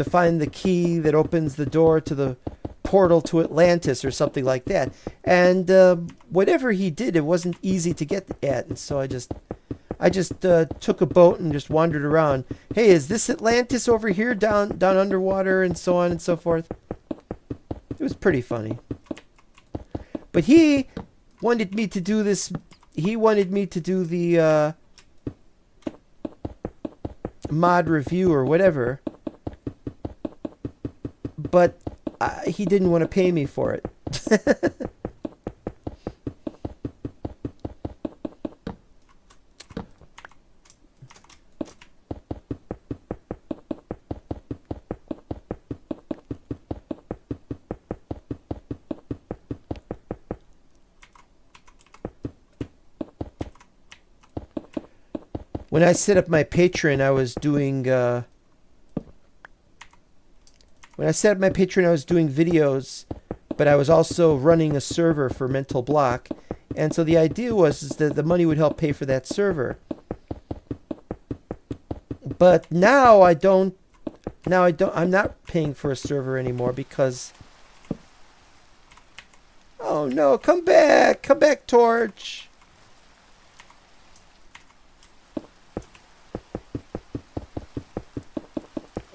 find the key that opens the door to the portal to Atlantis or something like that. And whatever he did, it wasn't easy to get at, and so I just took a boat and just wandered around. Hey, is this Atlantis over here down underwater, and so on and so forth? It was pretty funny. But he wanted me to do this. He wanted me to do the mod review or whatever. But he didn't want to pay me for it. When I set up my Patreon, I was doing videos, but I was also running a server for Mental Block, and so the idea was that the money would help pay for that server. But now I'm not paying for a server anymore because, oh no, come back, Torch.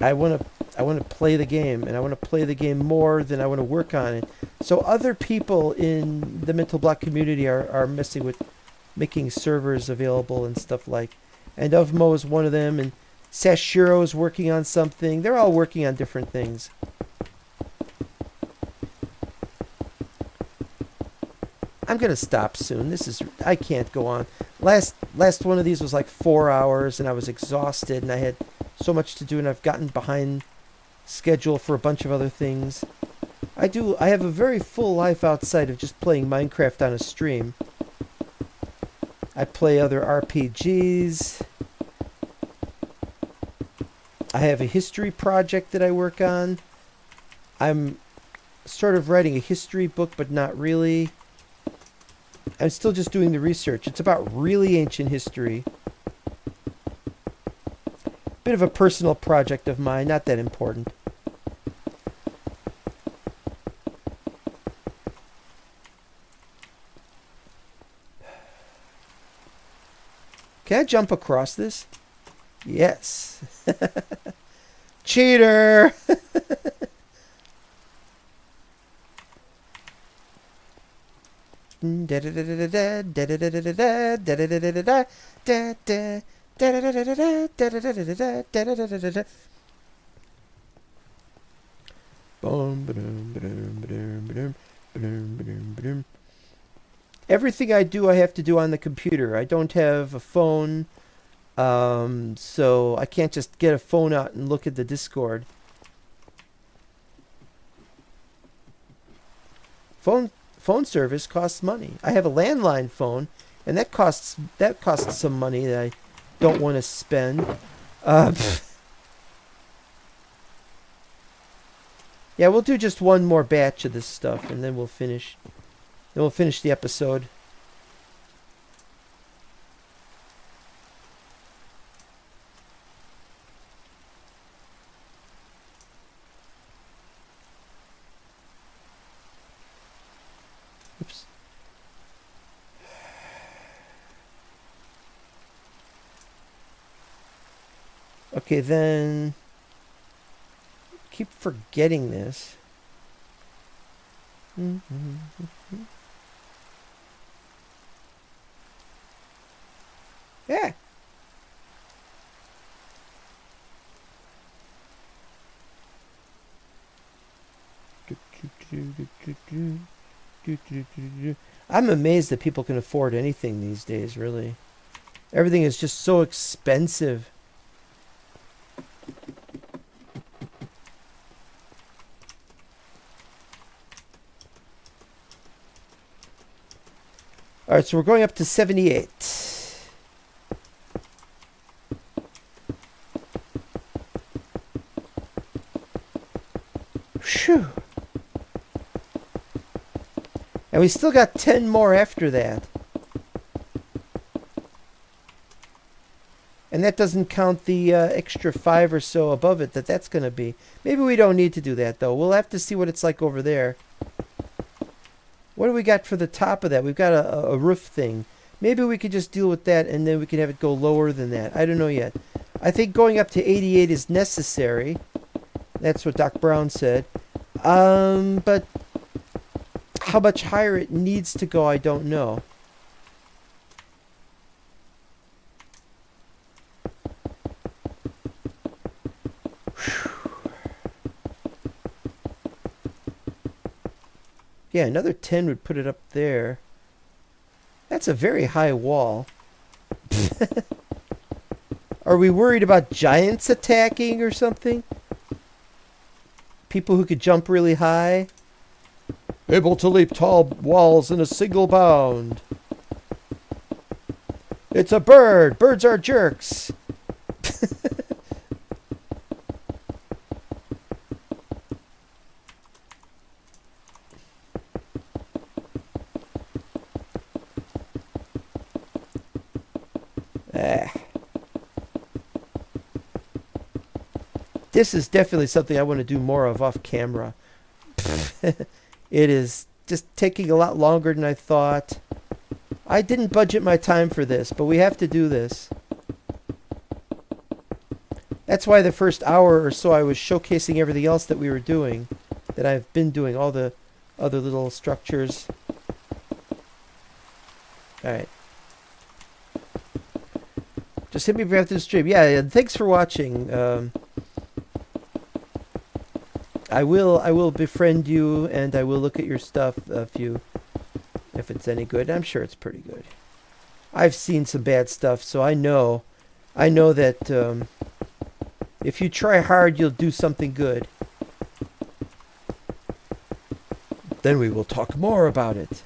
I want to play the game, and I want to play the game more than I want to work on it. So other people in the mental block community are messing with making servers available and stuff like. And Uvmo is one of them, and Sashiro is working on something. They're all working on different things. I'm gonna stop soon. I can't go on. Last one of these was like 4 hours, and I was exhausted, and I had so much to do, and I've gotten behind schedule for a bunch of other things. I have a very full life outside of just playing Minecraft on a stream. I play other RPGs. I have a history project that I work on. I'm sort of writing a history book, but not really. I'm still just doing the research. It's about really ancient history. Bit of a personal project of mine, not that important. Can I jump across this? Yes. Cheater! Everything I do, I have to do on the computer. I don't have a phone, so I can't just get a phone out and look at the Discord. Phone service costs money. I have a landline phone, and that costs some money that I don't want to spend. Yeah, we'll do just one more batch of this stuff, and then we'll finish. Then we'll finish the episode. Oops. Okay, then keep forgetting this. Yeah. I'm amazed that people can afford anything these days, really. Everything is just so expensive. All right, so we're going up to 78. Phew. And we still got 10 more after that. And that doesn't count the extra 5 or so above it that's going to be. Maybe we don't need to do that, though. We'll have to see what it's like over there. What do we got for the top of that? We've got a roof thing. Maybe we could just deal with that, and then we could have it go lower than that. I don't know yet. I think going up to 88 is necessary. That's what Doc Brown said. But how much higher it needs to go, I don't know. Yeah, another 10 would put it up there. That's a very high wall. Are we worried about giants attacking or something? People who could jump really high? Able to leap tall walls in a single bound. It's a bird. Birds are jerks. This is definitely something I want to do more of off camera. It is just taking a lot longer than I thought. I didn't budget my time for this, but we have to do this. That's why the first hour or so I was showcasing everything else that we were doing, that I've been doing, all the other little structures. Alright. Just hit me after the stream. Yeah, and thanks for watching. I will befriend you, and I will look at your stuff if it's any good. I'm sure it's pretty good. I've seen some bad stuff, so I know that if you try hard, you'll do something good. Then we will talk more about it.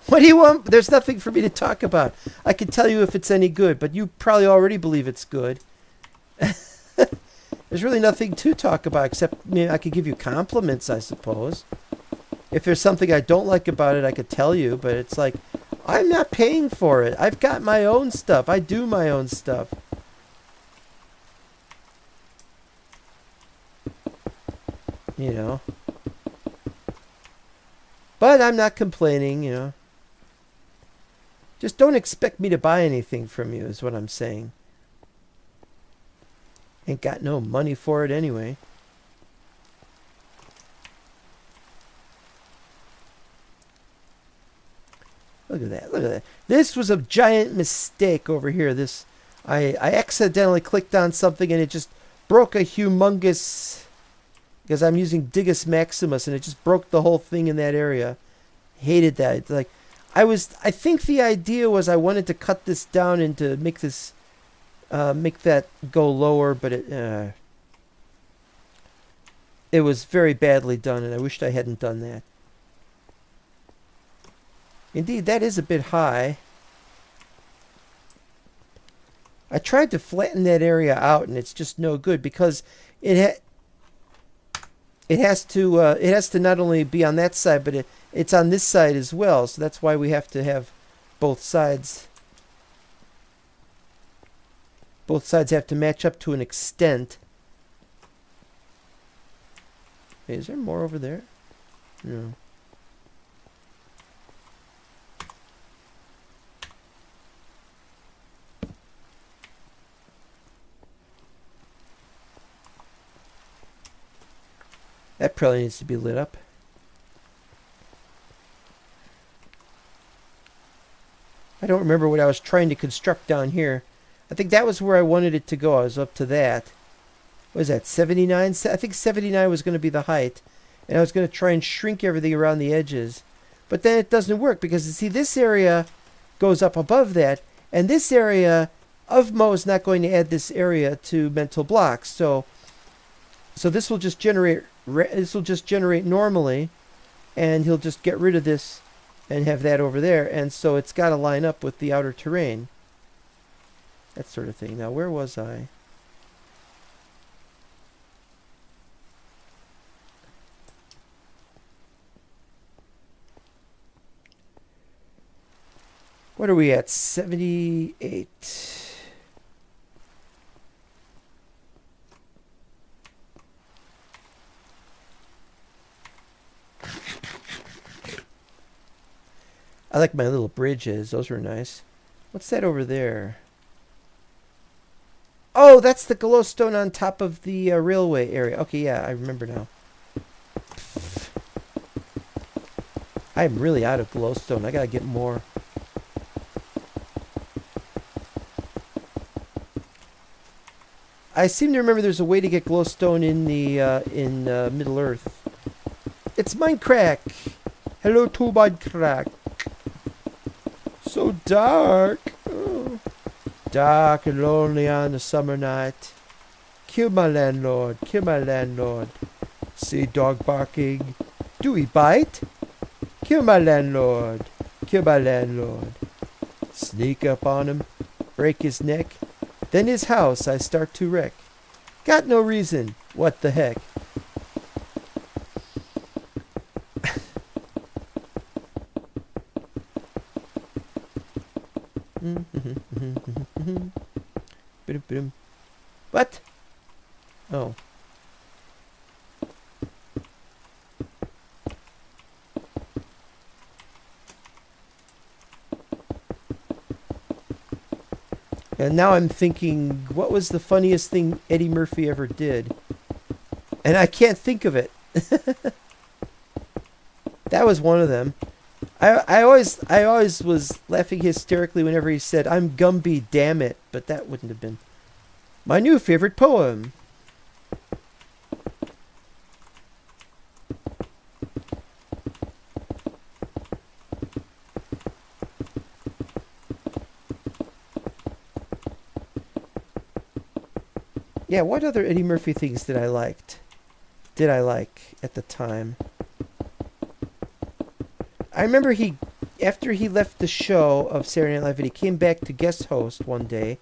What do you want? There's nothing for me to talk about. I can tell you if it's any good, but you probably already believe it's good. There's really nothing to talk about except, I mean, I could give you compliments, I suppose. If there's something I don't like about it, I could tell you, but it's like, I'm not paying for it. I've got my own stuff. I do my own stuff. You know. But I'm not complaining, you know. Just don't expect me to buy anything from you, is what I'm saying. Ain't got no money for it anyway. Look at that, look at that. This was a giant mistake over here. I accidentally clicked on something and it just broke a humongous... Because I'm using Digus Maximus, and it just broke the whole thing in that area. Hated that. It's like, I think the idea was I wanted to cut this down and to make this, make that go lower, but it was very badly done, and I wished I hadn't done that. Indeed, that is a bit high. I tried to flatten that area out, and it's just no good because it has to not only be on that side, but it's on this side as well. So that's why we have to have both sides. Both sides have to match up to an extent. Hey, is there more over there? No. That probably needs to be lit up. I don't remember what I was trying to construct down here. I think that was where I wanted it to go. I was up to that. What is that, 79? I think 79 was going to be the height. And I was going to try and shrink everything around the edges. But then it doesn't work because, you see, this area goes up above that. And this area of Mo is not going to add this area to mental blocks. So this will just generate... This will just generate normally, and he'll just get rid of this and have that over there, and so it's got to line up with the outer terrain. That sort of thing. Now, where was I? What are we at? 78. I like my little bridges. Those are nice. What's that over there? Oh, that's the glowstone on top of the railway area. Okay, yeah, I remember now. I'm really out of glowstone. I gotta get more. I seem to remember there's a way to get glowstone in the Middle Earth. It's Minecraft. Hello to Minecraft. So dark. Oh. Dark and lonely on a summer night. Kill my landlord. Kill my landlord. See dog barking. Do he bite? Kill my landlord. Kill my landlord. Sneak up on him. Break his neck. Then his house I start to wreck. Got no reason. What the heck? What? Oh. And now I'm thinking, what was the funniest thing Eddie Murphy ever did? And I can't think of it. That was one of them. I always was laughing hysterically whenever he said, "I'm Gumby, damn it," but that wouldn't have been my new favorite poem. Yeah, what other Eddie Murphy things did I like at the time? I remember after he left the show of Saturday Night Live, and he came back to guest host one day,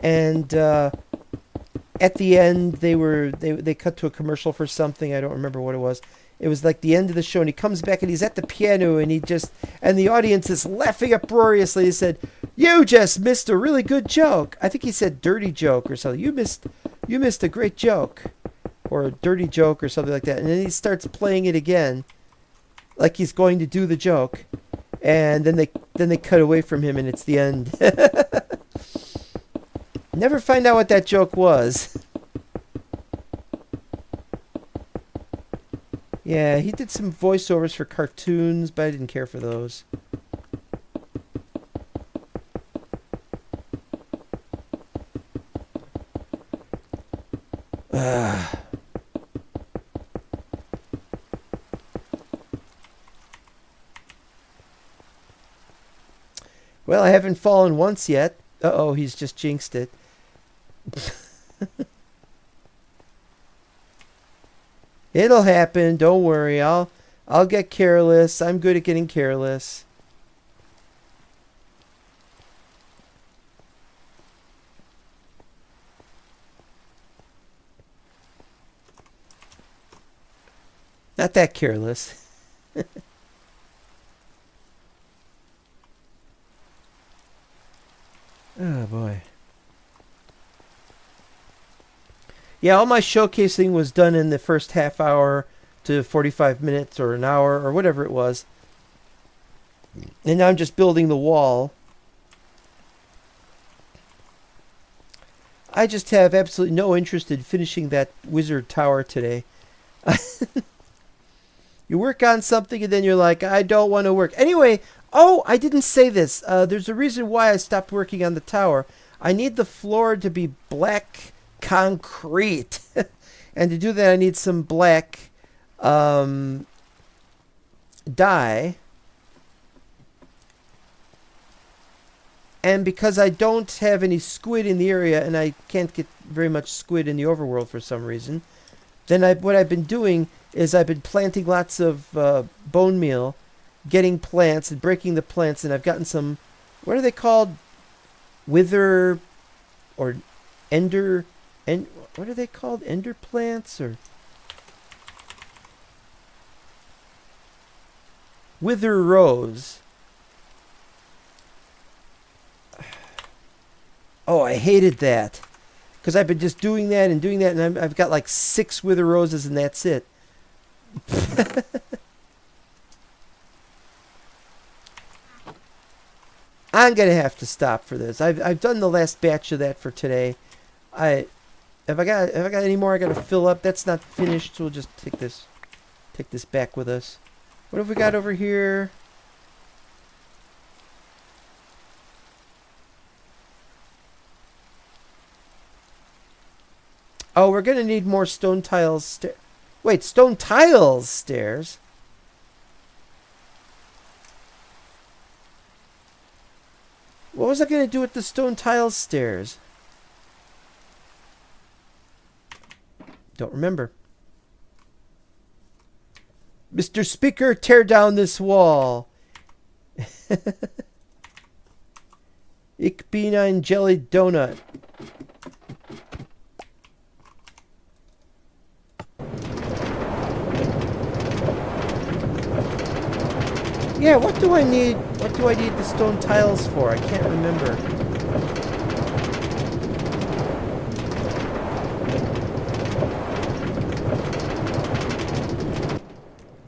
and at the end they cut to a commercial for something. I don't remember what it was. It was like the end of the show, and he comes back and he's at the piano, and the audience is laughing uproariously. He said, "You just missed a really good joke." I think he said "dirty joke" or something. You missed a great joke, or a dirty joke or something like that. And then he starts playing it again, like he's going to do the joke, and then they cut away from him, and it's the end. Never find out what that joke was. Yeah, he did some voiceovers for cartoons, but I didn't care for those. Well, I haven't fallen once yet. Uh-oh, he's just jinxed it. It'll happen. Don't worry. I'll get careless. I'm good at getting careless. Not that careless. Oh boy. Yeah, all my showcasing was done in the first half hour to 45 minutes or an hour or whatever it was. And now I'm just building the wall. I just have absolutely no interest in finishing that wizard tower today. You work on something and then you're like, I don't want to work. Anyway, I didn't say this. There's a reason why I stopped working on the tower. I need the floor to be black concrete. And to do that, I need some black dye. And because I don't have any squid in the area, and I can't get very much squid in the overworld for some reason, then what I've been doing is I've been planting lots of bone meal, getting plants and breaking the plants, and I've gotten some, what are they called? Wither or ender, what are they called? Ender plants or wither rose. Oh, I hated that. Because I've been just doing that, and I've got like 6 wither roses, and that's it. I'm gonna have to stop for this. I've done the last batch of that for today. If I got any more I gotta fill up. That's not finished, so we'll just take this back with us. What have we got over here? Oh, we're gonna need more stone tiles. Wait, stone tiles stairs? What was I gonna do with the stone tiles stairs? Don't remember. Mr. Speaker, tear down this wall. Ich bin ein jelly donut. Yeah, what do I need the stone tiles for? I can't remember.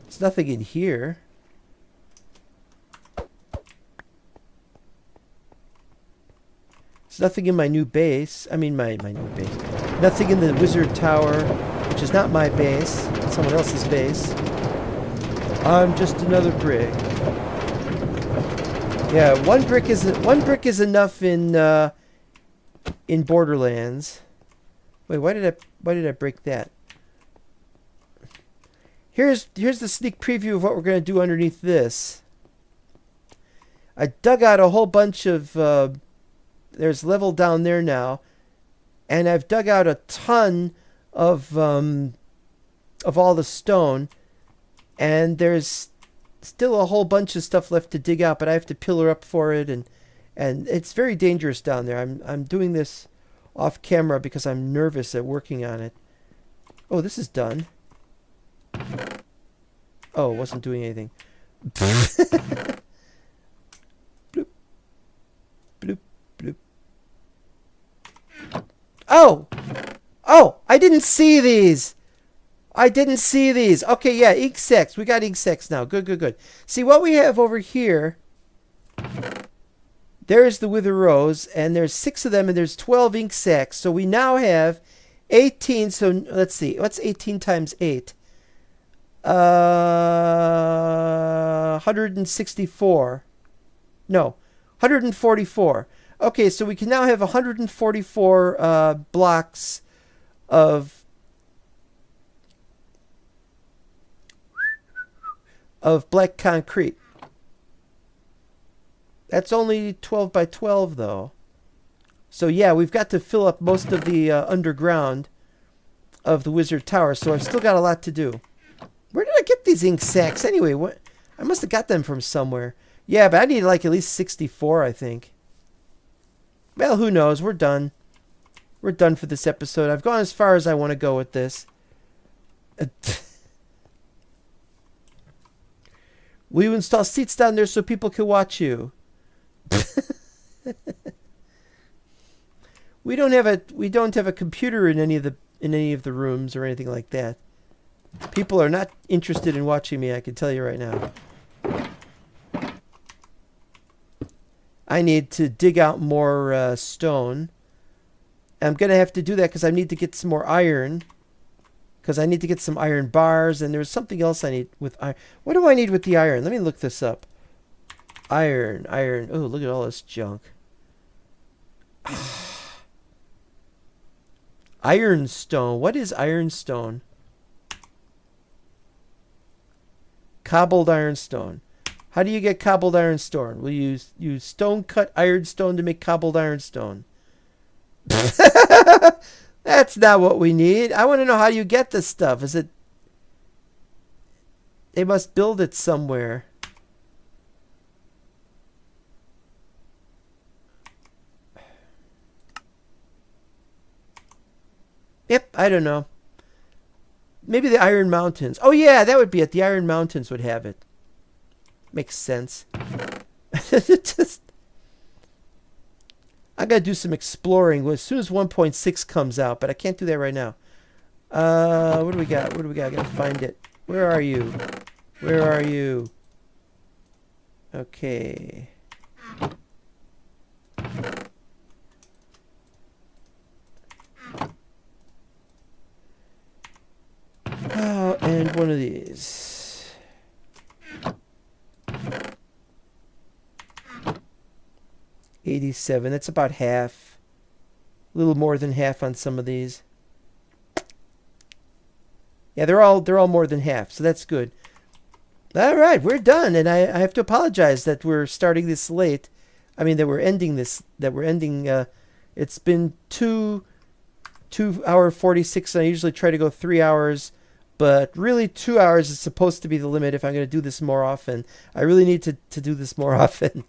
There's nothing in here. There's nothing in my new base. I mean, my new base. Nothing in the wizard tower, which is not my base. It's someone else's base. I'm just another brick. Yeah, one brick is enough in Borderlands. Wait, why did I break that? Here's the sneak preview of what we're going to do underneath this. I dug out a whole bunch of there's level down there now, and I've dug out a ton of all the stone, and there's still a whole bunch of stuff left to dig out, but I have to pillar up for it, and it's very dangerous down there. I'm doing this off camera because I'm nervous at working on it. Oh, this is done. Oh, it wasn't doing anything. Bloop. Bloop. Bloop. Oh! Oh! I didn't see these! I didn't see these. Okay, yeah, ink sacs. We got ink sacs now. Good, good, good. See, what we have over here, there's the Wither Rose, and there's 6 of them, and there's 12 ink sacs. So we now have 18. So let's see. What's 18 times 8? 164. No, 144. Okay, so we can now have 144 blocks of black concrete. That's only 12 by 12 though. So yeah, we've got to fill up most of the underground of the Wizard Tower, so I've still got a lot to do. Where did I get these ink sacs anyway? What? I must have got them from somewhere. Yeah, but I need like at least 64, I think. Well, who knows? We're done. We're done for this episode. I've gone as far as I want to go with this. Will you install seats down there so people can watch you? We don't have a computer in any of the rooms or anything like that. People are not interested in watching me, I can tell you right now. I need to dig out more stone. I'm going to have to do that because I need to get some more iron. Because I need to get some iron bars, and there's something else I need with iron. What do I need with the iron? Let me look this up. Iron. Oh, look at all this junk. Ironstone. What is ironstone? Cobbled ironstone. How do you get cobbled ironstone? Will you use stone cut ironstone to make cobbled ironstone? That's not what we need. I want to know how you get this stuff. Is it... They must build it somewhere. Yep, I don't know. Maybe the Iron Mountains. Oh yeah, that would be it. The Iron Mountains would have it. Makes sense. Just... I gotta do some exploring as soon as 1.6 comes out, but I can't do that right now. What do we got? What do we got? I gotta find it. Where are you? Where are you? Okay. Oh, and one of these. $87. That's about half. A little more than half on some of these. Yeah, they're all more than half, so that's good. All right, we're done, and I have to apologize that we're starting this late. I mean, that we're ending this. It's been 2 hour 46, and I usually try to go 3 hours, but really 2 hours is supposed to be the limit if I'm going to do this more often. I really need to do this more often.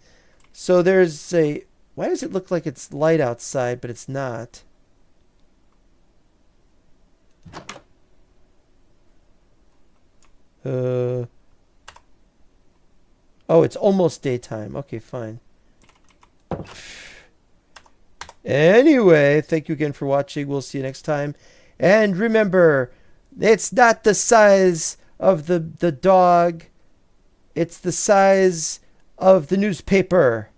So there's a... Why does it look like it's light outside, but it's not? Oh, it's almost daytime. Okay, fine. Anyway, thank you again for watching. We'll see you next time. And remember, it's not the size of the dog. It's the size of the newspaper.